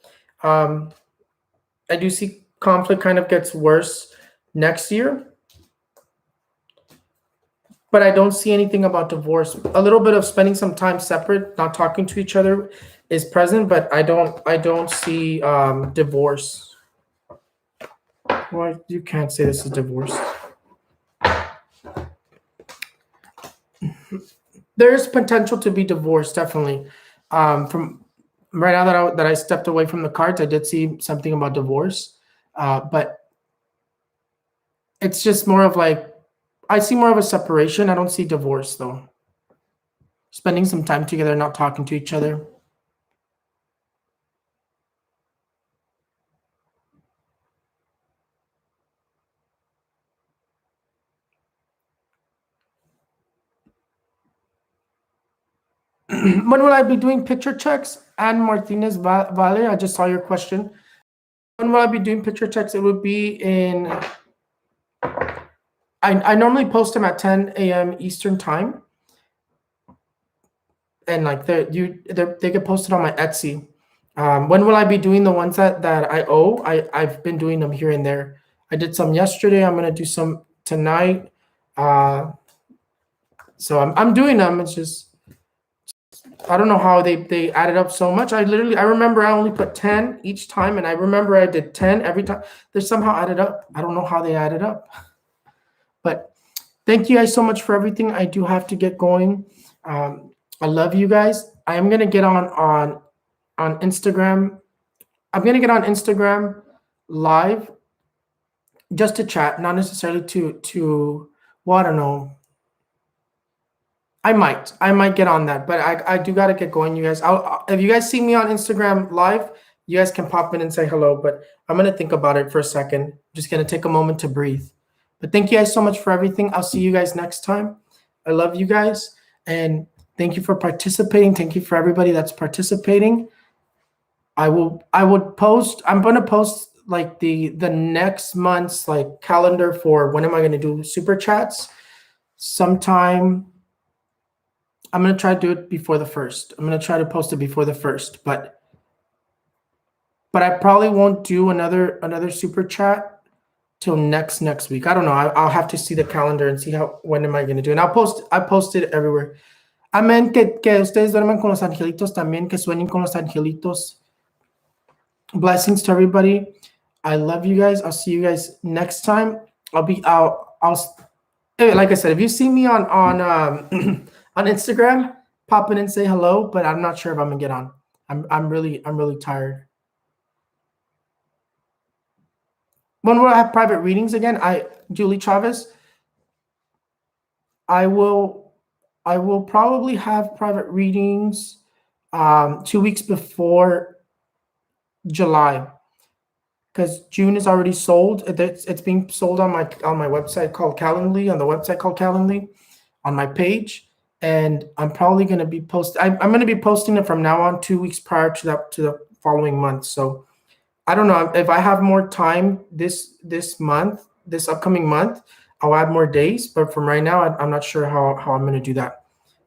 I do see conflict kind of gets worse next year, but I don't see anything about divorce. A little bit of spending some time separate, not talking to each other, is present, but I don't see divorce. Well, you can't say this is divorce. There's potential to be divorced, definitely. From right now that I stepped away from the cards, I did see something about divorce, but it's just more of like I see more of a separation. I don't see divorce though. Spending some time together, not talking to each other. When will I be doing picture checks? Anne Martinez Vale, I just saw your question. When will I be doing picture checks? It would be in. I normally post them at 10 a.m. Eastern time, and like they get posted on my Etsy. When will I be doing the ones that I owe? I've been doing them here and there. I did some yesterday. I'm gonna do some tonight. So I'm doing them. It's just I don't know how they added up so much. I remember I only put 10 each time, and I remember I did 10 every time. They somehow added up. I don't know how they added up. But thank you guys so much for everything. I do have to get going. I love you guys. I am gonna get on Instagram. I'm gonna get on Instagram live just to chat, not necessarily to well, I don't know. I might get on that, but I do gotta get going, you guys. If you guys see me on Instagram live, you guys can pop in and say hello. But I'm gonna think about it for a second. Just gonna take a moment to breathe. But thank you guys so much for everything. I'll see you guys next time. I love you guys, and thank you for participating. Thank you for everybody that's participating. I would post. I'm gonna post like the next month's like calendar for when am I gonna do super chats sometime. I'm gonna try to do it before the 1st. I'm gonna try to post it before the 1st, but I probably won't do another super chat till next week. I don't know. I'll have to see the calendar and see when am I gonna do it. And I post it everywhere. Amén. Que ustedes duerman con los angelitos también. Que sueñen con los angelitos. Blessings to everybody. I love you guys. I'll see you guys next time. I'll like I said, if you see me on on Instagram, pop in and say hello, but I'm not sure if I'm gonna get on. I'm really tired. When will I have private readings again? Julie Chavez. I will probably have private readings 2 weeks before July, because June is already sold. It's being sold on my website called Calendly, on the website called Calendly, on my page. And I'm probably going to be I'm going to be posting it from now on 2 weeks prior to the following month. So I don't know if I have more time this upcoming month, I'll add more days. But from right now, I'm not sure how I'm going to do that.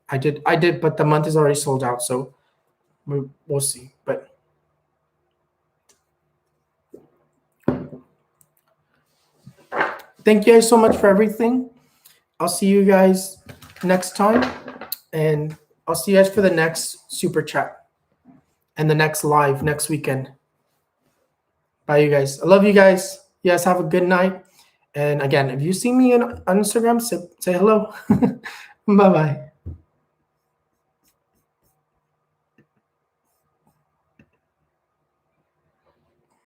I did, but the month is already sold out. So we'll see. But thank you guys so much for everything. I'll see you guys next time, and I'll see you guys for the next super chat and the next live next weekend. Bye, you guys. I love you guys. You guys have a good night. And again, if you see me on Instagram, say hello. Bye-bye.